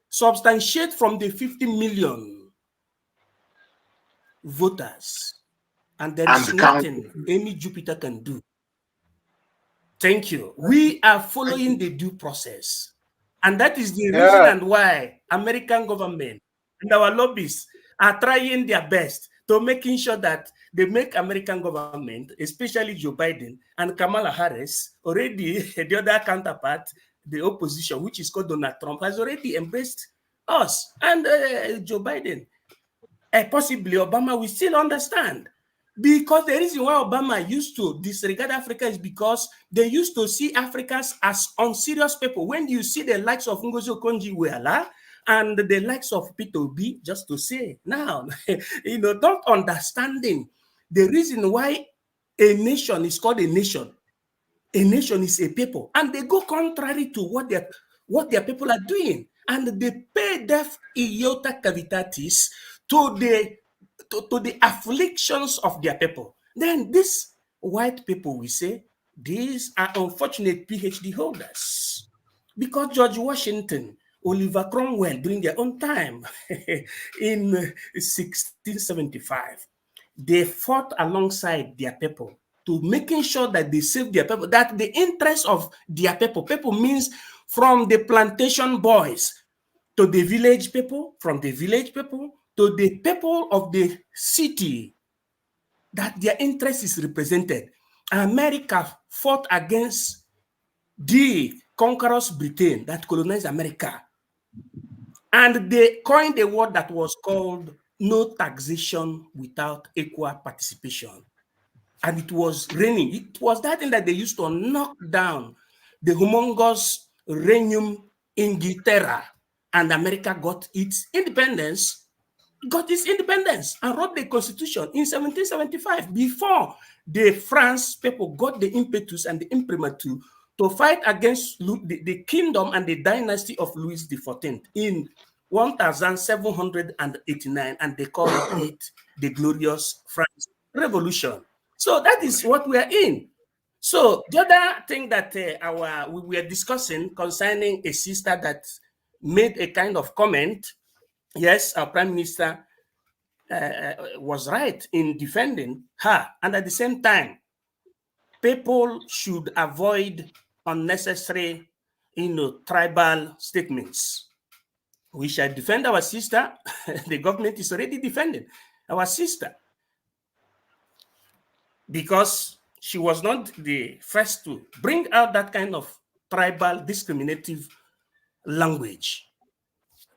substantiate from the 50 million voters. And there is nothing any Jupiter can do. Thank you. We are following the due process. And that is the reason and why American government and our lobbyists are trying their best to making sure that they make American government, especially Joe Biden and Kamala Harris, already the other counterpart, the opposition, which is called Donald Trump, has already embraced us and Joe Biden. Possibly Obama will still understand. Because the reason why Obama used to disregard Africa is because they used to see Africans as unserious people. When you see the likes of Ngozi Okonjo-Iweala and the likes of Peter Obi, just to say now, not understanding the reason why a nation is called a nation. A nation is a people, and they go contrary to what their people are doing, and they pay deaf iota cavitatis to the afflictions of their people. Then these white people, we say, these are unfortunate PhD holders. Because George Washington, Oliver Cromwell, during their own time, in 1675, they fought alongside their people to making sure that they save their people, that the interest of their people means from the plantation boys to the village people, from the village people to the people of the city, that their interest is represented. America fought against the conquerors Britain that colonized America. And they coined a word that was called no taxation without equal participation. And it was raining. It was that thing that they used to knock down the humongous Regnum Inglaterra, and America got its independence, and wrote the Constitution in 1775 before the France people got the impetus and the imprimatur to fight against the kingdom and the dynasty of Louis XIV in 1789, and they called it the Glorious French Revolution. So that is what we are in. So the other thing that we were discussing concerning a sister that made a kind of comment, yes, our Prime Minister was right in defending her. And at the same time, people should avoid unnecessary, tribal statements. We shall defend our sister. The government is already defending our sister, because she was not the first to bring out that kind of tribal discriminative language.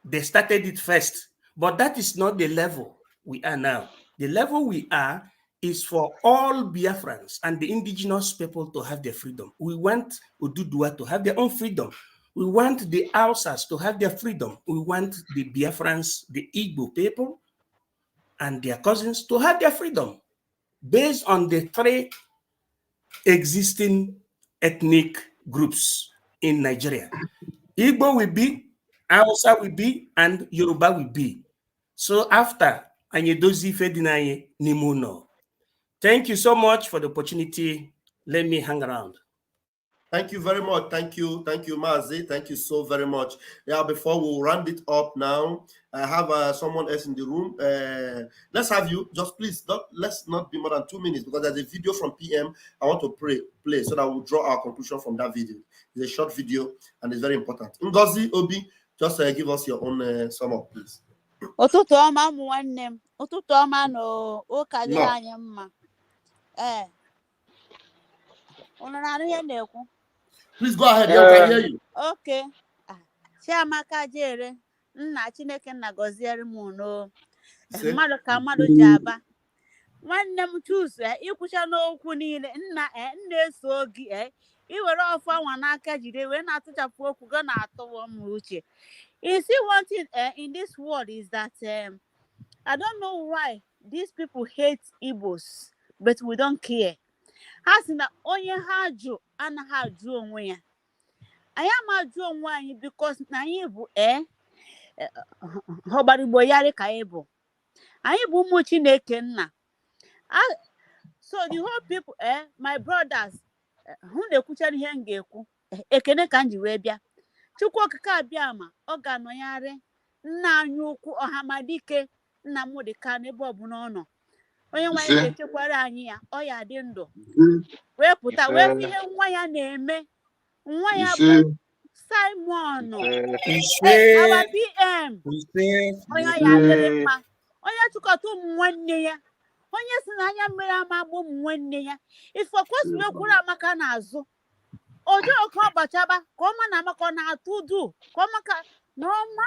They started it first, but that is not the level we are now. The level we are is for all Biafrans and the indigenous people to have their freedom. We want Ududua to have their own freedom. We want the Hausas to have their freedom. We want the Biafrans, the Igbo people, and their cousins to have their freedom based on the three existing ethnic groups in Nigeria. Igbo will be, Hausa will be, and Yoruba will be. So after Anyedozi Fedinaye Nimuno. Thank you so much for the opportunity. Let me hang around. Thank you very much. Thank you, Mazi. Thank you so very much. Yeah, before we round it up now, I have someone else in the room. Let's have you. Just please, let's not be more than 2 minutes, because there's a video from PM I want to play so that we'll draw our conclusion from that video. It's a short video and it's very important. Ngozi Obi, just give us your own sum up, please. Ụtụtụ ọma ụmụ nwanne m. Ụtụtụ ọma na ụka dịrị anyị mma. Unu na-anụ ihe na-ekwu? Please go ahead. Yeah, we can hear you. Okay. Chiamaka Jere, nna Chineke nna gọziere m unu. Mmadụ ka mmadụ ji aba. Nwanne m Chusu, ikwucha n'okwu niile, nna eso gị, iwere ọfọ anwa n'aka jide wee na-atụchapụ okwu gị na-atụwa m uche. You see, one thing in this world is that I don't know why these people hate Igbos, but we don't care. Ha si na onye ha jụ anaghị ajụ onwe ya. I am a John wine because naive, Hobari Boyari Kaebo. I am Bumuchi Nekenna. So the whole people, my brothers, who they could tell Yangeku, Ekene Kanji Webia, Chukwaka Biama, Oganoyare, Nanyuku or Hamadike, Namudi Kanebo Bunono. When you want to take what I hear, oh, yeah, dindo. Where put away for him, why your name, why Simon, our PM, oh, yeah, oh, yeah, took out 1 year. Onye si na anya mmiri ama bụ nwanne ya if of course we kwuru amaka n'azụ ojo ọkụ ọgbachaba ka ọma na amaka na atụ du ka ọmaka na ọma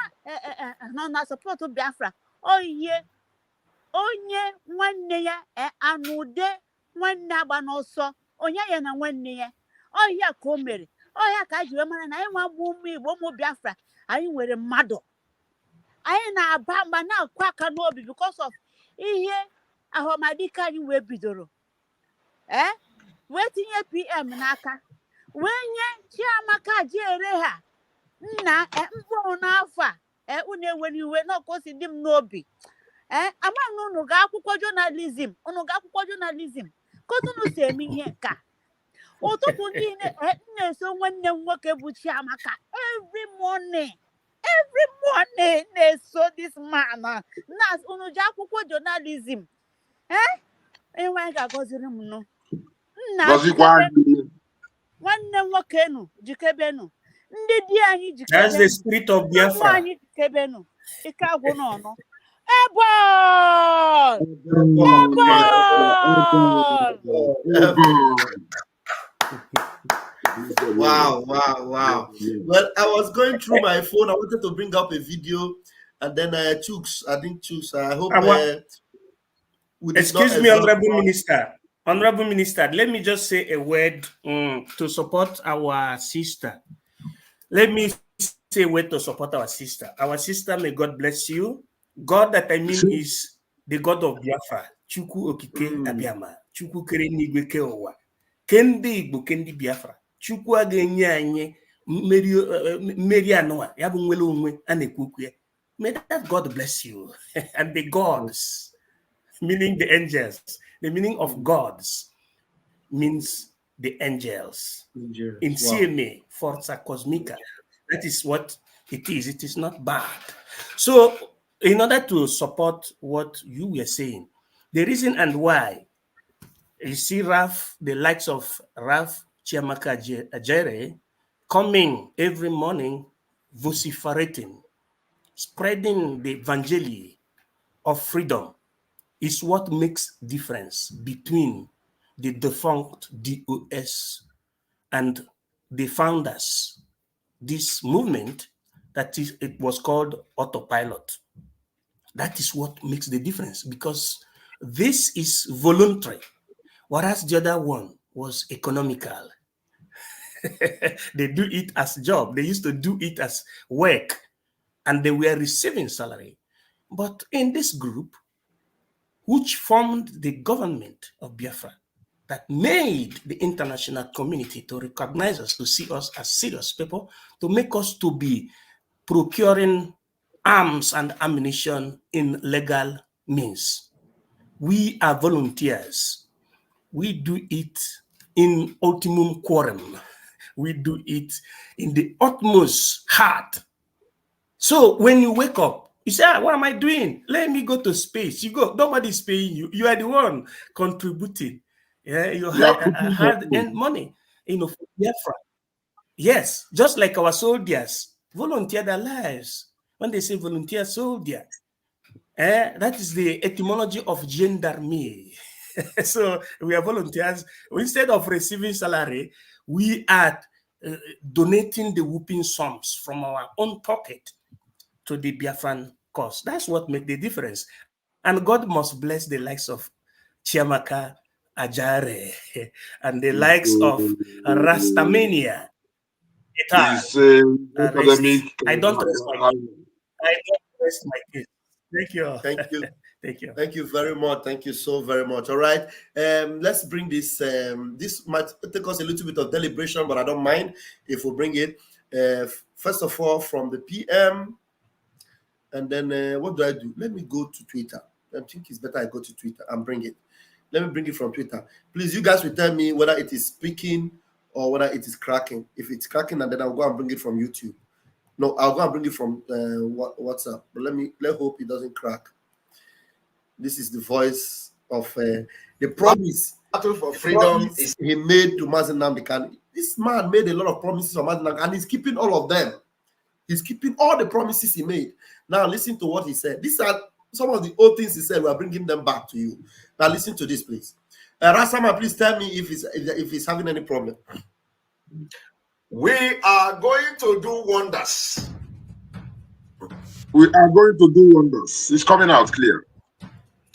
nọ na support Biafra oyihe onye nwanne ya anụde nwanne agba n'ọsọ onye ya na nwanne ya ọhịa ka o mere ọhịa ka ji wee mara na anyị nwa bụ ụmụ Igbo ụmụ Biafra anyị nwere mmadụ anyị na-aba mba na-akwa aka n'obi because of ihe ahụmadike anyị wee bidoro wee tinye PM n'aka wee nye Chiamaka Jere ha nna mkpụrụ n'afọ a unu ewere iwe n'ọkosi dị m n'obi amaghị unu ga akwụkwọ jọnalizim kotu unu si eme ihe nka ụtụtụ niile na-eso nwanne m nwoke bụ Chiamaka every morning na-eso this man na unu ji akwụkwọ jọnalizim enweghị ga-agọziri m nụ nna nwanne nwoke nụ jikebenu ndị di anyị jikebenu that's the spirit of Biafra anyị jikebenu ike agwụ n'ọnụ Wow. Well, I was going through my phone. I wanted to bring up a video, and then I didn't choose. I hope. Excuse me, Honorable Minister. Let me just say a word to support our sister. Let me say a word to support our sister. Our sister, may God bless you. God that I mean is the God of Biafra. Chukwu okike Abiama. Chukwu kere n'igwe ke ụwa. Kendi Igbo kendi Biafra. Chukwu aga-enye anyị mmeri anụwa ya bụ nwere onwe a na-ekwu ya. May that God bless you. And the gods, meaning the angels. The meaning of gods means the angels. In CMA, Forza Cosmica. That is what it is. It is not bad. So, in order to support what you were saying, the reason and why you see Raf, the likes of Raf Chiamaka Jere, coming every morning, vociferating, spreading the evangelium of freedom, is what makes difference between the defunct DOS and the founders. This movement, it was called autopilot. That is what makes the difference, because this is voluntary, whereas the other one was economical. They do it as a job. They used to do it as work, and they were receiving salary. But in this group, which formed the government of Biafra, that made the international community to recognize us, to see us as serious people, to make us to be procuring arms and ammunition in legal means. We are volunteers. We do it in ultimum quorum. We do it in the utmost heart. So when you wake up, you say, what am I doing? Let me go to space. You go, nobody's paying you. You are the one contributing. Yeah, you hard-earned money, for Biafra. Yes, just like our soldiers volunteer their lives. When they say volunteer soldier, that is the etymology of gendarmerie. So we are volunteers. Instead of receiving salary, we are donating the whooping sums from our own pocket to the Biafran cause. That's what makes the difference. And God must bless the likes of Chiamaka Ajare and the likes of Rastamania. I don't rest my case. Thank you. Thank you. Thank you very much. Thank you so very much. All right. Let's bring this. This might take us a little bit of deliberation, but I don't mind if we bring it. First of all, from the PM, and then what do I do? Let me go to Twitter. I think it's better I go to Twitter and bring it. Let me bring it from Twitter. Please, you guys will tell me whether it is speaking or whether it is cracking. If it's cracking, and then I'll go and bring it from YouTube. No, I'll go and bring it from WhatsApp. But let's hope it doesn't crack. This is the voice of the promise. Battle for freedom is he made to Nnamdi Kanu. This man made a lot of promises on Nnamdi Kanu, and he's keeping all of them. He's keeping all the promises he made. Now listen to what he said. These are some of the old things he said. We are bringing them back to you. Now listen to this, please. Rasama, please tell me if he's having any problem. We are going to do wonders. We are going to do wonders. It's coming out clear.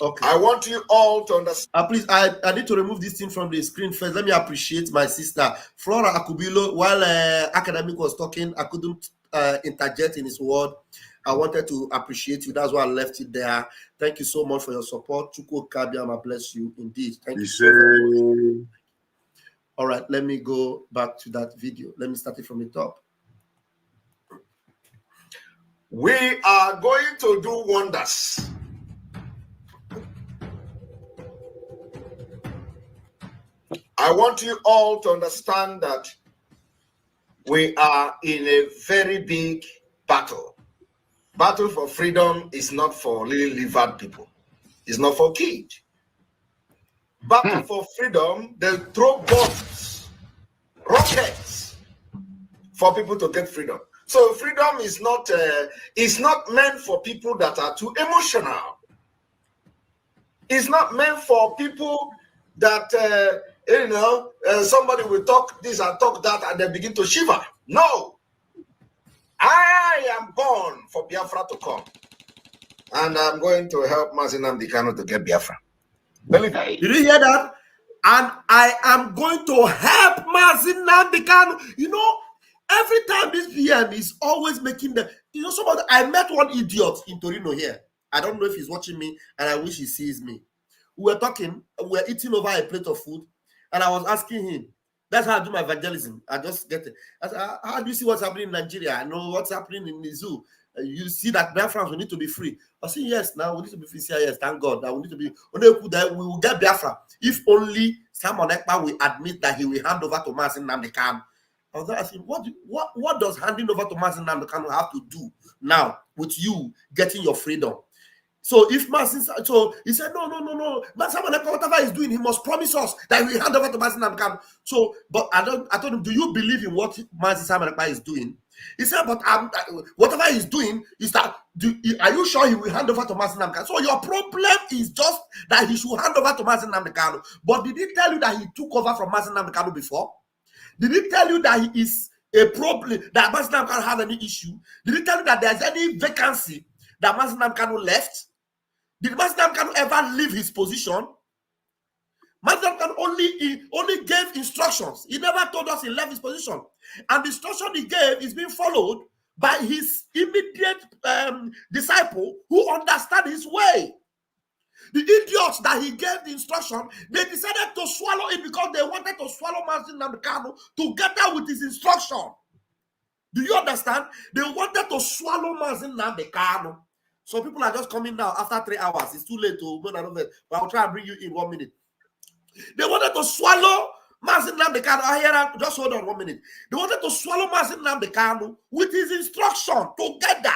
Okay. I want you all to understand. Please, I need to remove this thing from the screen first. Let me appreciate my sister Flora Akubilo. While Academic was talking, I couldn't interject in his word. I wanted to appreciate you. That's why I left it there. Thank you so much for your support. Chuko Kabiama, bless you indeed. Thank you so much. All right, let me go back to that video. Let me start it from the top. We are going to do wonders. I want you all to understand that we are in a very big battle. Battle for freedom is not for lily-livered people. It's not for kids. Battle for freedom, they throw bombs, rockets for people to get freedom. So freedom is not meant for people that are too emotional. It's not meant for people that somebody will talk this and talk that and they begin to shiver. No. I am born for Biafra to come. And I'm going to help Nnamdi Kanu to get Biafra. Believe me. Did you hear that? And I am going to help Nnamdi Kanu. You know, every time this PM is always making the, somebody, I met one idiot in Torino here. I don't know if he's watching me, and I wish he sees me. We were talking, we were eating over a plate of food, and I was asking him, that's how I do my evangelism. I just get it. I said, how do you see what's happening in Nigeria? I know what's happening in the zoo. You see that Biafra will need to be free. I say, yes, now we need to be free. Say, yes, thank God. That we need to be, we will get Biafra. If only Simon Ekpa will admit that he will hand over to Nnamdi Kanu. I was asking, what does handing over to Nnamdi Kanu have to do now with you getting your freedom? So if so he said, no. Whatever he's doing, he must promise us that he will hand over to Nnamdi Kanu. So, but I told him, do you believe in what Simon Ekpa is doing? He said, but whatever he's doing is that, are you sure he will hand over to Nnamdi Kanu? So your problem is just that he should hand over to Nnamdi Kanu. But did he tell you that he took over from Nnamdi Kanu before? Did he tell you that he is a problem, that Nnamdi Kanu have any issue? Did he tell you that there's any vacancy that Nnamdi Kanu left? Did Nnamdi Kanu ever leave his position? Nnamdi Kanu only gave instructions. He never told us he left his position. And the instruction he gave is being followed by his immediate disciple who understand his way. The idiots that he gave the instruction, they decided to swallow it because they wanted to swallow Nnamdi Kanu together with his instruction. Do you understand? They wanted to swallow Nnamdi Kanu. So people are just coming now after 3 hours. It's too late to go down, but I'll try and bring you in 1 minute. They wanted to swallow Nnamdi Kanu. Just hold on 1 minute. They wanted to swallow Nnamdi Kanu with his instruction together.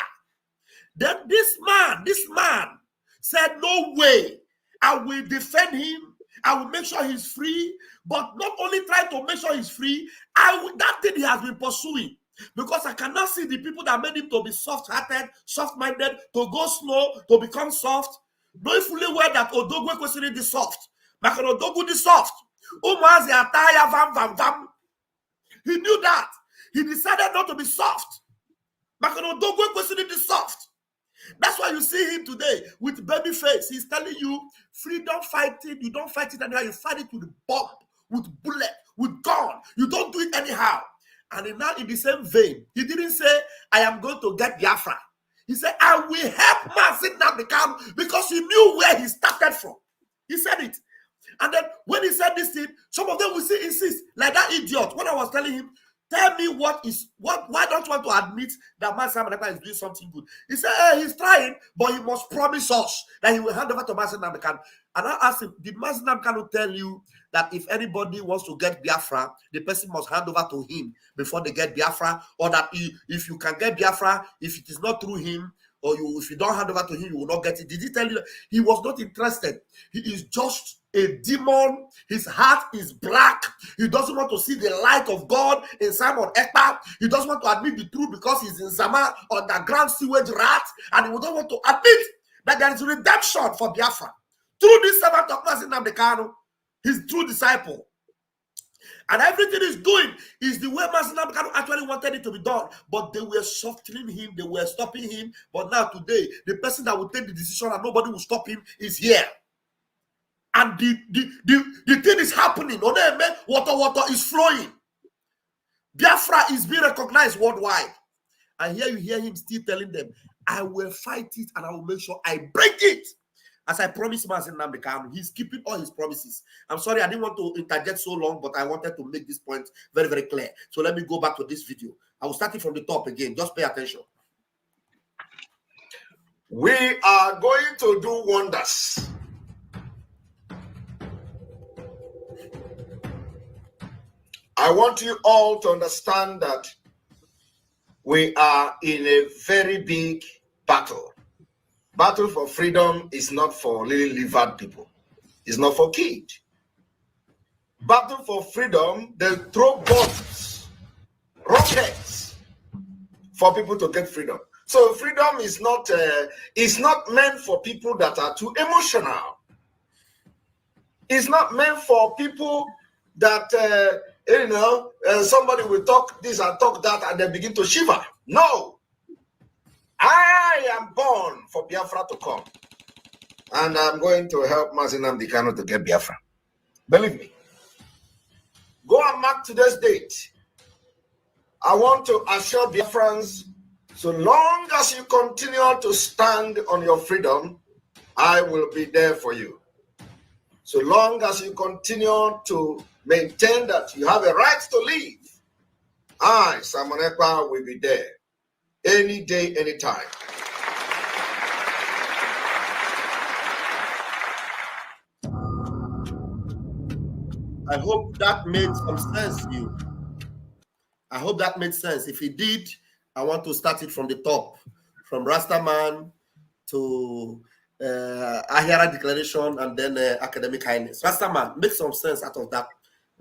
Then this man said, no way, I will defend him. I will make sure he's free. But not only try to make sure he's free, that thing he has been pursuing. Because I cannot see the people that made him to be soft-hearted, soft-minded, to go slow, to become soft. Knowing fully well that Odogwu questioning the soft. But Odogwu the soft. He knew that. He decided not to be soft. But Odogwu questioning the soft. That's why you see him today with baby face. He's telling you, freedom fighting, you don't fight it anyhow, you fight it with bomb, with bullet, with gun. You don't do it anyhow. And now in the same vein, he didn't say, I am going to get Biafra. He said, I will help Nnamdi Kanu because he knew where he started from. He said it. And then when he said this thing, some of them will say, insist, like that idiot. When I was telling him, Tell me why don't you want to admit that Man Nnamdi Kanu is doing something good? He said, hey, he's trying, but he must promise us that he will hand over to Man Nnamdi Kanu. And I asked him, did Man Nnamdi Kanu tell you that if anybody wants to get Biafra, the person must hand over to him before they get Biafra? Or that if you can get Biafra, if it is not through him, or if you don't hand over to him, you will not get it? Did he tell you that? He was not interested. He is just a demon. His heart is black. He doesn't want to see the light of God in Simon Ekpa. He doesn't want to admit the truth because he's in Zama, underground sewage rat, and he don't want to admit that there is redemption for Biafra through this servant of Nnamdi Kanu, his true disciple. And everything he's doing is the way Nnamdi Kanu actually wanted it to be done. But they were softening him, they were stopping him. But now today, the person that will take the decision and nobody will stop him is here. And the thing is happening. Water is flowing. Biafra is being recognized worldwide. And here you hear him still telling them, I will fight it and I will make sure I break it. As I promised Nnamdi Kanu, he's keeping all his promises. I'm sorry, I didn't want to interject so long, but I wanted to make this point very, very clear. So let me go back to this video. I will start it from the top again. Just pay attention. We are going to do wonders. I want you all to understand that we are in a very big battle. Battle for freedom is not for lily-livered people. It's not for kids. Battle for freedom, they throw bombs, rockets for people to get freedom. So freedom is not meant for people that are too emotional. It's not meant for people that somebody will talk this and talk that and they begin to shiver. No. I am born for Biafra to come. And I'm going to help Nnamdi Kanu to get Biafra. Believe me. Go and mark today's date. I want to assure Biafrans, so long as you continue to stand on your freedom, I will be there for you. So long as you continue to maintain that you have a right to live, I, Simon Ekpa, will be there. Any day, anytime. I hope that made some sense to you. I hope that made sense. If it did, I want to start it from the top, from Rastaman to Ahira Declaration and then Academic Highness. Rastaman, make some sense out of that.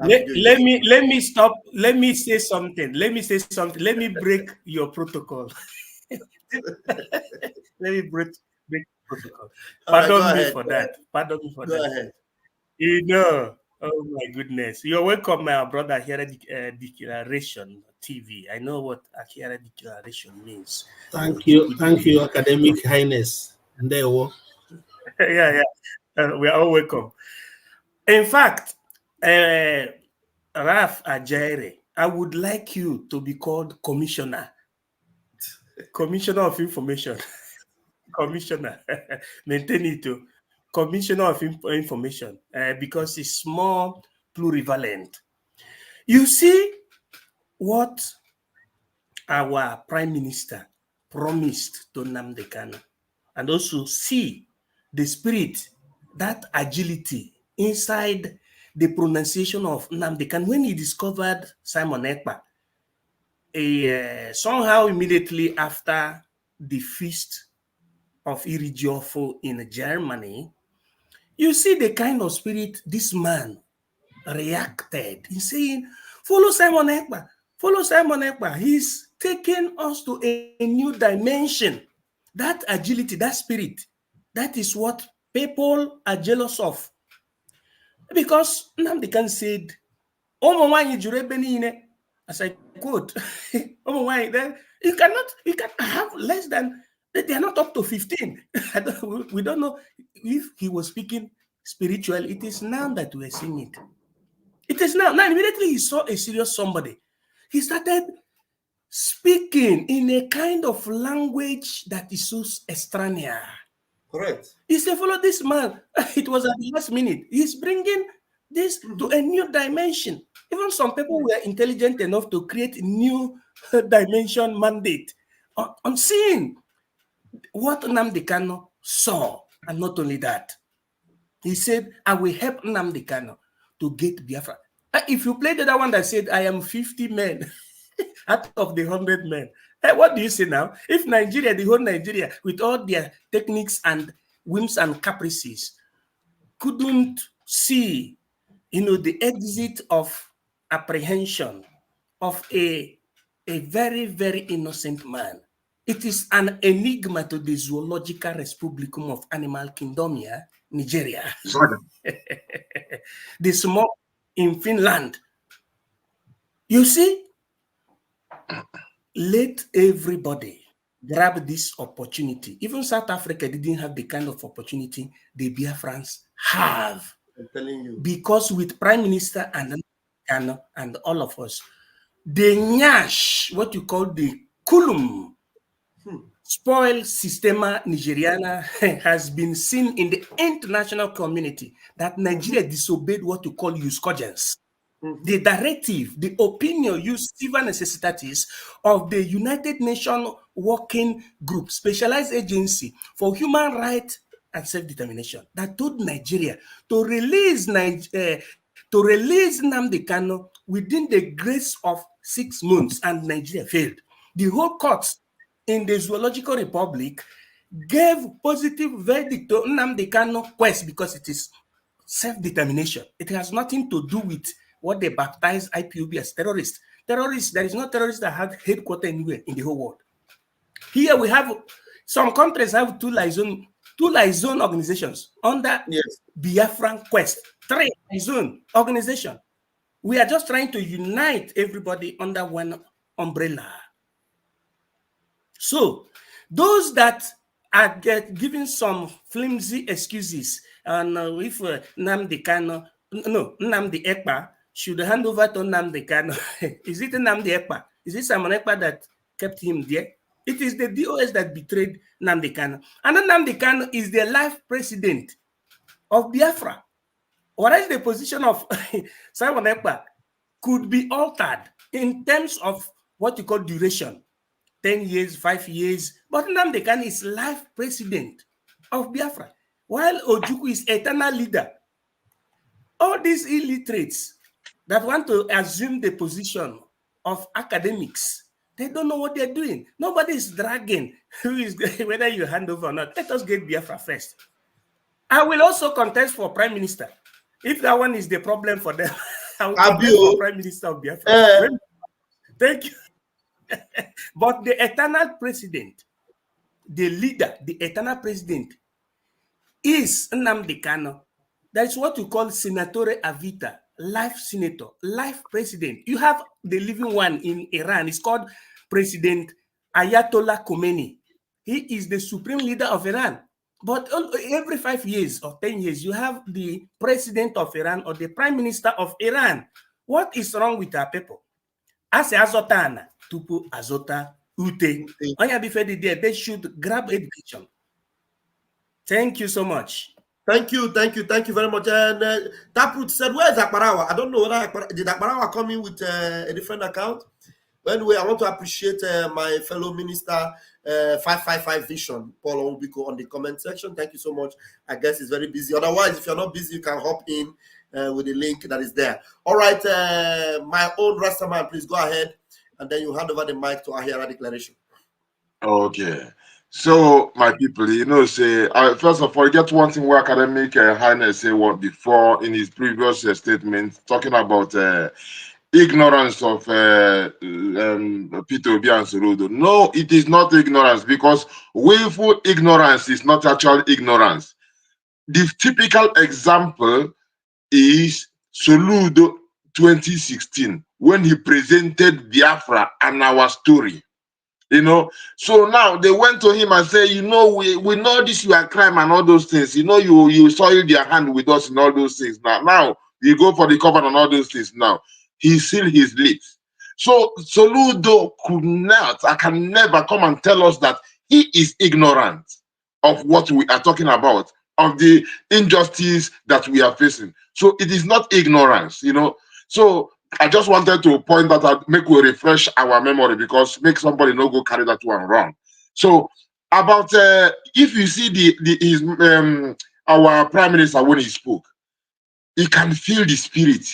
Let me stop. Let me say something. Let me break your protocol. Let me break protocol. Pardon me for that. Pardon me for that. Go ahead. Oh my goodness. You're welcome, my brother. Ahira Declaration TV. I know what Ahira Declaration means. Thank you, Academic Highness. And there we are all welcome. In fact, Raf Ajaire, I would like you to be called Commissioner of Information. Commissioner. Maintain it to Commissioner of Information because it's more plurivalent. You see what our Prime Minister promised to Nnamdi Kanu, and also see the spirit, that agility inside the pronunciation of Nnamdi Kanu when he discovered Simon Ekpa. Somehow immediately after the feast of Irigiofo in Germany, you see the kind of spirit this man reacted in saying, follow Simon Ekpa, follow Simon Ekpa. He's taking us to a new dimension. That agility, that spirit, that is what people are jealous of. Because Nnamdi Kanu said, as I quote, you can have less than, they are not up to 15. We don't know if he was speaking spiritually. It is now that we are seeing it. It is now. Now, immediately he saw a serious somebody. He started speaking in a kind of language that is so extraneous. Correct. He said, follow this man. It was at the last minute. He's bringing this to a new dimension. Even some people were intelligent enough to create a new dimension mandate on seeing what Nnamdi Kanu saw. And not only that, he said, I will help Nnamdi Kanu to get Biafra. If you play the other one that said, I am 50 men out of the 100 men, what do you say now? If Nigeria, the whole Nigeria, with all their techniques and whims and caprices, couldn't see, the exit of apprehension of a very, very innocent man. It is an enigma to the Zoological Republicum of Animal Kingdom here, Nigeria. The small in Finland. You see, let everybody grab this opportunity. Even South Africa didn't have the kind of opportunity the Biafrans have. I'm telling you. Because with Prime Minister and all of us, the nyash, what you call the kulum, spoil systema Nigeriana has been seen in the international community that Nigeria disobeyed what you call Euskogens. The directive, the opinion, use civil necessitatis of the United Nations Working Group, specialized agency for human rights and self-determination, that told Nigeria to release Nnamdi Kanu within the grace of 6 months, and Nigeria failed. The whole courts in the Zoological Republic gave positive verdict to Nnamdi Kanu quest because it is self-determination. It has nothing to do with what they baptize IPOB as terrorists. Terrorists, there is no terrorist that had headquarters anywhere in the whole world. Here we have, some countries have two liaison organizations under Biafran Quest, 3 liaison organizations. We are just trying to unite everybody under one umbrella. So those that are giving some flimsy excuses, and if Nnamdi Kanu, Nnamdi Ekpa should hand over to Nnamdi Kanu. Is it Nnamdi Ekpa? Is it Simon Ekpa that kept him there? It is the DOS that betrayed Nnamdi Kanu. And Nnamdi Kanu is the life president of Biafra. Whereas the position of Simon Ekpa could be altered in terms of what you call duration, 10 years, 5 years. But Nnamdi Kanu is life president of Biafra, while Ojukwu is eternal leader. All these illiterates that want to assume the position of academics, they don't know what they're doing. Nobody is dragging who is whether you hand over or not. Let us get Biafra first. I will also contest for prime minister. If that one is the problem for them, I will contest for prime minister of Biafra. Thank you. But the eternal president, the leader, the eternal president is Nnamdi Kanu. That's what you call senatore a vita, life senator, life president. You have the living one in Iran. It's called President Ayatollah Khomeini. He is the supreme leader of Iran. But every 5 years or 10 years, you have the president of Iran or the prime minister of Iran. What is wrong with our people? As Azotana, Tupu Azota Ute. They should grab education. Thank you so much. Thank you very much. And Taproot said, where is Akbarawa? I don't know whether did Akbarawa come in with a different account. Anyway, I want to appreciate my fellow minister, 555 Vision, Paul Onbiko, on the comment section. Thank you so much. I guess he's very busy. Otherwise, if you're not busy, you can hop in with the link that is there. All right, my own Rastaman, please go ahead, and then you hand over the mic to Ahira Declaration. Okay. So, my people, say, first of all, get one thing where Academic Highness say what before in his previous statement, talking about ignorance of Peter Obi and Soludo. No, it is not ignorance, because willful ignorance is not actual ignorance. The typical example is Soludo 2016, when he presented Biafra and our story. So now they went to him and said, we know this, you are crime and all those things. You soiled your hand with us and all those things. Now you go for the cover and all those things. Now he sealed his lips. So Soludo can never come and tell us that he is ignorant of what we are talking about of the injustice that we are facing. So it is not ignorance, you know. So I just wanted to point that out, make we refresh our memory, because make somebody not go carry that one wrong. So about if you see his our prime minister when he spoke, he can feel the spirit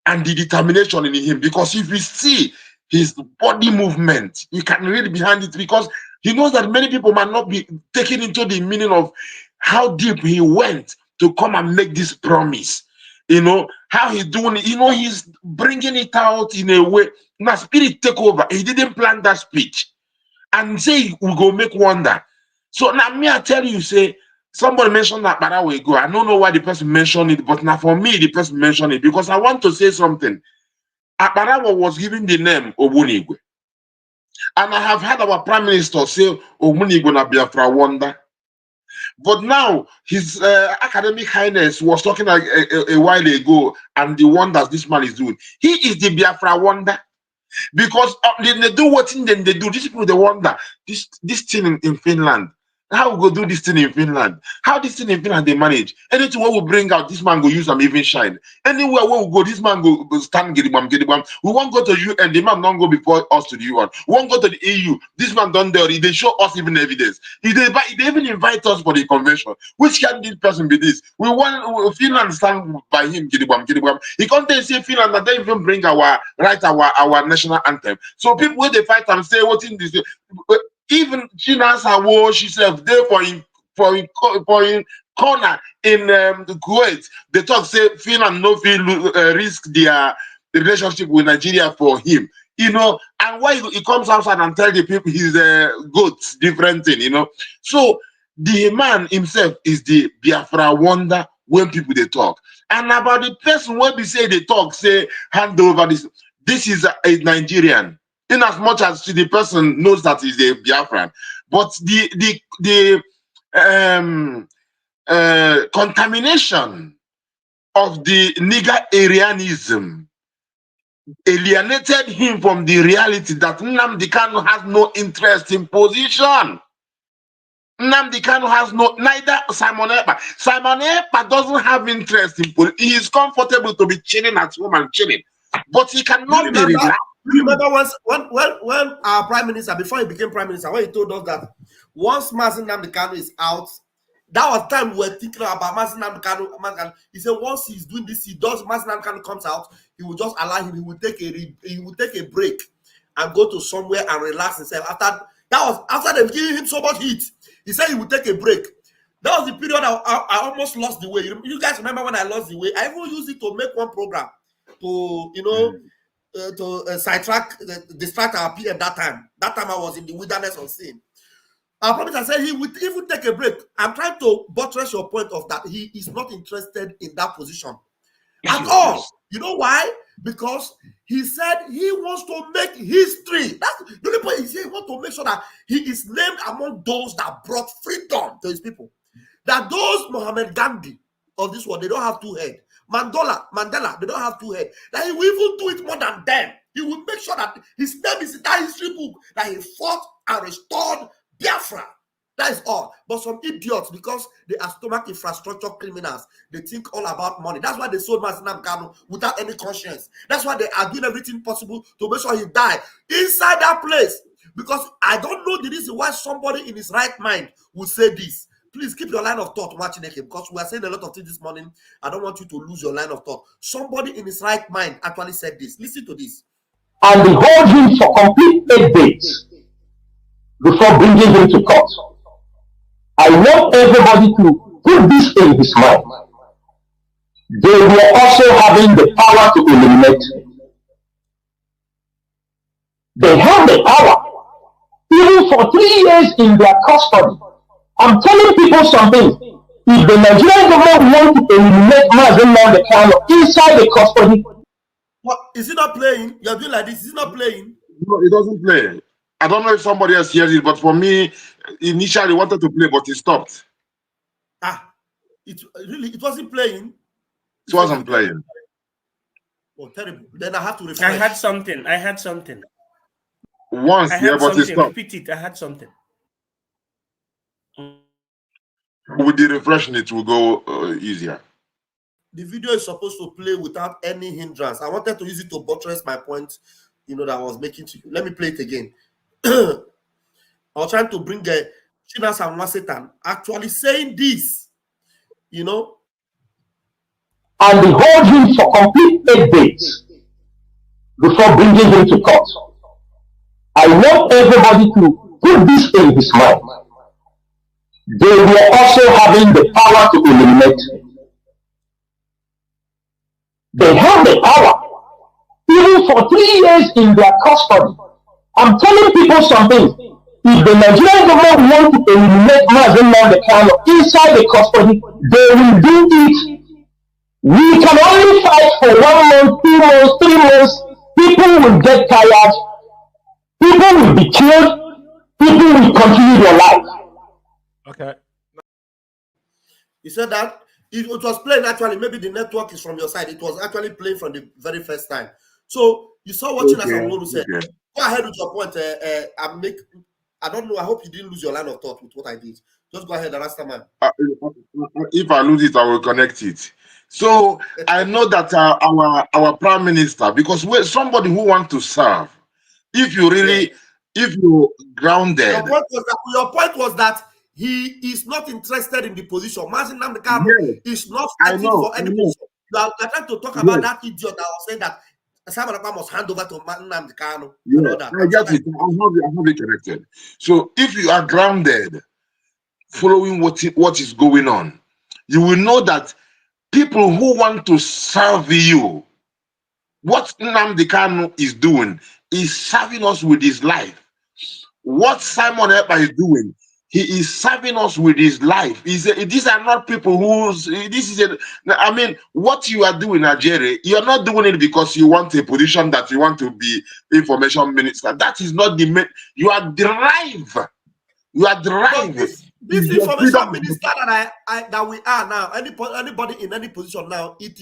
and the determination in him, because if you see his body movement, you can read behind it, because he knows that many people might not be taken into the meaning of how deep he went to come and make this promise. You know, how he's doing it, you know, he's bringing it out in a way. Now, spirit take over. He didn't plan that speech and say we go make wonder. So now me, I tell you, say, somebody mentioned that but I will go. I don't know why the person mentioned it, but now for me, the person mentioned it because I want to say something. Akbarawa was given the name Ogbunigwe. And I have heard our prime minister say Ogbunigwe na Biafra wonder. But now his academic highness was talking like a while ago, and the wonders this man is doing. He is the Biafra wonder. Because they do what thing then they do. These people they wonder this thing in Finland. How we go do this thing in Finland? How this thing in Finland they manage? Anything we bring out, this man go use them even shine. Anywhere where we go, this man go stand gidibam. We won't go to UN, the man don't go before us to the UN. We won't go to the EU. This man done there. They show us even evidence. They even invite us for the convention. Which candidate person be this? We want Finland stand by him gidibam. He can't say Finland that they even bring our national anthem. So people when they fight and say what in this. Even Chinasa war herself there for in corner in Kuwait. They talk say Finland no feel risk their relationship with Nigeria for him. You know, and why he comes outside and tell the people he's a goat, different thing, you know. So the man himself is the Biafra wonder when people they talk. And about the person when we say they talk, say hand over this. This is a Nigerian. In as much as the person knows that he's a Biafran, but the contamination of the nigger Aryanism alienated him from the reality that Nnamdi Kanu has no interest in position. Nnamdi Kanu has neither Simon Ekpa. Simon Ekpa doesn't have interest in politics. He is comfortable to be chilling at home and chilling, but he cannot be relaxed. Remember once when our prime minister, before he became prime minister, when he told us that once Nnamdi Kanu is out, that was time we were thinking about Nnamdi Kanu. He said once he's doing this, Nnamdi Kanu comes out, he will just allow him. He will take a break and go to somewhere and relax himself. After them giving him so much heat, he said he would take a break. That was the period I almost lost the way. You guys remember when I lost the way? I even used it to make one program to distract our PM that time. That time I was in the wilderness on scene. Our prime minister said he would even take a break. I'm trying to buttress your point of that he is not interested in that position at all. You know why? Because he said he wants to make history. That's the only point. He wants to make sure that he is named among those that brought freedom to his people. That those Mohammed Gandhi of this world, they don't have two heads. Mandela, they don't have two heads. That he will even do it more than them. He will make sure that his name is in that history book, that he fought and restored Biafra. That is all. But some idiots, because they are stomach infrastructure criminals, they think all about money. That's why they sold Nnamdi Kanu without any conscience. That's why they are doing everything possible to make sure he die inside that place. Because I don't know the reason why somebody in his right mind would say this. Please keep your line of thought, Machineke, because we are saying a lot of things this morning. I don't want you to lose your line of thought. Somebody in his right mind actually said this. Listen to this. And they hold him for complete 8 days before bringing him to court. I want everybody to put this in his mind. They were also having the power to eliminate him. They have the power, even for 3 years in their custody. I'm telling people something. If the Nigerian government wants to eliminate Nnamdi Kanu inside the custody, what is he not playing? You're doing like this. Is he not playing? No, it doesn't play. I don't know if somebody else hears it, but for me, initially wanted to play, but he stopped. It wasn't playing. It wasn't playing. Oh, terrible. Then I have to refresh. I had something. Once, yeah, but he stopped. Repeat it. I had something. With the refreshing, it will go easier. The video is supposed to play without any hindrance. I wanted to use it to buttress my point, that I was making to you. Let me play it again. I was trying to bring Chinas and Wasetan actually saying this, And they hold him for complete 8 days before bringing him to court. I want everybody to put this in his mind. They were also having the power to eliminate him. They have the power, even for 3 years in their custody. I'm telling people something. If the Nigerian government want to eliminate Nnamdi Kanu inside the custody, they will do it. We can only fight for 1 month, 2 months, 3 months. People will get tired. People will be killed. People will continue their life. Okay. He said that it was playing actually. Maybe the network is from your side. It was actually playing from the very first time. So you saw what Chinas said. Go ahead with your point. I don't know. I hope you didn't lose your line of thought with what I did. Just go ahead and ask the man. If I lose it, I will connect it. So I know that our prime minister, because we're somebody who wants to serve. If you really, if you grounded, your point was that he is not interested in the position. Nnamdi Kanu is not fighting for any position. You are trying to talk about that idiot that was saying that Simon must hand over to Nnamdi Kanu. I get it. I have it connected. So if you are grounded, following what is going on, you will know that people who want to serve you, what Nnamdi Kanu is doing is serving us with his life. What Simon Ekpa is doing, he is serving us with his life. These are not people what you are doing, Nigeria, you are not doing it because you want a position that you want to be information minister. That is not the main. You are derived. You are derived. This information minister that we are now, anybody in any position now, it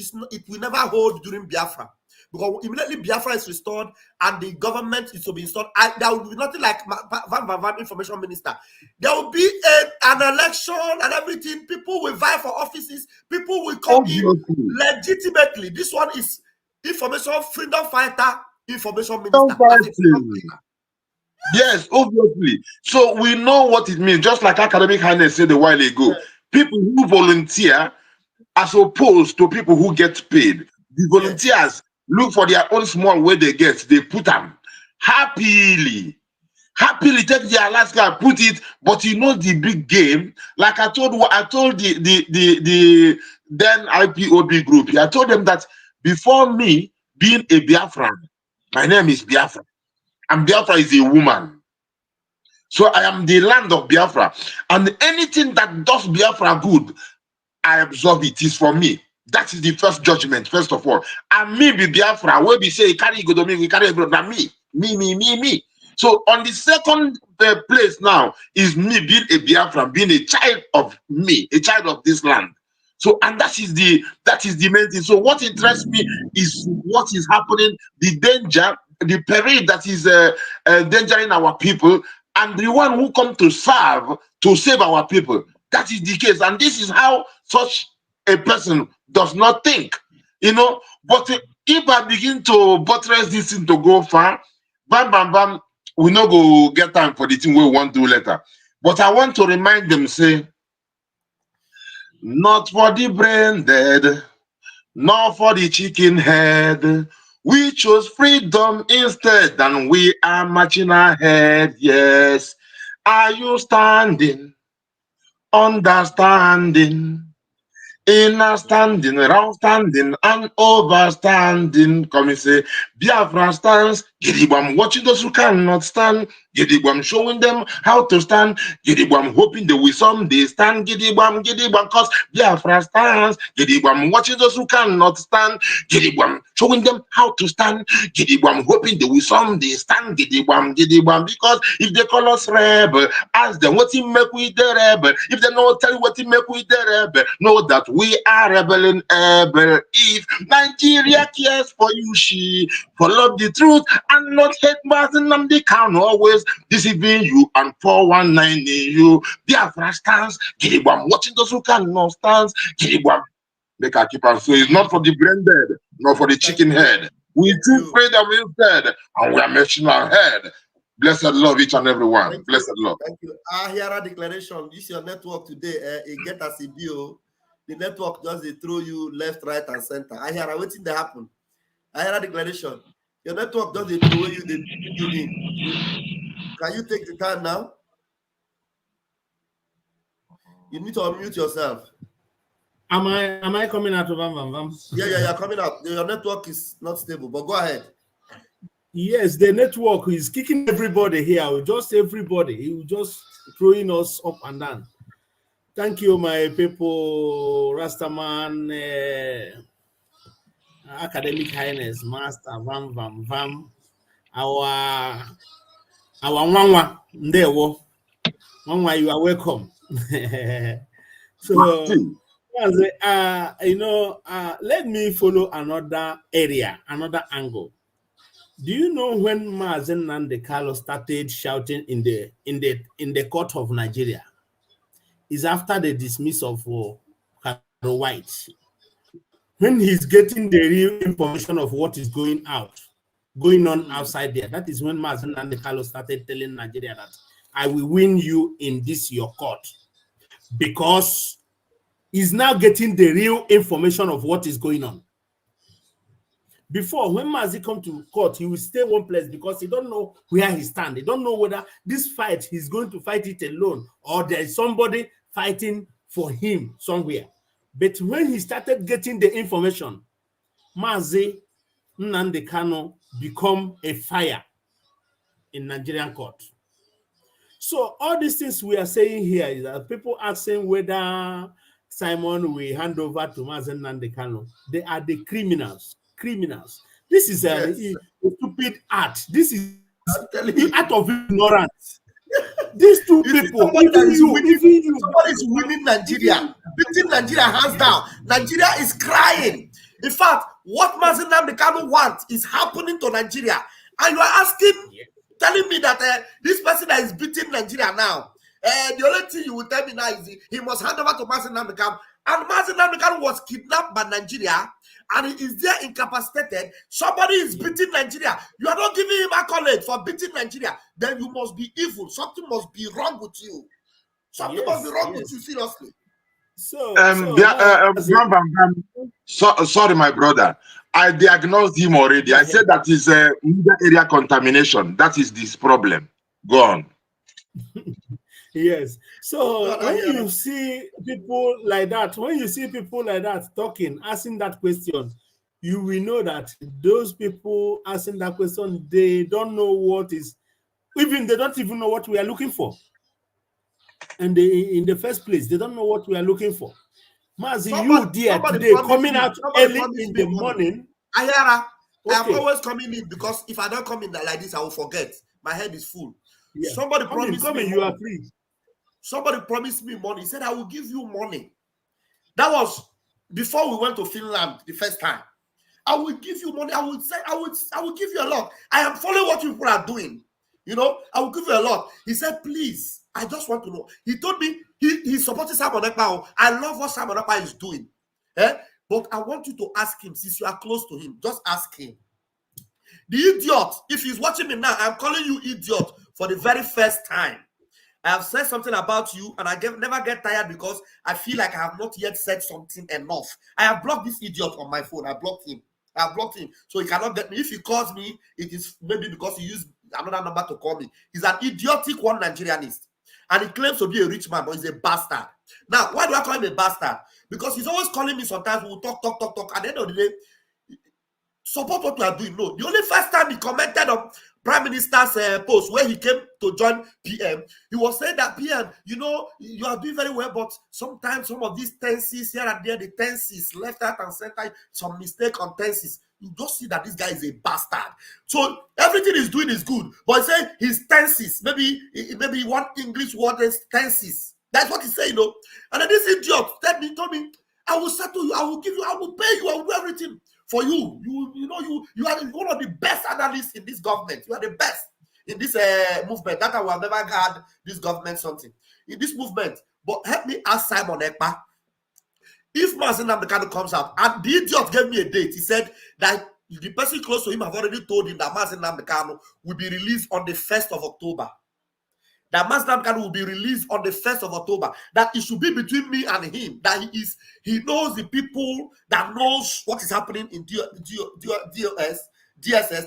will never hold during Biafra. Because immediately Biafra is restored and the government is to be installed, there will be nothing like Van information minister. There will be an election and everything. People will vie for offices. People will come in legitimately. This one is information freedom fighter, information minister. Yes, obviously. So we know what it means. Just like Academic Highness said a while ago, people who volunteer as opposed to people who get paid. The volunteers look for their own small way they get. They put them happily take their Alaska, put it. But you know the big game. Like I told the then IPOB group. I told them that before me being a Biafran, my name is Biafra. And Biafra is a woman. So I am the land of Biafra. And anything that does Biafra good, I absorb it. It's for me. That is the first judgment, first of all. And me be Biafra. Where we say, carry go to me, we carry everyone. Me. So on the second place now is me being a Biafra, being a child of me, a child of this land. So, and that is the main thing. So what interests me is what is happening, the danger, the peril that is endangering our people, and the one who come to serve, to save our people. That is the case. And this is how such a person does not think, But if I begin to buttress this thing to go far, bam, we not go get time for the thing we want to do later. But I want to remind them, say, not for the brain dead, not for the chicken head. We chose freedom instead, and we are marching ahead. Yes. Are you standing, understanding, inner standing, round standing, and overstanding? Come and say, Biafra stands. Gidigbo, watching those who cannot stand. Gidigbo, showing them how to stand. Gidigbo, hoping they will someday stand. Gidigbo, cause Biafra stands. Gidigbo, watching those who cannot stand. Gidigbo, showing them how to stand. Gidigbo, hoping they will someday stand. Gidigbo, because if they call us rebel, ask them what he make with the rebel. If they don't tell you what he make with the rebel, know that we are rebelling able. If Nigeria cares for you, she follow the truth and not hate Nnamdi Kanu. Always always deceiving you and 419 you. Biafra stands, Giribam, watching those who cannot stand, Giribam. Make our keep on. So it's not for the brain dead, not for the chicken head. We do pray that we're dead, and we are mentioning our head. Blessed love each and every one. Blessed love. Thank you. I hear a declaration. This is your network today. It get us a bill. The network just they throw you left, right, and center. I hear waiting to happen. I hear a declaration. Your network does they throw you, they you in. Can you take the time now? You need to unmute yourself. Am I coming out of Vam? Yeah, coming out. Your network is not stable, but go ahead. Yes, the network is kicking everybody here. Just everybody. He was just throwing us up and down. Thank you, my people, Rastaman, Academic Highness, Master, Vam, our Wanwa, Ndewo. Wanwa, you are welcome. So, let me follow another area, another angle. Do you know when Mazen Nnamdi Kanu started shouting in the court of Nigeria? Is after the dismissal of Kanu White. When he's getting the real information of what is going on outside there, that is when Mazen Nnamdi Kanu started telling Nigeria that I will win you in this your court, because he's now getting the real information of what is going on. Before, when Mazi come to court, he will stay one place because he don't know where he stands. He don't know whether this fight he's going to fight it alone or there is somebody fighting for him somewhere. But when he started getting the information, Mazi Nnamdi Kanu become a fire in Nigerian court. So all these things we are saying here is that people asking whether Simon will hand over to Mazi Nnamdi Kanu. They are the criminals. This is a stupid act. This is the act of ignorance. These two people, somebody is winning Nigeria, beating Nigeria hands down. Nigeria is crying. In fact, what Mazi Nnamdi Kanu wants is happening to Nigeria, and you are telling me that this person that is beating Nigeria now, the only thing you will tell me now is he must hand over to Mazi Nnamdi Kanu, and Mazi Nnamdi Kanu was kidnapped by Nigeria. And he is there incapacitated. Somebody is beating Nigeria. You are not giving him accolade for beating Nigeria. Then you must be evil. Something must be wrong with you. Something must be wrong with you, seriously. Sorry, my brother. I diagnosed him already. I said that is media area contamination. That is this problem. Go on. Yes. So when you see people like that, talking, asking that question, you will know that those people asking that question, they don't know what is, they don't even know what we are looking for. And in the first place, they don't know what we are looking for. Mazi, you dear today coming out early in the morning. I am always coming in because if I don't come in like this, I will forget. My head is full. Yeah. Somebody promised me you are free. Somebody promised me money. He said, I will give you money. That was before we went to Finland the first time. I will give you money. I will give you a lot. I am following what you people are doing. You know, I will give you a lot. He said, please, I just want to know. He told me he's supporting Simon Ekpa. I love what Simon Ekpa is doing. But I want you to ask him, since you are close to him, just ask him. The idiot, if he's watching me now, I'm calling you idiot for the very first time. I have said something about you, and I never get tired because I feel like I have not yet said something enough. I have blocked this idiot on my phone. I blocked him. So he cannot get me. If he calls me, it is maybe because he used another number to call me. He's an idiotic one Nigerianist. And he claims to be a rich man, but he's a bastard. Now, why do I call him a bastard? Because he's always calling me sometimes. We'll talk. At the end of the day, support what we are doing. No, the only first time he commented on Prime Minister's post where he came to join PM, he was saying that PM, you know, you are doing very well, but sometimes some of these tenses here and there, the tenses left, right, and center, some mistake on tenses. You just see that this guy is a bastard. So everything he's doing is good, but he said his tenses, maybe one English word is tenses. That's what he's saying, you know. And then this idiot told me, I will settle you, I will give you, I will pay you, I will do everything for you. You are one of the best analysts in this government. You are the best. in this movement. That I will have never had this government something in this movement. But help me ask Simon Ekpa. If Nnamdi Kanu comes out, and the idiot gave me a date, he said that the person close to him have already told him that Nnamdi Kanu will be released on the 1st of October. That Nnamdi Kanu will be released on the 1st of October. That it should be between me and him. That he knows the people that knows what is happening in DSS,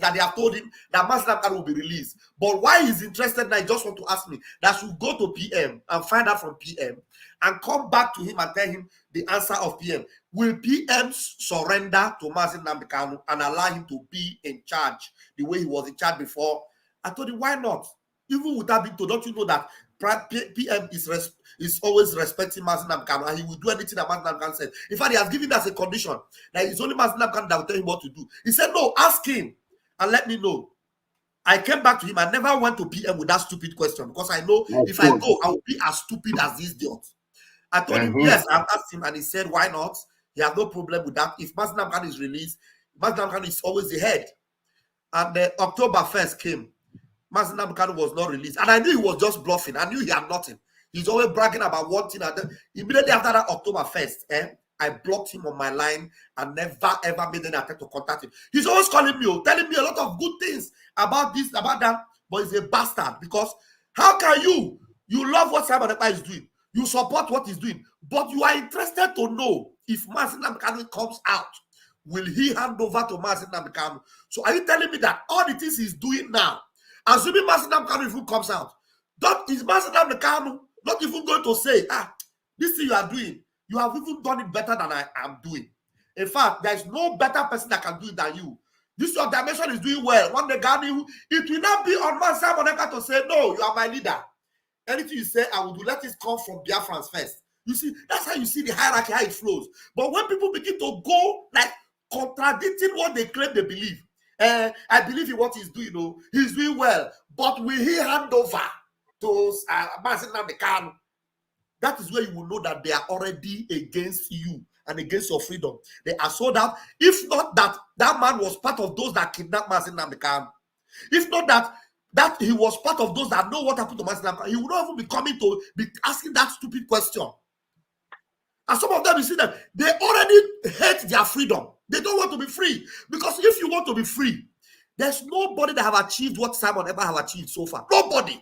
that they have told him that Nnamdi Kanu will be released. But why he's interested now, he just want to ask me that should go to PM and find out from PM and come back to him and tell him the answer of PM. Will PM surrender to Nnamdi Kanu and allow him to be in charge the way he was in charge before? I told him, why not? Even without being told, don't you know that PM is always respecting Nnamdi Kanu and he will do anything that Nnamdi Kanu said. In fact, he has given us a condition that it's only Nnamdi Kanu that will tell him what to do. He said, no, ask him and let me know. I came back to him. I never went to PM with that stupid question because I know if I go, I will be as stupid as this idiot. I told him, yes, I asked him, and he said, why not? He has no problem with that. If Nnamdi Kanu is released, Nnamdi Kanu is always the head. And October 1st came. Nnamdi Kanu was not released. And I knew he was just bluffing. I knew he had nothing. He's always bragging about one thing. And then immediately after that October 1st, I blocked him on my line and never ever made any attempt to contact him. He's always calling me, telling me a lot of good things about this, about that. But he's a bastard because how can you love what Simon Ekpa is doing? You support what he's doing, but you are interested to know if Nnamdi Kanu comes out, will he hand over to Nnamdi Kanu? So are you telling me that all the things he's doing now, assuming Nnamdi Kanu even comes out, is Nnamdi Kanu not even going to say, this thing you are doing, you have even done it better than I am doing. In fact, there is no better person that can do it than you. This your dimension is doing well. One day, it will not be on Simon Ekpa to say, no, you are my leader. Anything you say, I will do. Let it come from Biafrans first. You see, that's how you see the hierarchy, how it flows. But when people begin to go like contradicting what they claim they believe, I believe in what he's doing. He's doing well. But will he hand over to Nnamdi Kanu? That is where you will know that they are already against you and against your freedom. They are so that if not that man was part of those that kidnapped Nnamdi Kanu, if not that he was part of those that know what happened to Nnamdi Kanu, he would not even be coming to be asking that stupid question. And some of them, you see them, they already hate their freedom. They don't want to be free. Because if you want to be free, there's nobody that have achieved what Simon ever have achieved so far. Nobody.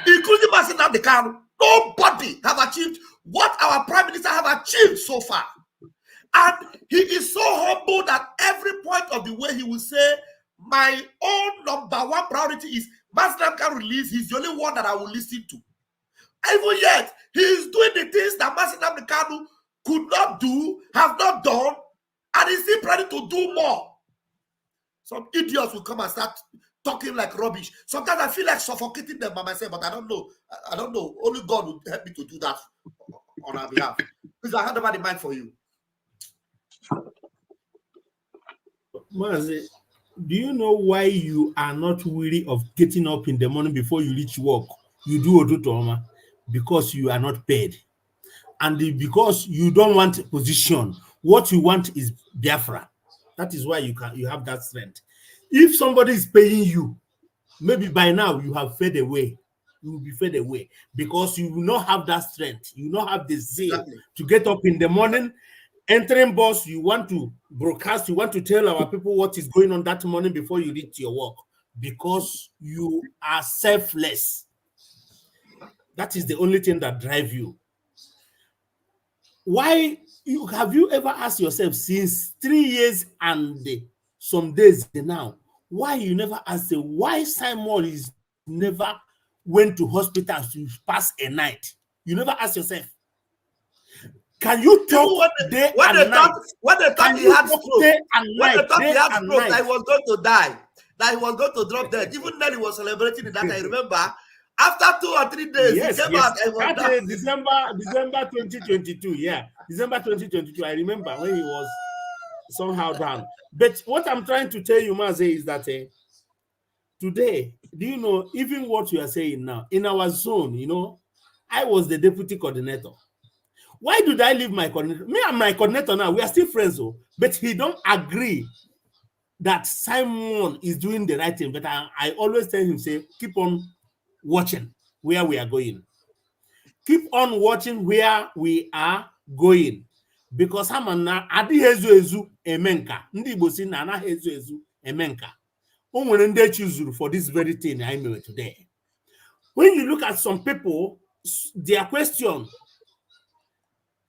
Including Nnamdi Kanu. Nobody have achieved what our Prime Minister have achieved so far. And he is so humble that every point of the way he will say, my own number one priority is Nnamdi Kanu release. He's the only one that I will listen to. Even yet, he is doing the things that Nnamdi Kanu could not do, have not done, and is still planning to do more. Some idiots will come and start talking like rubbish. Sometimes I feel like suffocating them by myself, but I don't know. I don't know. Only God will help me to do that on our behalf. Because I hand over the mic for you. Mazi, do you know why you are not weary of getting up in the morning before you reach work? You do Odutoma because you are not paid. And because you don't want a position, what you want is Biafra. That is why you have that strength. If somebody is paying you, maybe by now you have fed away. You will be fed away because you will not have that strength. You will not have the zeal to get up in the morning. Entering bus, you want to broadcast, you want to tell our people what is going on that morning before you reach your work because you are selfless. That is the only thing that drives you. Why have you ever asked yourself since 3 years and some days now, why you never asked why Simon is never went to hospital to pass a night? You never ask yourself. Can you talk day and night? When they thought he had stroke, that he was going to die, that he was going to drop dead. Even then he was celebrating it. That I remember. After 2 or 3 days, he came out. December 2022. Yeah, December 2022. I remember when he was somehow down. But what I'm trying to tell you, Mazi, is that today, do you know, even what you are saying now, in our zone, I was the deputy coordinator. Why did I leave my coordinator? Me and my coordinator now, we are still friends, but he don't agree that Simon is doing the right thing, but I always tell him, say, keep on watching where we are going. Keep on watching where we are going. Because Hamana adi ezu emenka. Ndi Igbo si na ana ezu emenka. Onwere ndị choose for this very thing I know today. When you look at some people, their question,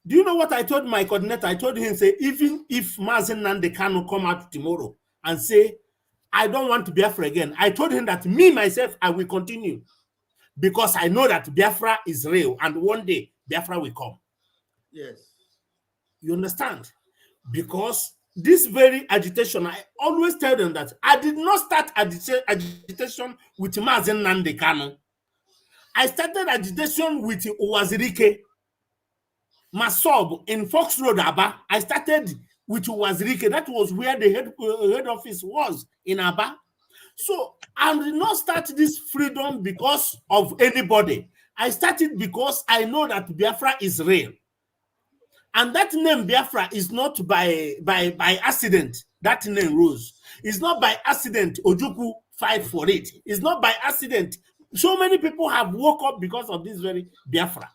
do you know what I told my coordinator? I told him, say, even if Nnamdi Kanu come out tomorrow and say, I don't want to Biafra again, I told him that me, myself, I will continue. Because I know that Biafra is real and one day Biafra will come. Yes. You understand? Because this very agitation, I always tell them that I did not start agitation with Nnamdi Kanu. I started agitation with Uwazirike. Masob in Fox Road, Aba. I started with Uwazirike. That was where the head office was in Aba. So I did not start this freedom because of anybody. I started because I know that Biafra is real. And that name Biafra is not by accident. That name rose. It's not by accident Ojukwu fight for it. It's not by accident. So many people have woke up because of this very Biafra.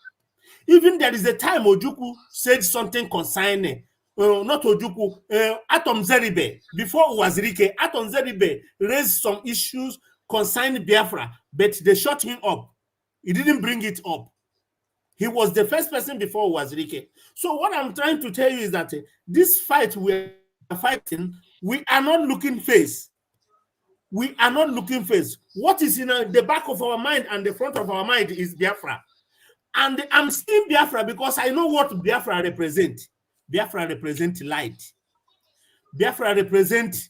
Even there is a time Ojukwu said something concerning, not Ojukwu, Atom Zeribe, before Uwazirike, Atom Zeribe raised some issues concerning Biafra, but they shut him up. He didn't bring it up. He was the first person before Uwazirike. So what I'm trying to tell you is that this fight we are fighting, we are not looking face. We are not looking face. What is in the back of our mind and the front of our mind is Biafra. And I'm seeing Biafra because I know what Biafra represents. Biafra represents light. Biafra represents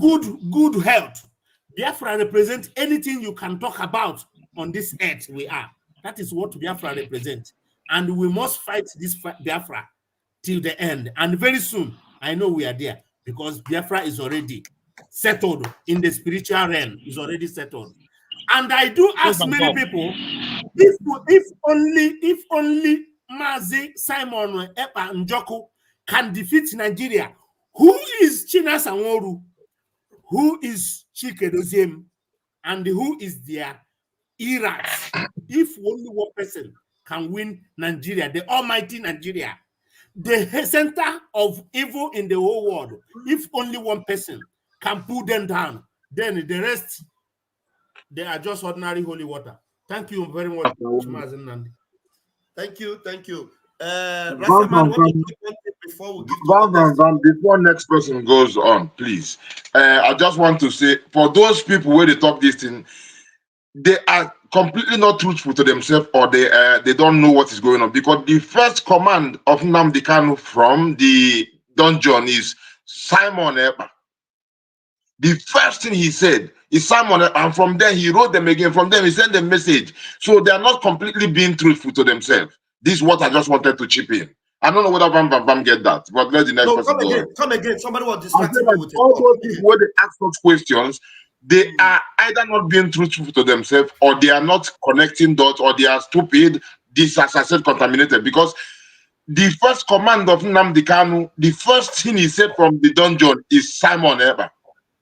good health. Biafra represents anything you can talk about on this earth we are. That is what Biafra represents. And we must fight this Biafra till the end. And very soon, I know we are there because Biafra is already settled in the spiritual realm. Is already settled. And I do ask many people, if only Mazi Simon Epa Njoku can defeat Nigeria, who is China Sanworu, who is Chike Doziem, and who is their Iraq? If only one person can win Nigeria, the almighty Nigeria, the center of evil in the whole world, if only one person can pull them down, then the rest, they are just ordinary holy water. Thank you very much, Mazen Nandi. Thank you. Before next person goes on, please. I just want to say, for those people where they talk this thing, they are completely not truthful to themselves, or they don't know what is going on. Because the first command of Nnamdi Kanu from the dungeon is Simon Epa. The first thing he said is Simon, and from there he wrote them again. From them he sent them message. So they are not completely being truthful to themselves. This is what I just wanted to chip in. I don't know whether Bam get that, but let the next person go. Come again. Somebody was distracting me with all those people where they ask such questions, they are either not being truthful to themselves, or they are not connecting dots, or they are stupid. This, as I said, contaminated. Because the first command of Nnamdi Kanu, the first thing he said from the dungeon is Simon Epa.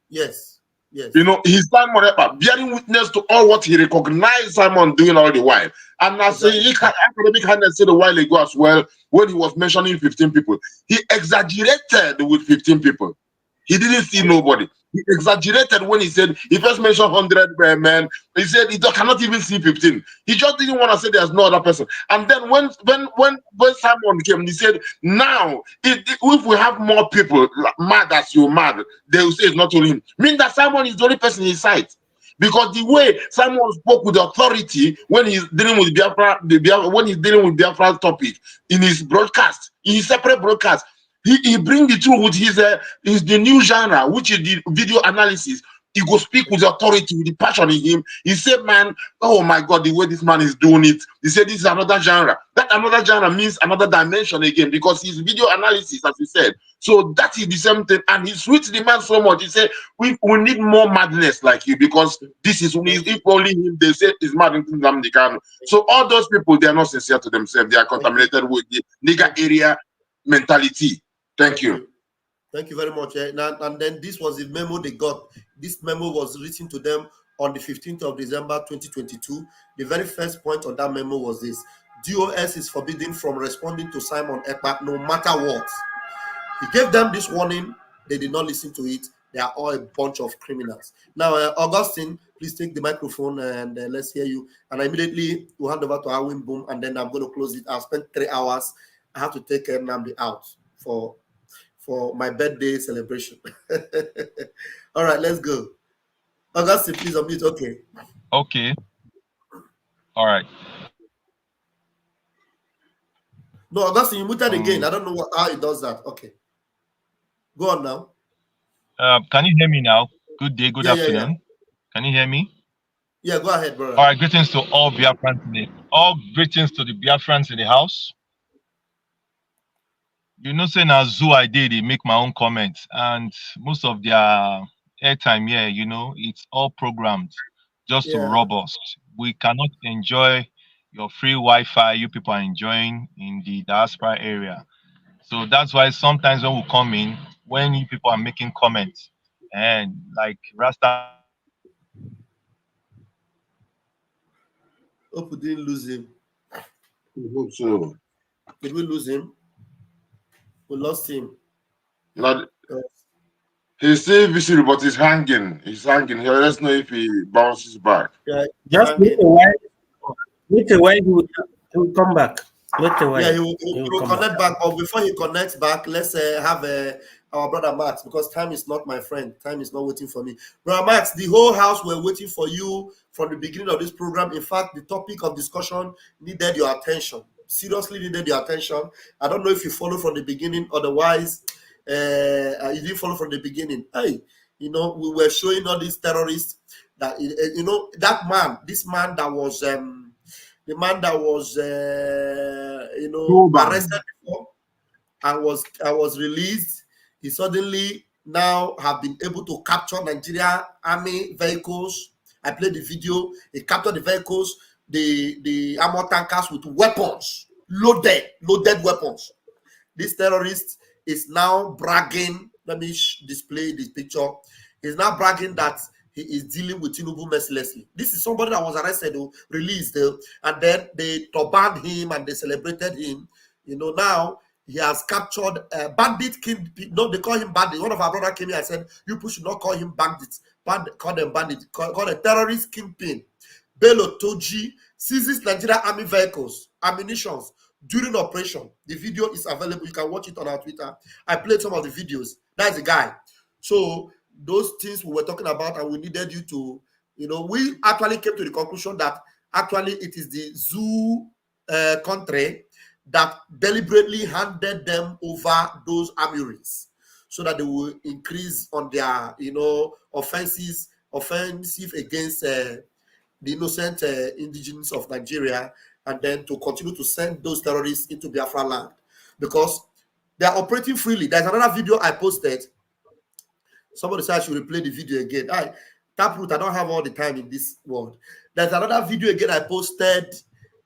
Yes. You know, he's Simon Epa, bearing witness to all what he recognized Simon doing all the while. And as academic handler said a while ago as well, when he was mentioning 15 people, he exaggerated with 15 people. He didn't see nobody. He exaggerated when he said, he first mentioned 100 men. He said he cannot even see 15. He just didn't want to say there's no other person. And then when Simon came, he said, now, if we have more people mad as you mad, they will say it's not only him. Meaning that Simon is the only person in sight. Because the way Simon spoke with authority when he's dealing with Biafra, when he's dealing with Biafra's topic in his broadcast, in his separate broadcast, he bring the truth with his the new genre, which is the video analysis. He go speak with authority, with the passion in him. He said, man, oh my God, the way this man is doing it. He said, this is another genre. That another genre means another dimension again, because his video analysis, as he said. So that is the same thing. And he switched the man so much. He said, we need more madness like you, because this is, if only him, they say is mad in Nnamdi Kanu. So all those people, they are not sincere to themselves. They are contaminated with the nigger area mentality. Thank you. Thank you very much. And then this was the memo they got. This memo was written to them on the 15th of December 2022. The very first point on that memo was this: DOS is forbidden from responding to Simon Ekpa no matter what. He gave them this warning. They did not listen to it. They are all a bunch of criminals. Now, Augustine, please take the microphone and let's hear you. And immediately we'll hand over to Awin Boom, and then I'm going to close it. I've spent 3 hours. I have to take Nnamdi out for my birthday celebration. All right, let's go. Augustine, please unmute. Okay. Okay. All right. No, Augustine, you muted again. I don't know how it does that. Okay. Go on now. Can you hear me now? Good day, good afternoon. Yeah. Can you hear me? Yeah, go ahead, brother. All right, greetings to all Biafrans all greetings to the Biafrans in the house. You know, saying as Zoo I did, they make my own comments, and most of their airtime here, you know, it's all programmed just to rob us. We cannot enjoy your free Wi-Fi you people are enjoying in the diaspora area. So that's why sometimes when we come in, when you people are making comments, and like Rasta. Hope we didn't lose him. I hope so. Did we lose him? We lost him. Not, he's still visible, but he's hanging. He's hanging here. Let's know if he bounces back. Yeah, just wait a while. Wait a while, he will come back. Wait a while. Yeah, he will connect back. But before he connects back, let's have our brother Max, because time is not my friend. Time is not waiting for me. Brother Max, the whole house were waiting for you from the beginning of this program. In fact, the topic of discussion needed your attention. Seriously needed your attention. I don't know if you followed from the beginning. Otherwise, you didn't follow from the beginning. Hey, you know, we were showing all these terrorists that, you know, that man, this man that was... the man that was, you know, arrested before and was released, he suddenly now have been able to capture Nigeria army vehicles. I played the video. He captured the vehicles, the armor tankers with weapons, loaded weapons. This terrorist is now bragging. Let me display this picture. He's now bragging that he is dealing with Tinubu mercilessly. This is somebody that was arrested, released, and then they turbaned him and they celebrated him. You know, now he has captured a bandit king. No, they call him bandit. One of our brothers came here and said, you people should not call him bandits. Call them bandit. Call a terrorist kingpin. Bello Toji seizes Nigeria army vehicles, ammunitions during operation. The video is available. You can watch it on our Twitter. I played some of the videos. That's the guy. So those things we were talking about, and we needed you to, you know, we actually came to the conclusion that actually it is the zoo country that deliberately handed them over those armories so that they will increase on their, you know, offensive against the innocent indigenous of Nigeria, and then to continue to send those terrorists into Biafra land because they are operating freely. There's another video I posted. Somebody said I should replay the video again. Taproot, I don't have all the time in this world. There's another video again I posted.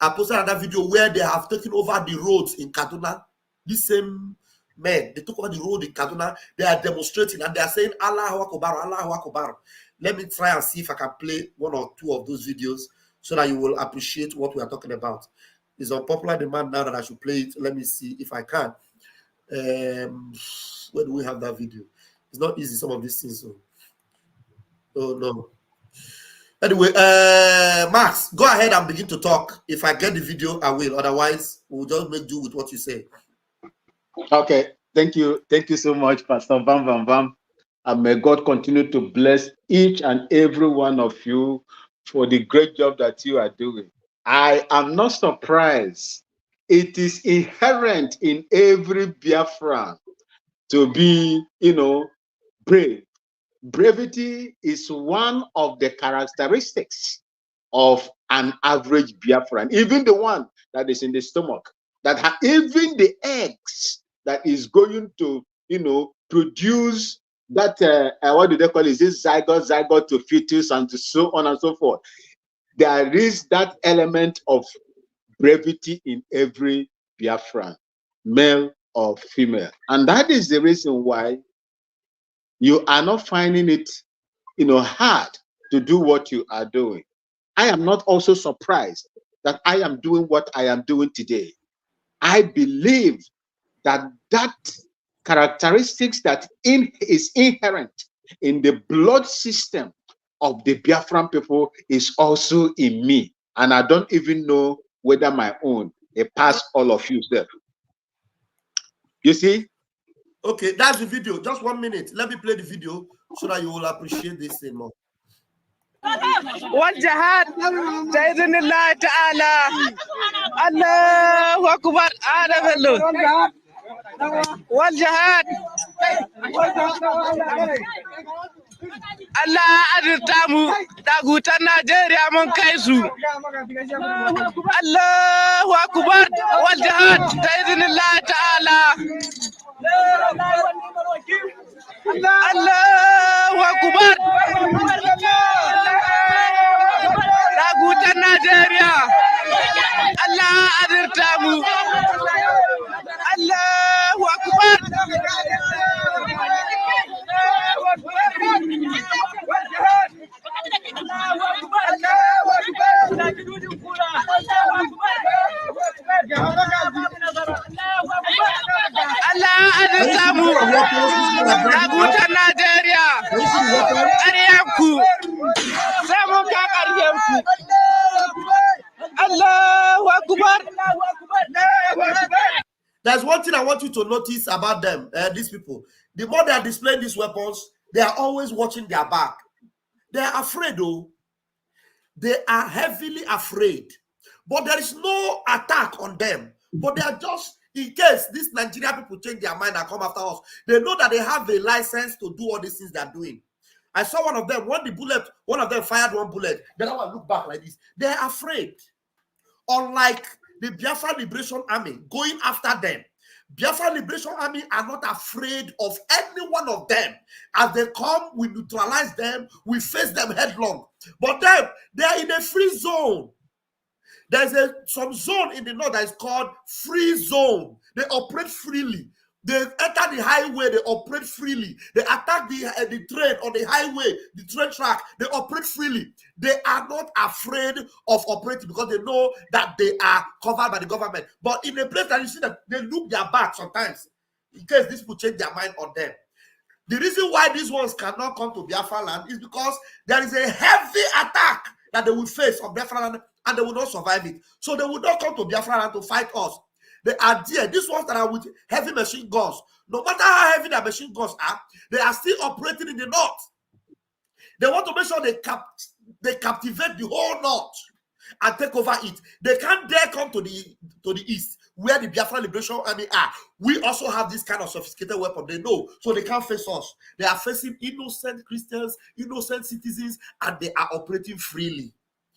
I posted another video where they have taken over the roads in Kaduna. These same men, they took over the road in Kaduna. They are demonstrating and they are saying, Allahu Akbar, Allahu Akbar. Let me try and see if I can play one or two of those videos so that you will appreciate what we are talking about. It's on popular demand now that I should play it. Let me see if I can. Where do we have that video? It's not easy, some of these things. So. Oh, no. Anyway, Max, go ahead and begin to talk. If I get the video, I will. Otherwise, we'll just make do with what you say. Okay. Thank you. Thank you so much, Pastor Bam Bam Bam. And may God continue to bless each and every one of you for the great job that you are doing. I am not surprised. It is inherent in every Biafran to be, you know, brave. Brevity is one of the characteristics of an average Biafran, even the one that is in the stomach, that even the eggs that is going to, you know, produce that, what do they call it? Is this zygote to fetus and so on and so forth. There is that element of brevity in every Biafran, male or female. And that is the reason why you are not finding it, hard to do what you are doing. I am not also surprised that I am doing what I am doing today. I believe that characteristics that is inherent in the blood system of the Biafran people is also in me. And I don't even know whether my own, it passed all of you, sir. You see? Okay, that's the video. Just 1 minute. Let me play the video so that you will appreciate this thing more. والجهاد بإذن الله تعالى الله أكبر هذا بلو والجهاد الله أدرتامو داغوتا نيجيريا من كايسو الله أكبر والجهاد بإذن الله تعالى الله أكبر داغوتا نيجيريا الله أدرتامو الله أكبر Allah adetamu dagutan Nigeria ƙaryanku sai mun ka ƙaryanku Allahu Akbar. There's one thing I want you to notice about them, these people. The more they are displaying these weapons, they are always watching their back. They are afraid, though. They are heavily afraid. But there is no attack on them. But they are just, in case these Nigerian people change their mind and come after us, they know that they have a license to do all these things they are doing. I saw one of them, one of them fired one bullet. Then I look back like this. They are afraid. Unlike the Biafra Liberation Army going after them, Biafra Liberation Army are not afraid of any one of them. As they come, we neutralize them, we face them headlong. But them, they are in a free zone. There's some zone in the north that is called free zone. They operate freely. They enter the highway, they operate freely. They attack the train on the highway, the train track, they operate freely. They are not afraid of operating because they know that they are covered by the government. But in a place that you see that they look their back sometimes, in case these people change their mind on them. The reason why these ones cannot come to Biafra land is because there is a heavy attack that they will face on Biafra land and they will not survive it. So they will not come to Biafra land to fight us. They are there. These ones that are with heavy machine guns, no matter how heavy their machine guns are, they are still operating in the north. They want to make sure they captivate the whole north and take over it. They can't dare come to the east, where the Biafra Liberation Army are. We also have this kind of sophisticated weapon. They know, so they can't face us. They are facing innocent Christians, innocent citizens, and they are operating freely.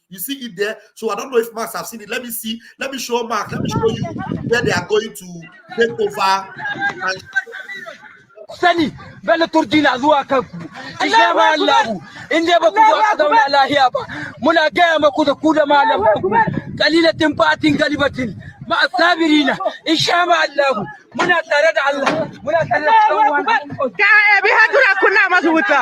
You see it there. So I don't know if Mark have seen it. Let me see. Let me show Mark. Let me show you where they are going to take over. Sani bella turdina zuwa kanku insha Allah inda ba ku zo zauna lahiya ba muna ga maku da ku da malamanku qalilatin fatin galibatin ma asabirina insha Allah muna tare da Allah muna tare da ka bi hadura kunna masu wuta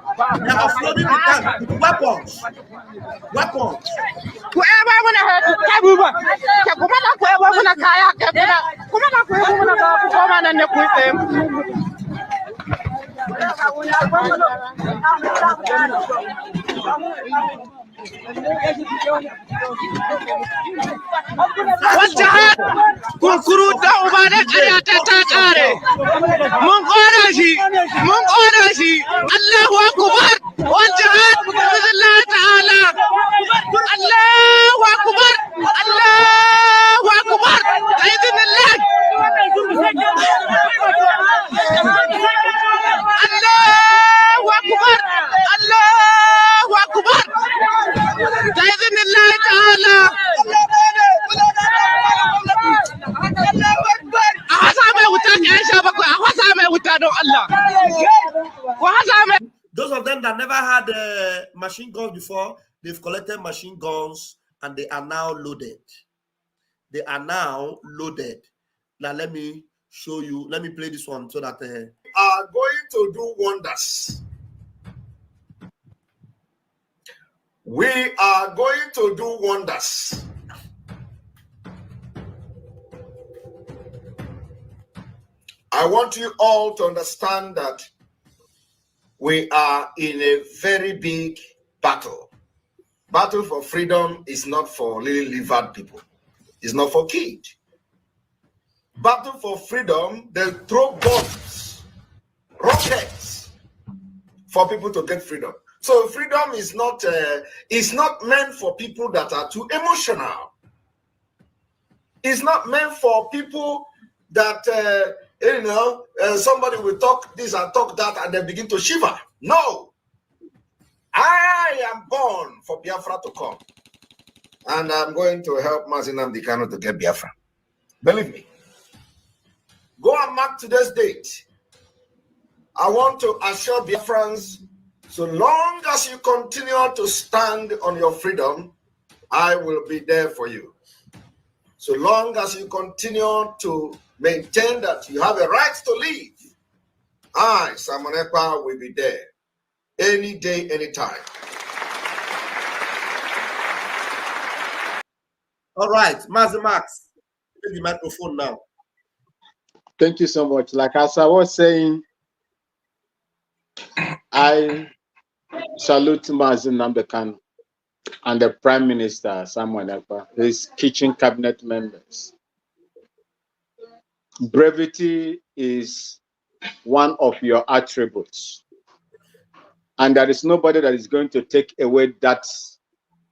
They are flooding the camp with weapons. Weapons. Whoever wanna hurt Kabuba, Kakumana, whoever wanna kayak, Kumana, whoever wanna come on and with them. والجهاد كوكرو دوبانا كرياتا تاكاري من قراشي الله أكبر والجهاد بإذن الله تعالى الله أكبر بإذن الله الله أكبر بإذن الله تعالى أحسامي وتاك يا شباب أحسامي وتانو had machine guns before. They've collected machine guns and they are now loaded. They are now loaded. Now let me show you. Let me play this one so that are going to do wonders. We are going to do wonders. I want you all to understand that we are in a very big battle. Battle for freedom is not for lily-livered people. It's not for kids. Battle for freedom, they throw bombs, rockets for people to get freedom. So freedom is not meant for people that are too emotional. It's not meant for people that somebody will talk this and talk that and they begin to shiver. No. I am born for Biafra to come. And I'm going to help Nnamdi Kanu to get Biafra. Believe me. Go and mark today's date. I want to assure Biafrans, so long as you continue to stand on your freedom, I will be there for you. So long as you continue to maintain that you have a right to live, I, Simon Ekpa, will be there. Any day, anytime. All right, Mazi Max, take the microphone now. Thank you so much. Like as I was saying, I salute Mazi Nnamdi Kanu and the Prime Minister, Samuel Ekpa, his kitchen cabinet members. Brevity is one of your attributes. And there is nobody that is going to take away that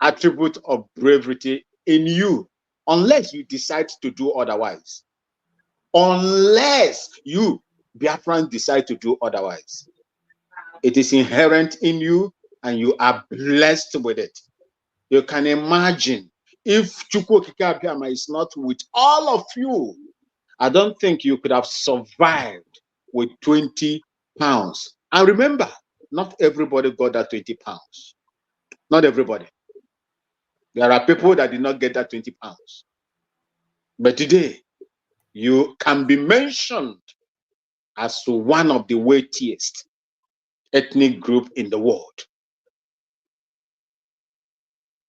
attribute of bravery in you, unless you decide to do otherwise. Unless you, Biafran, decide to do otherwise. It is inherent in you and you are blessed with it. You can imagine if Chukwu Okike Abiama is not with all of you, I don't think you could have survived with 20 pounds. And remember, not everybody got that 20 pounds. Not everybody. There are people that did not get that 20 pounds. But today, you can be mentioned as one of the weightiest ethnic group in the world.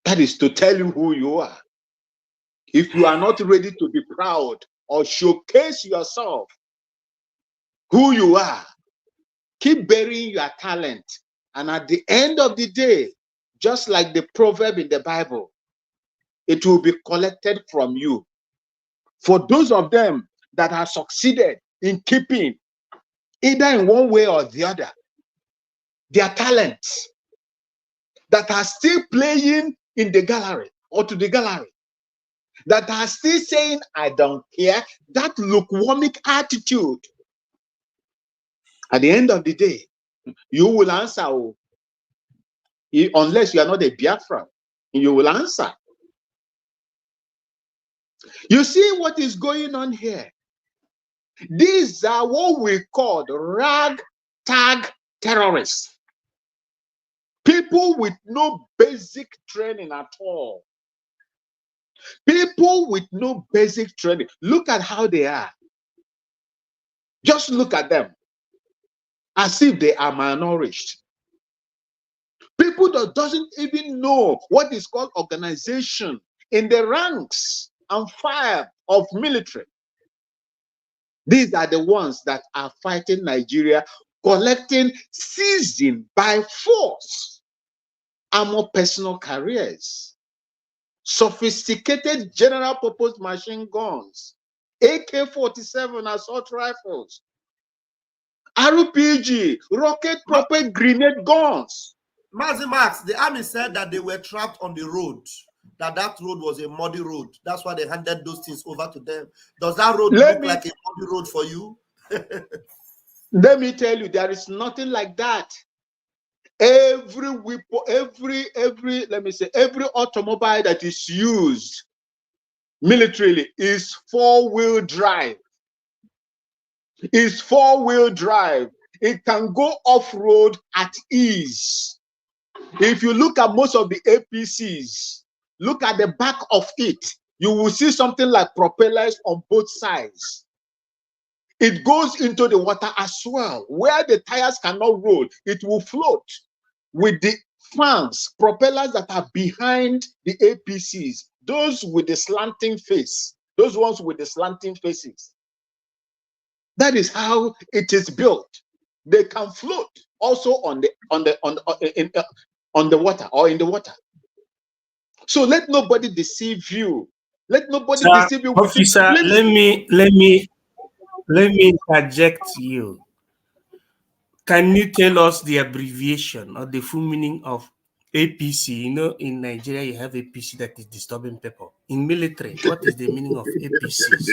That is to tell you who you are. If you are not ready to be proud or showcase yourself, who you are, keep burying your talent. And at the end of the day, just like the proverb in the Bible, it will be collected from you. For those of them that have succeeded in keeping, either in one way or the other, their talents, that are still playing in the gallery or to the gallery, that are still saying, I don't care, that lukewarm attitude, at the end of the day, you will answer, unless you are not a Biafran, you will answer. You see what is going on here? These are what we call ragtag terrorists. People with no basic training at all. People with no basic training. Look at how they are. Just look at them. As if they are malnourished. People that doesn't even know what is called organization in the ranks and file of military. These are the ones that are fighting Nigeria, collecting, seizing by force armor personal carriers, sophisticated general purpose machine guns, AK-47 assault rifles, RPG, rocket propelled grenade guns. Mazi Max, the army said that they were trapped on the road, that road was a muddy road. That's why they handed those things over to them. Does that road look like a muddy road for you? Let me tell you, there is nothing like that. Every weapon, every automobile that is used militarily is four-wheel drive. It's four-wheel drive. It can go off-road at ease. If you look at most of the APCs, look at the back of it, you will see something like propellers on both sides. It goes into the water as well. Where the tires cannot roll, it will float with the fans, propellers that are behind the APCs, those with the slanting face, those ones with the slanting faces. That is how it is built. They can float also on the water or in the water. So let nobody deceive you. Let nobody deceive you. Officer, let me interject you. Can you tell us the abbreviation or the full meaning of APC? You know, in Nigeria, you have APC that is disturbing people. In military, what is the meaning of APCs?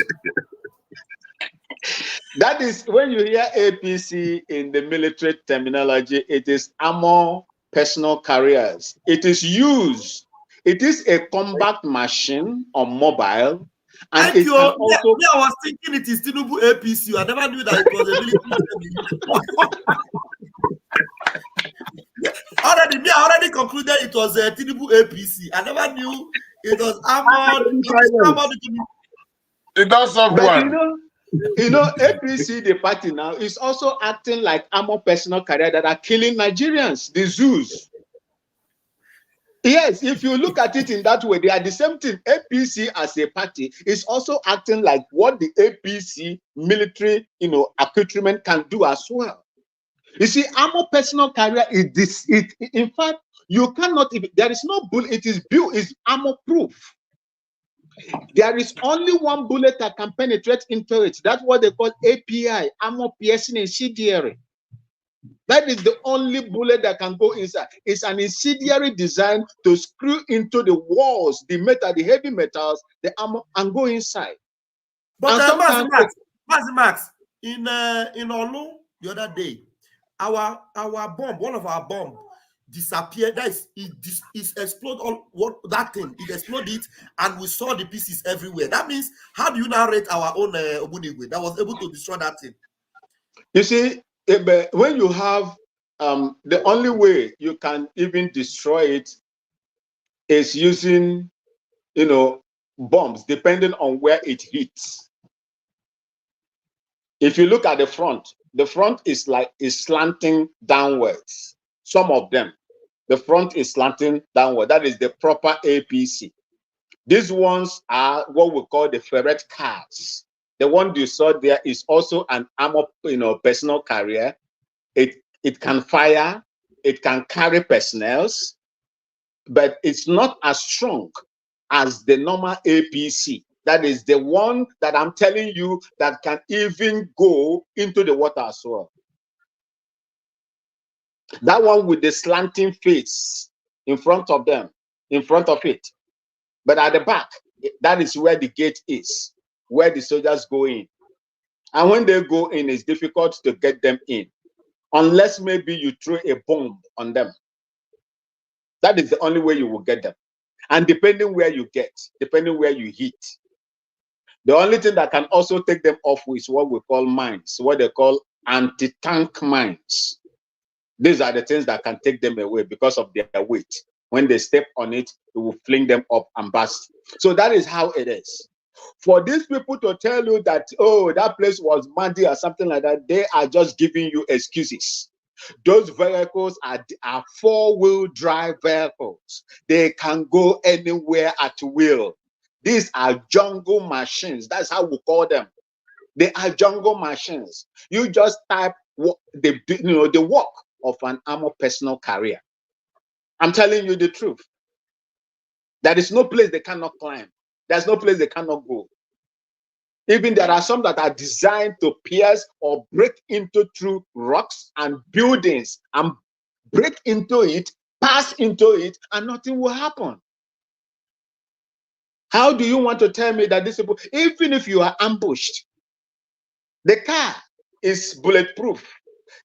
That is, when you hear APC in the military terminology, it is armor personal carriers. It is used. It is a combat machine or mobile. And it can also... I was thinking it is Tinubu APC. I never knew that it was a military. I already concluded it was a Tinubu APC. I never knew it was armored. It does someone. You know, APC, the party now, is also acting like armor personal carrier that are killing Nigerians, the zoos. Yes, if you look at it in that way, they are the same thing. APC as a party is also acting like what the APC military, accoutrement can do as well. You see, armor personal carrier is this. In fact, you cannot even. There is no bullet. It is built. Is armor proof. There is only one bullet that can penetrate into it. That's what they call API, armor piercing incendiary. That is the only bullet that can go inside. It's an incendiary design to screw into the walls, the metal, the heavy metals, the armor, and go inside. But Max, in Olu the other day, our bomb, one of our bomb, disappeared. That is, it exploded on that thing. It exploded, and we saw the pieces everywhere. That means, how do you now rate our own Obunigwe that was able to destroy that thing? You see, when you have the only way you can even destroy it is using, bombs, depending on where it hits. If you look at the front is slanting downwards. Some of them, the front is slanting downward. That is the proper APC. These ones are what we call the ferret cars. The one you saw there is also an armor, personal carrier. It can fire, it can carry personnel, but it's not as strong as the normal APC. That is the one that I'm telling you that can even go into the water as well. That one with the slanting face in front of it. But at the back, that is where the gate is, where the soldiers go in. And when they go in, it's difficult to get them in, unless maybe you throw a bomb on them. That is the only way you will get them. And depending where you hit. The only thing that can also take them off is what we call mines, what they call anti-tank mines. These are the things that can take them away because of their weight. When they step on it, it will fling them up and burst. So that is how it is. For these people to tell you that, oh, that place was muddy or something like that, they are just giving you excuses. Those vehicles are four-wheel drive vehicles. They can go anywhere at will. These are jungle machines. That's how we call them. They are jungle machines. You just type the work of an armor personal carrier. I'm telling you the truth. There is no place they cannot climb. There's no place they cannot go. Even there are some that are designed to pierce or break into through rocks and buildings and break into it, pass into it, and nothing will happen. How do you want to tell me that these people, even if you are ambushed, the car is bulletproof,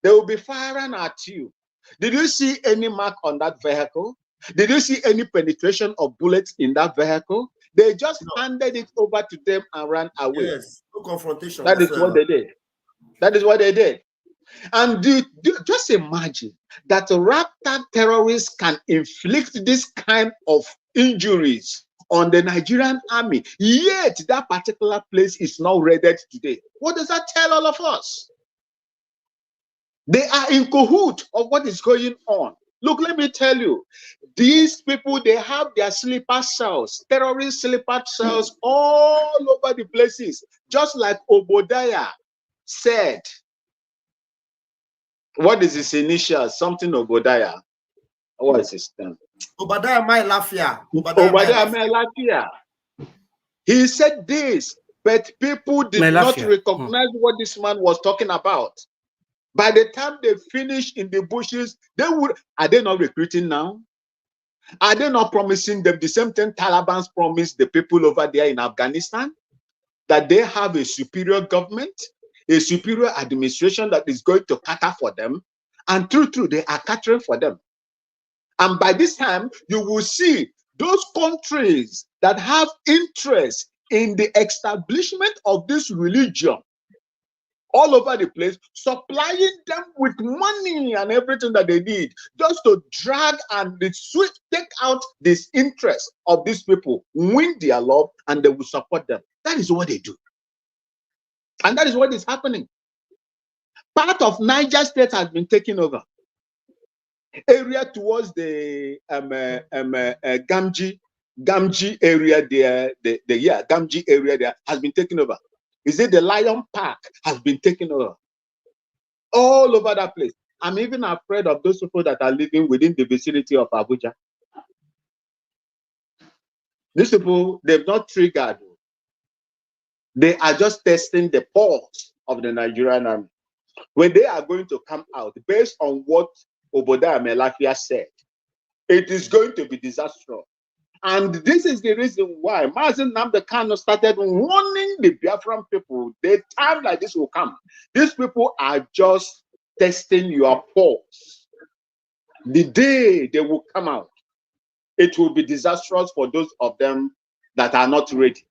they will be firing at you? Did you see any mark on that vehicle? Did you see any penetration of bullets in that vehicle? They just handed it over to them and ran away. Yes, no confrontation. That is what they did. That is what they did. And just imagine that Raptor terrorists can inflict this kind of injuries on the Nigerian army, yet that particular place is not raided today. What does that tell all of us? They are in cahoot of what is going on. Look, let me tell you, these people, they have their sleeper cells, terrorist sleeper cells all over the places, just like Obadiah said. What is his initial? Something Obadiah. What is his name? Obadiah my Lafia. Obadiah my Lafia. He said this, but people did not recognize what this man was talking about. By the time they finish in the bushes, are they not recruiting now? Are they not promising them the same thing Taliban's promised the people over there in Afghanistan? That they have a superior government, a superior administration that is going to cater for them. And true, they are catering for them. And by this time, you will see those countries that have interest in the establishment of this religion all over the place, supplying them with money and everything that they need, just to drag and take out this interest of these people, win their love, and they will support them. That is what they do. And that is what is happening. Part of Niger State has been taken over. Area towards the Gamji area there, Gamji area there has been taken over. Is it the Lion Park has been taken over? All over that place. I'm even afraid of those people that are living within the vicinity of Abuja. These people, they've not triggered. They are just testing the pulse of the Nigerian army. When they are going to come out, based on what Obadiah Melafia said, it is going to be disastrous. And this is the reason why Nnamdi Kanu started warning the Biafran people, the time like this will come. These people are just testing your pulse. The day they will come out, it will be disastrous for those of them that are not ready.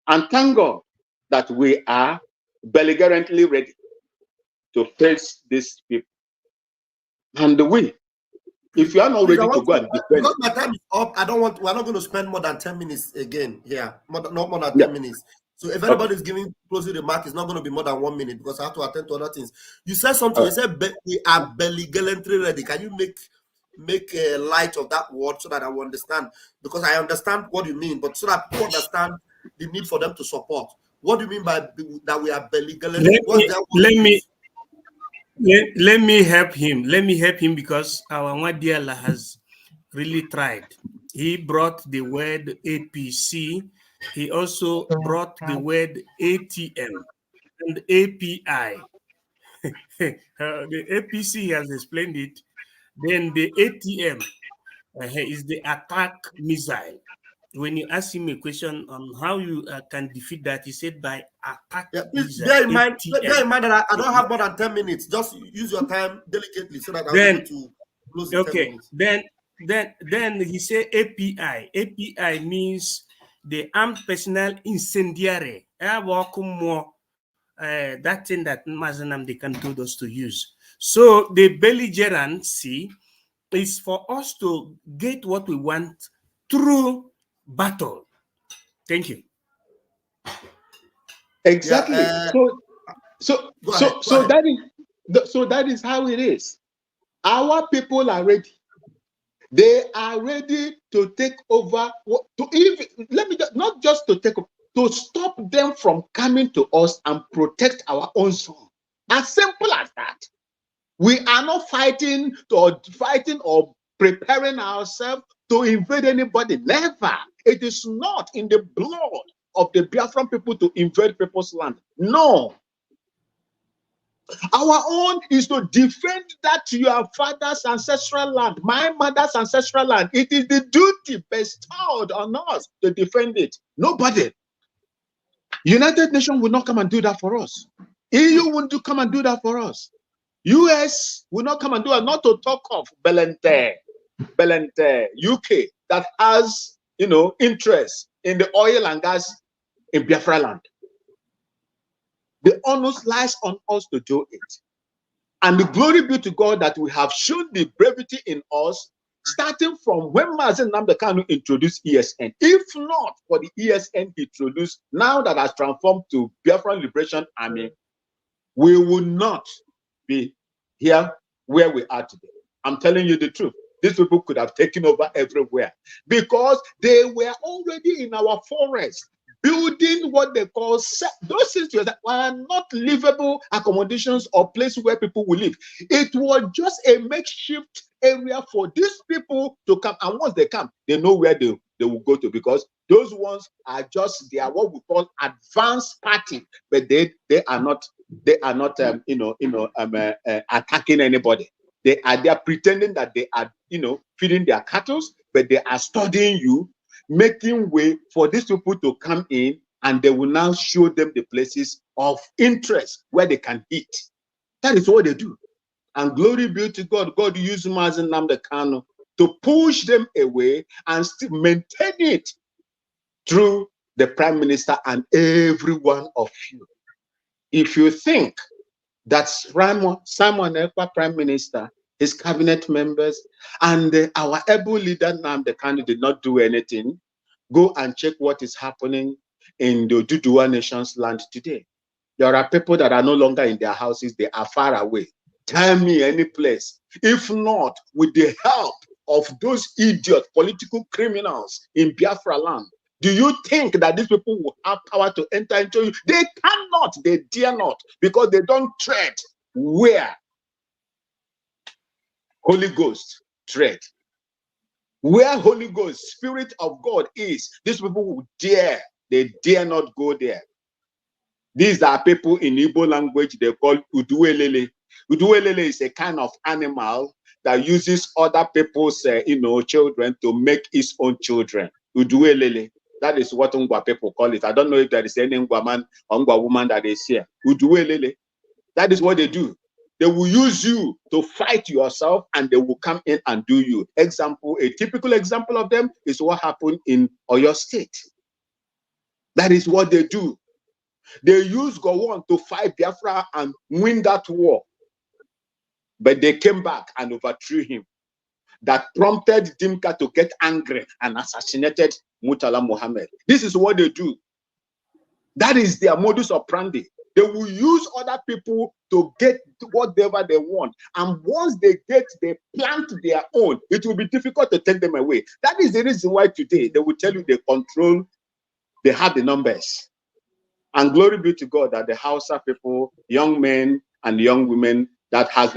And thank God that we are belligerently ready to face these people. And if you are not ready to go and defend, because my time is up, we're not going to spend more than 10 minutes again here. Not more than 10 minutes. So if anybody is giving closing remark, it's not going to be more than 1 minute because I have to attend to other things. You said something, you said we are belligerently ready. Can you make a light of that word so that I will understand? Because I understand what you mean, but so that people understand the need for them to support. What do you mean by that we are belligerently? Let me help him. Let me help him because our Wadiala has really tried. He brought the word APC. He also brought the word ATM and API. The APC has explained it. Then the ATM is the attack missile. When you ask him a question on how you can defeat that, he said by attack missile. Bear in mind that I don't have more than 10 minutes. Just use your time delicately so that I'll be able to close in 10 minutes. Then he said API. API means the armed personnel incendiary. That thing that Nnamdi Kanu told us to use. So the belligerency is for us to get what we want through battle. Thank you. Exactly. So that is how it is. Our people are ready. They are ready to take over. Not just to take over, to stop them from coming to us and protect our own zone. As simple as that. We are not fighting or preparing ourselves to invade anybody. Never. It is not in the blood of the Biafran people to invade people's land. No. Our own is to defend that your father's ancestral land, my mother's ancestral land. It is the duty bestowed on us to defend it. Nobody. United Nations will not come and do that for us. EU won't come and do that for us. US will not come and do it, not to talk of Belente, UK, that has, interest in the oil and gas in Biafra land. The onus lies on us to do it. And the glory be to God that we have shown the brevity in us, starting from when Nnamdi Kanu introduced ESN. If not for the ESN he introduced, now that has transformed to Biafran Liberation Army, we will not be here where we are today. I'm telling you the truth. These people could have taken over everywhere because they were already in our forest, building what they call those things that were not livable accommodations or places where people will live. It was just a makeshift area for these people to come. And once they come, they know where they will go to, because those ones are just, they are what we call advanced party, but they are not attacking anybody. They are there pretending that they are feeding their cattle, but they are studying you, making way for these people to come in, and they will now show them the places of interest where they can eat. That is what they do. And glory be to God. God used Nnamdi Kanu to push them away and still maintain it through the Prime Minister and every one of you. If you think that Simon Ekpa, Prime Minister, his cabinet members, and our able leader Nnamdi Kanu did not do anything, go and check what is happening in the Duduwa Nation's land today. There are people that are no longer in their houses, they are far away. Tell me any place. If not, with the help of those idiot political criminals in Biafra land, do you think that these people will have power to enter into you? They cannot, they dare not, because they don't tread where Holy Ghost tread. Where Holy Ghost, Spirit of God is, these people will dare, they dare not go there. These are people in Igbo language, they call Uduelele. Uduelele is a kind of animal that uses other people's children to make its own children. Uduelele. That is what Ngwa people call it. I don't know if there is any Ngwa man or Ngwa woman that is here. Uduelele. That is what they do. They will use you to fight yourself, and they will come in and do you. Example, a typical example of them is what happened in Oyo State. That is what they do. They use Gowon to fight Biafra and win that war. But they came back and overthrew him. That prompted Dimka to get angry and assassinated Murtala Mohammed. This is what they do. That is their modus operandi. They will use other people to get whatever they want. And once they plant their own, it will be difficult to take them away. That is the reason why today they will tell you they control, they have the numbers. And glory be to God that the Hausa people, young men and young women that have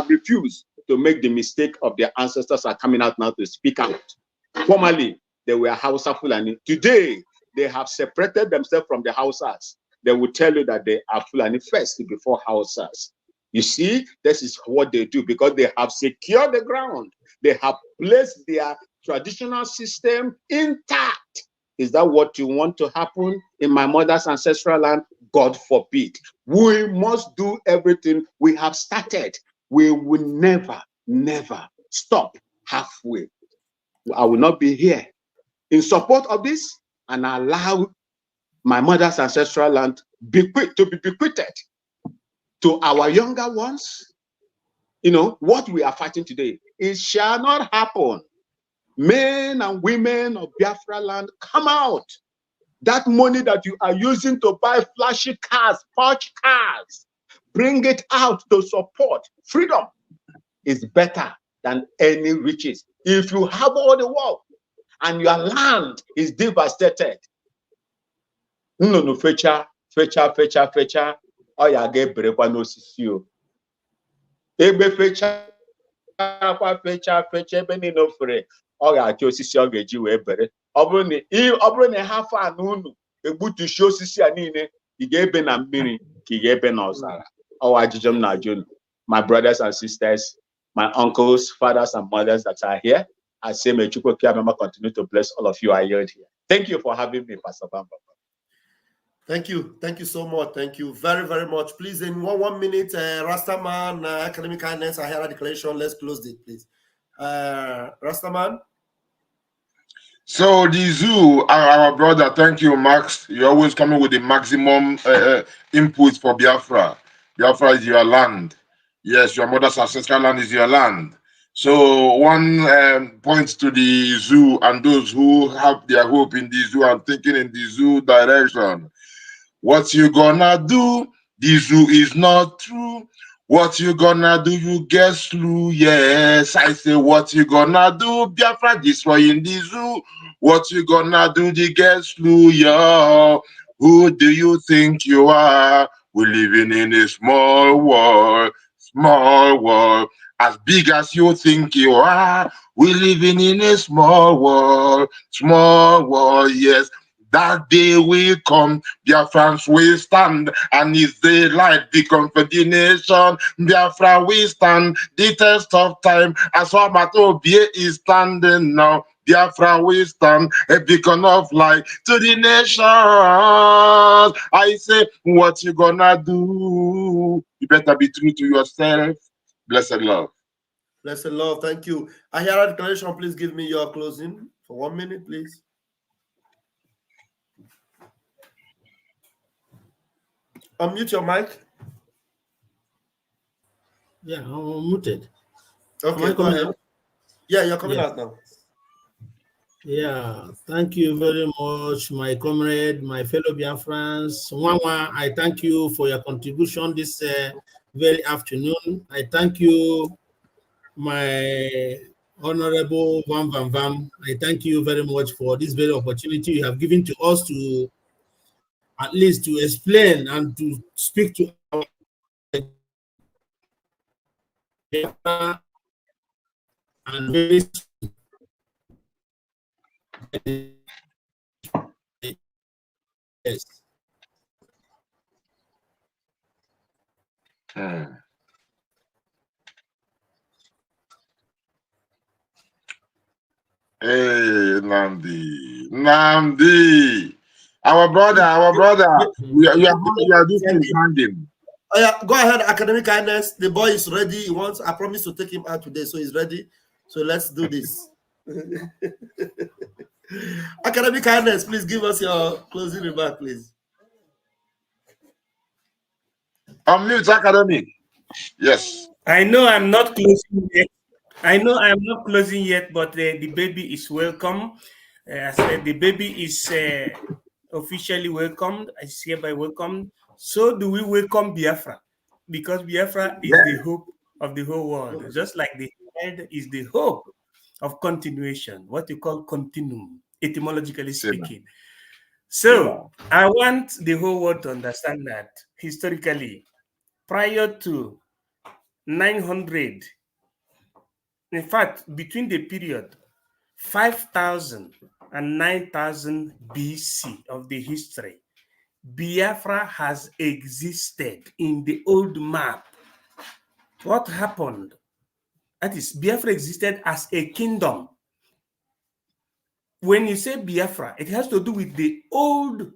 refused to make the mistake of their ancestors are coming out now to speak out. Formerly, they were Hausa Fulani. Today, they have separated themselves from the Hausas. They will tell you that they are Fulani first before Hausas. You see, this is what they do because they have secured the ground. They have placed their traditional system intact. Is that what you want to happen in my mother's ancestral land? God forbid. We must do everything we have started. We will never, never stop halfway. I will not be here in support of this and allow my mother's ancestral land to be bequeathed to our younger ones. You know, what we are fighting today, it shall not happen. Men and women of Biafra land, come out. That money that you are using to buy flashy cars, Porsche cars, bring it out to support freedom. Is better than any riches. If you have all the wealth and your land is devastated, no fecha, or ya get breakwa no sisio. Ebe fecha ebe ni no fere, or ya ki osisi o geji we bere. Obro ne ha fa anu egbutu shi osisi a niile, I ga-ebe na mmiri, ki ga-ebe na ọzara. Our ajijom na ajun. My brothers and sisters, my uncles, fathers, and mothers that are here, I say, may Chukwu Kiyamama continue to bless all of you. I yield here. Thank you for having me, Pastor Bamba. Thank you. Thank you so much. Thank you very, very much. Please, in one minute, Rastaman, academic kindness, I hear a declaration. Let's close it, please. Rastaman. So the zoo, our brother, thank you, Max. You're always coming with the maximum inputs for Biafra. Biafra is your land. Yes, your mother's ancestral land is your land. So one points to the zoo and those who have their hope in the zoo and thinking in the zoo direction. What you gonna do? The zoo is not true. What you gonna do? You get slew. Yes, I say what you gonna do? Biafra destroying the zoo. What you gonna do? The get slew. Yo, who do you think you are? We're living in a small world. Small world, as big as you think you are. We're living in a small world, yes. That day will come, Biafrans will stand, and if they light become for the nation, Biafra will stand the test of time, as Omatobie is standing now. Biafra will stand a beacon of light to the nation. I say, what you gonna do? You better be true to yourself. Blessed love. Blessed love. Thank you. Ahara Declaration, please give me your closing for 1 minute, please. Unmute your mic. Yeah, I'm muted. Okay, go ahead. Out? Yeah, you're coming out now. Yeah, thank you very much, my comrade, my fellow Biafrans. Mama, I thank you for your contribution this very afternoon. I thank you, my honorable Vam Vam Vam. I thank you very much for this very opportunity you have given to us to at least to explain and to speak to our and very yes. Hey, Nnamdi, our brother, you are doing standing. Oh yeah, go ahead, academic kindness. The boy is ready. He wants. I promise to take him out today, so he's ready. So let's do this. Academic kindness, please give us your closing remark, please. Unmute academic. Yes. I know I'm not closing yet. I know I'm not closing yet, but the baby is welcome. I said the baby is officially welcomed. I hereby welcomed. So do we welcome Biafra? Because Biafra is the hope of the whole world. Just like the head is the hope of continuation, what you call continuum, etymologically speaking. So I want the whole world to understand that historically, prior to 900, in fact, between the period 5,000 and 9,000 BC of the history, Biafra has existed in the old map. What happened? That is, Biafra existed as a kingdom. When you say Biafra, it has to do with the old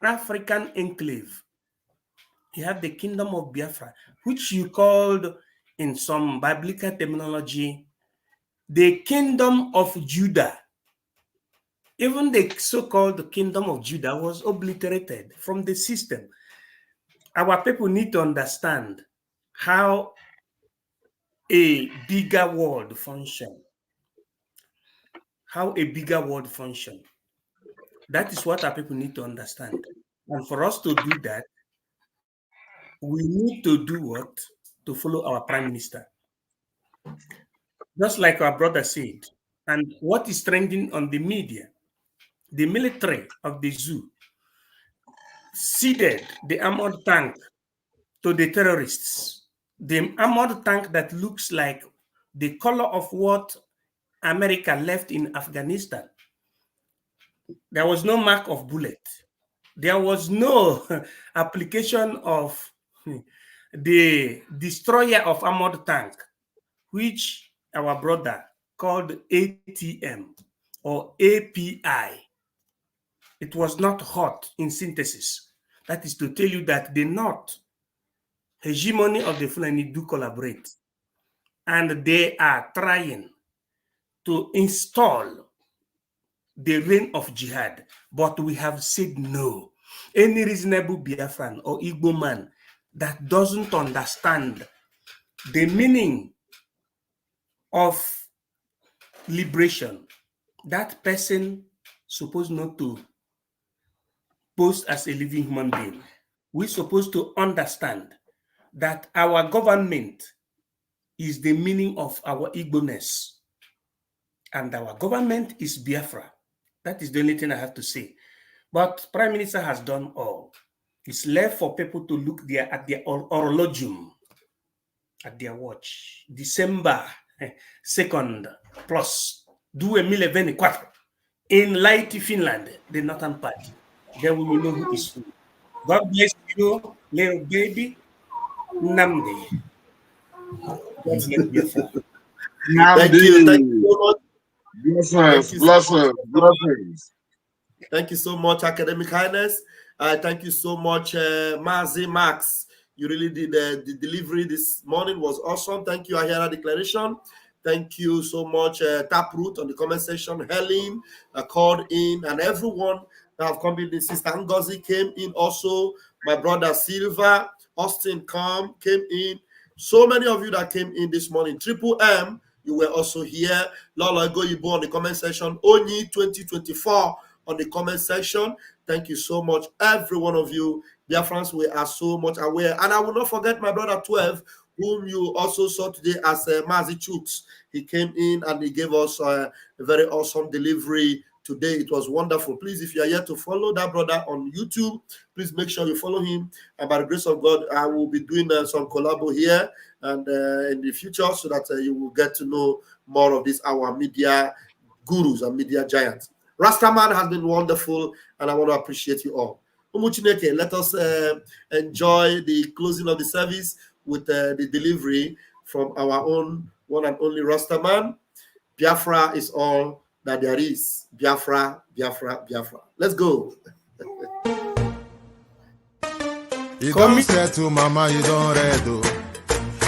African enclave. You have the kingdom of Biafra, which you called in some biblical terminology, the kingdom of Judah. Even the so-called kingdom of Judah was obliterated from the system. Our people need to understand how a bigger world functions. How a bigger world functions. That is what our people need to understand. And for us to do that, we need to do what? To follow our prime minister. Just like our brother said. And what is trending on the media, the military of the zoo ceded the armored tank to the terrorists. The armored tank that looks like the color of what America left in Afghanistan. There was no mark of bullet. There was no application of the destroyer of armored tank, which our brother called ATM or API. It was not hot in synthesis. That is to tell you that the North hegemony of the Fulani do collaborate. And they are trying to install the reign of jihad. But we have said no. Any reasonable Biafran or Igbo man that doesn't understand the meaning of liberation, that person supposed not to post as a living human being. We're supposed to understand that our government is the meaning of our Igbo-ness. And our government is Biafra. That is the only thing I have to say. But Prime Minister has done all. It's left for people to look at their horologium, at their watch. December 2nd plus 2024 in Lahti, Finland, the northern part. Then we will know who is who. God bless you, little baby. Nnamdi. God bless Biafra. Thank you. Thank you so much. Blessings. Thank you so much, Academic Highness. Thank you so much, Mazi Max. You really did the delivery this morning was awesome. Thank you, Ahera Declaration. Thank you so much, Taproot on the comment section. Helen called in, and everyone that have come in. The Sister Ngozi came in also. My brother Silva, Austin came in. So many of you that came in this morning. Triple M, you were also here. Lola Goyibo on the comment section. Onyi 2024 on the comment section. Thank you so much, every one of you. Dear friends, we are so much aware. And I will not forget my brother 12, whom you also saw today as Mazi Chooks. He came in and he gave us a very awesome delivery today. It was wonderful. Please, if you are yet to follow that brother on YouTube, please make sure you follow him. And by the grace of God, I will be doing some collabo here and in the future so that you will get to know more of this, our media gurus and media giants. Rastaman has been wonderful, and I want to appreciate you all. Umuchineke, let us enjoy the closing of the service with the delivery from our own one and only Rastaman. Biafra is all that there is. Biafra, Biafra, Biafra. Let's go. You don't say to mama, you don't redo.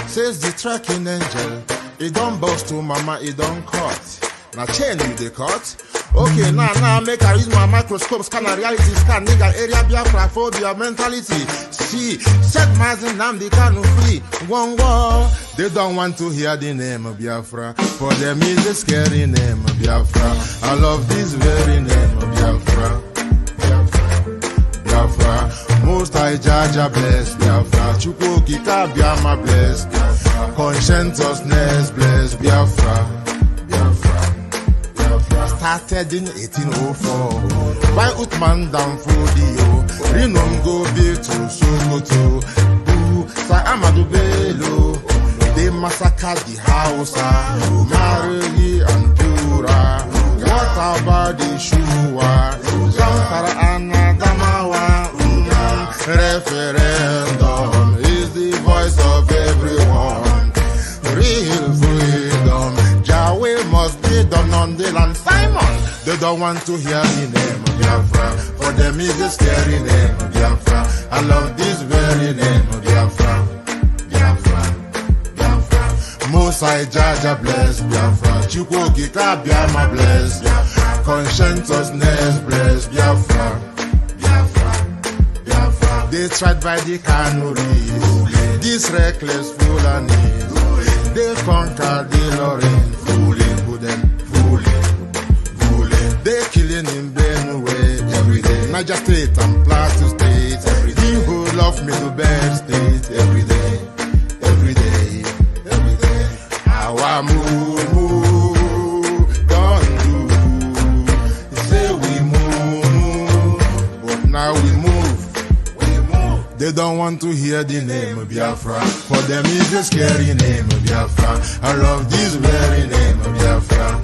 Says the tracking angel. You don't boast to mama, you don't cut. Now chain you the cut. Okay, now make I use my microscope, scan a reality, scan nigga area Biafra phobia mentality. See, set Nnamdi Kanu free. One war. They don't want to hear the name of Biafra. For them is a scary name of Biafra. I love this very name of Biafra. Biafra. Most I Jaja bless Biafra. Chukwokika Biama bless Biafra. Conscientiousness bless Biafra. Started in 1804 by Uthman Danfodio. Rinom go be to Sokoto. Sa Amadou Bello. They massacred the Housa, Marili and Pura. What about the Shua? Zamfara and Adamawa. Referendum is the voice of everyone. Real freedom. Yahweh must be done on the land. Simon, they don't want to hear the name of Biafra. For them is a scary name of Biafra. I love this very name of Biafra. Mosai Jaja bless Biafra. Chukwokika Biama bless Biafra. Conscientiousness bless Biafra. They tried by the Kanuris. This reckless Fulani. They conquered the Lorraine. Fooling. They killing in Benue every day. Niger State and Plateau State every day. The whole of Middle Belt State every day. Our move, don't do. Say we move, but now we move. They don't want to hear the name of Biafra. For them is a scary name of Biafra. I love this very name of Biafra.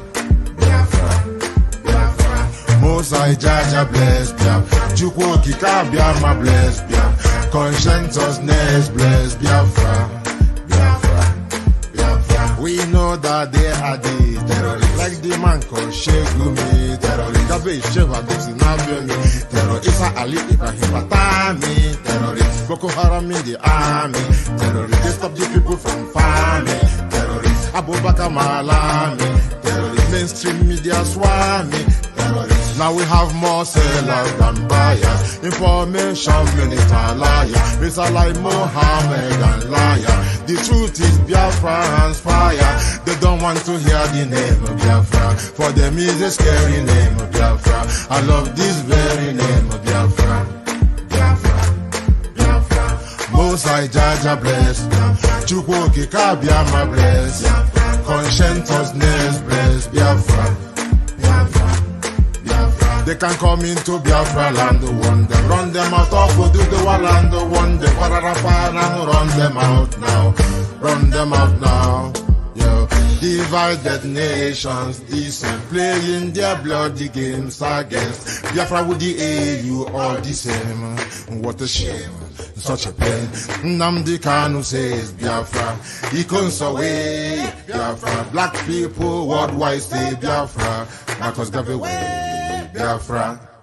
Mosai Jaja bless Biafra. Chukwokika Biama bless Biafra. Conscientiousness bless Biafra. We know that they are the terrorists, like the man called Shegumi, terrorist. Gabe Sheva Dixinabemi, terrorist. Isa Ali Ibrahim Batami, terrorist. Boko Haram in the army, terrorist. They stop the people from farming, terrorist. Abubakar Malami, terrorist. Mainstream media swami, terrorist. Now we have more sellers than buyers. Information minister liar, Mr. like Mohammed and liar. The truth is Biafrans fire. They don't want to hear the name of Biafra. For them is a scary name of Biafra. I love this very name of Biafra. Biafra, Biafra. Most I Jaja bless. Chukwoki Kabiama bless. Conscientiousness bless. Biafra. They can come into Biafra land, one them run them out of Oduduwa land, one them run them out now, run them out now. Yo, divided nations, decent, playing their bloody games against Biafra with the AU all the same. What a shame, such a pain. Nnamdi Kanu says Biafra, he comes away Biafra. Black people worldwide say Biafra, Marcus Garvey way. Biafra.